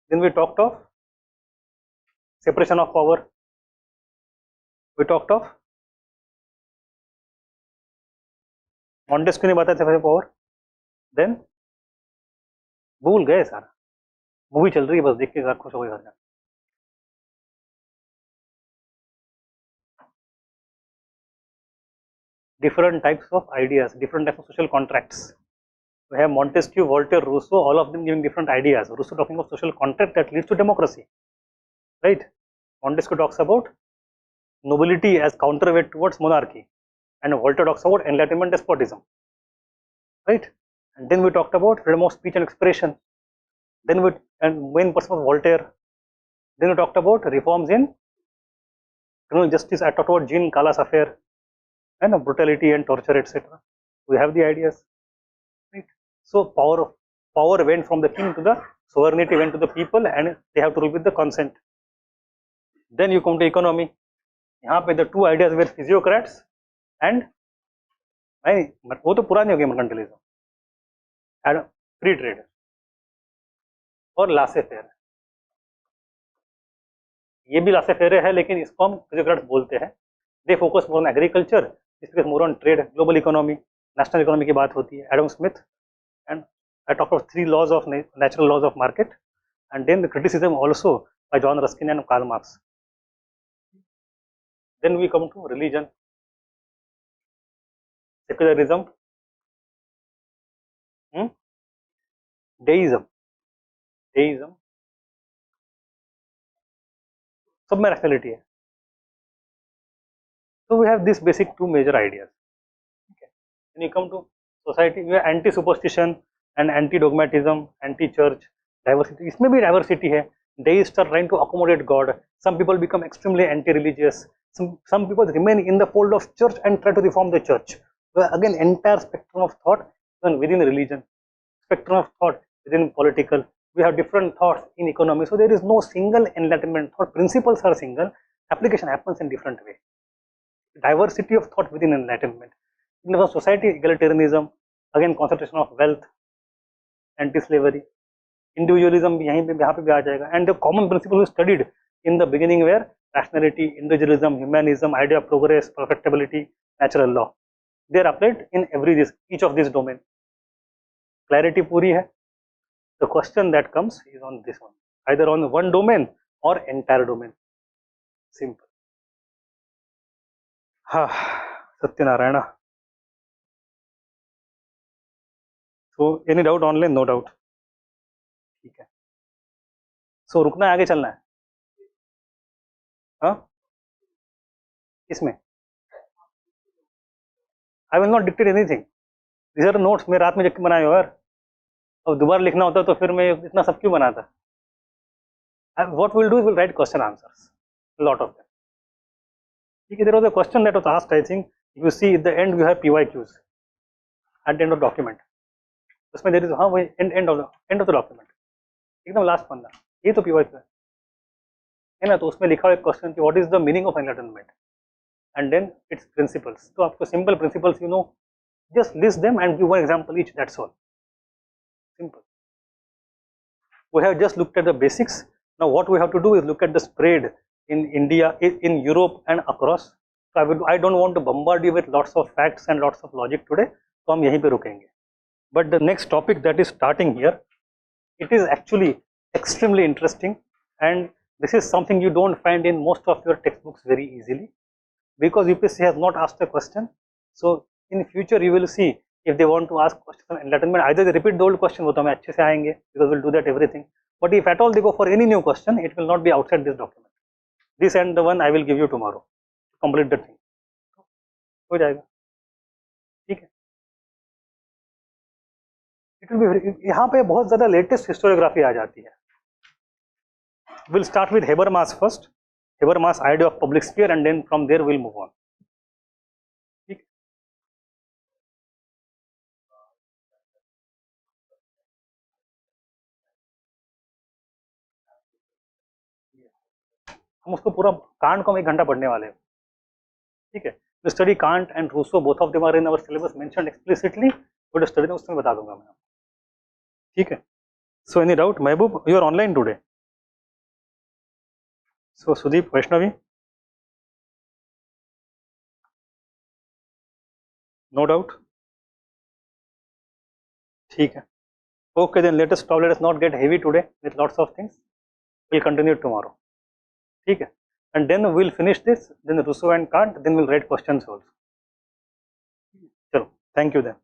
Then we talked of separation of power. We talked of Montesquieu ने बताया separation of power. Then भूल गए सारा. मूवी चल रही है, बस देख के घर खुश हो गए घर जाके. Different types of ideas, different types of social contracts. We have Montesquieu, Voltaire, Rousseau, all of them giving different ideas. Rousseau talking of social contract that leads to democracy, right? Montesquieu talks about nobility as counterweight towards monarchy, and Voltaire talks about enlightenment despotism, right? And then we talked about freedom of speech and expression. Then we, and main person was Voltaire. Then we talked about reforms in criminal justice. I talked about Jean Calas affair and brutality and torture, etc. We have the ideas, right? So power went from the king to the sovereignty went to the people, and they have to rule with the consent. Then you come to economy. यहाँ पे the 2 ideas were Physiocrats and नहीं, वो तो पुरानी हो गई, mercantilism and free trade और Laissez, Faire. ये भी Laissez, Faire है, लेकिन इसको हम Physiocrats बोलते हैं. They focus more on agriculture, this is more on trade, global economy, national economy की बात होती है. Adam Smith, and I talked of 3 laws of natural laws of market, and then the criticism also by John Ruskin and Karl Marx. Then we come to religion, secularism, deism, सब में rationality है. So we have these basic two major ideas. Okay. When you come to society, we have anti-superstition and anti-dogmatism, anti-church, diversity. इसमें भी diversity है. Deists are trying to accommodate God. Some people become extremely anti-religious. Some people remain in the fold of church and try to reform the church. So again, entire spectrum of thought even within religion, spectrum of thought within political. We have different thoughts in economy. So there is no single enlightenment thought. Principles are single. Application happens in different way. Diversity of thought within enlightenment. In our society, egalitarianism, again concentration of wealth, anti-slavery, individualism भी यहाँ पे भी आ जाएगा. And the common principles we studied in the beginning were rationality, individualism, humanism, idea of progress, perfectability, natural law. They are applied in each of these domain. Clarity पूरी है. The question that comes is on this one, either on one domain or entire domain. Simple. हाँ, Satyanarayan. So any doubt online? No doubt. ठीक है. So रुकना है, आगे चलना है. हाँ, इसमें I will not dictate anything. These are notes. मैं रात में जब बनाए हो यार. अब दोबारा लिखना होता तो फिर मैं इतना सब क्यों बनाता. What we'll do is we'll write question answers, a lot of them. Okay, there was a question that was asked, I think. You see at the end we have PYQs at the end of document. उसमें there is हाँ वही end of the document. एकदम last पन्ना. ये तो PYQ है ना. तो उसमें लिखा हुआ एक question कि what is the meaning of enlightenment, and then its principles. तो आपको simple principles, you know, just list them and give one example each. That's all. Simple. We have just looked at the basics. Now what we have to do is look at the spread in India, in Europe and across. So I don't want to bombard you with lots of facts and lots of logic today. So हम यहीं पे रुकेंगे. But the next topic that is starting here, it is actually extremely interesting, and this is something you don't find in most of your textbooks very easily, because UPSC has not asked a question. So in future you will see, if they want to ask question on enlightenment, either they repeat the old question, वो तो हमें अच्छे से आएंगे, because we'll do that everything. But if at all they go for any new question, it will not be outside this document. This and the one I will give you tomorrow to complete the thing. हो जाएगा. ठीक है. It will be very, यहाँ पे बहुत ज़्यादा latest historiography आ जाती है. We'll start with Habermas first. Habermas idea of public sphere, and then from there we'll move on. ठीक है. हम उसको पूरा कांट को हम 1 घंटा पढ़ने वाले हैं. ठीक है. To study Kant and Rousseau, both of them are in our syllabus mentioned explicitly. But study तो उसमें बता दूंगा मैं. ठीक है. So any doubt? Mehboob, you are online today. So Sudeep, Vaishnavi, no doubt. ठीक है. Okay, then let us stop. Let us not get heavy today with lots of things. We'll continue tomorrow. ठीक है. And then we'll finish this. Then Rousseau and Kant. Then we'll write questions also. चलो. Thank you then.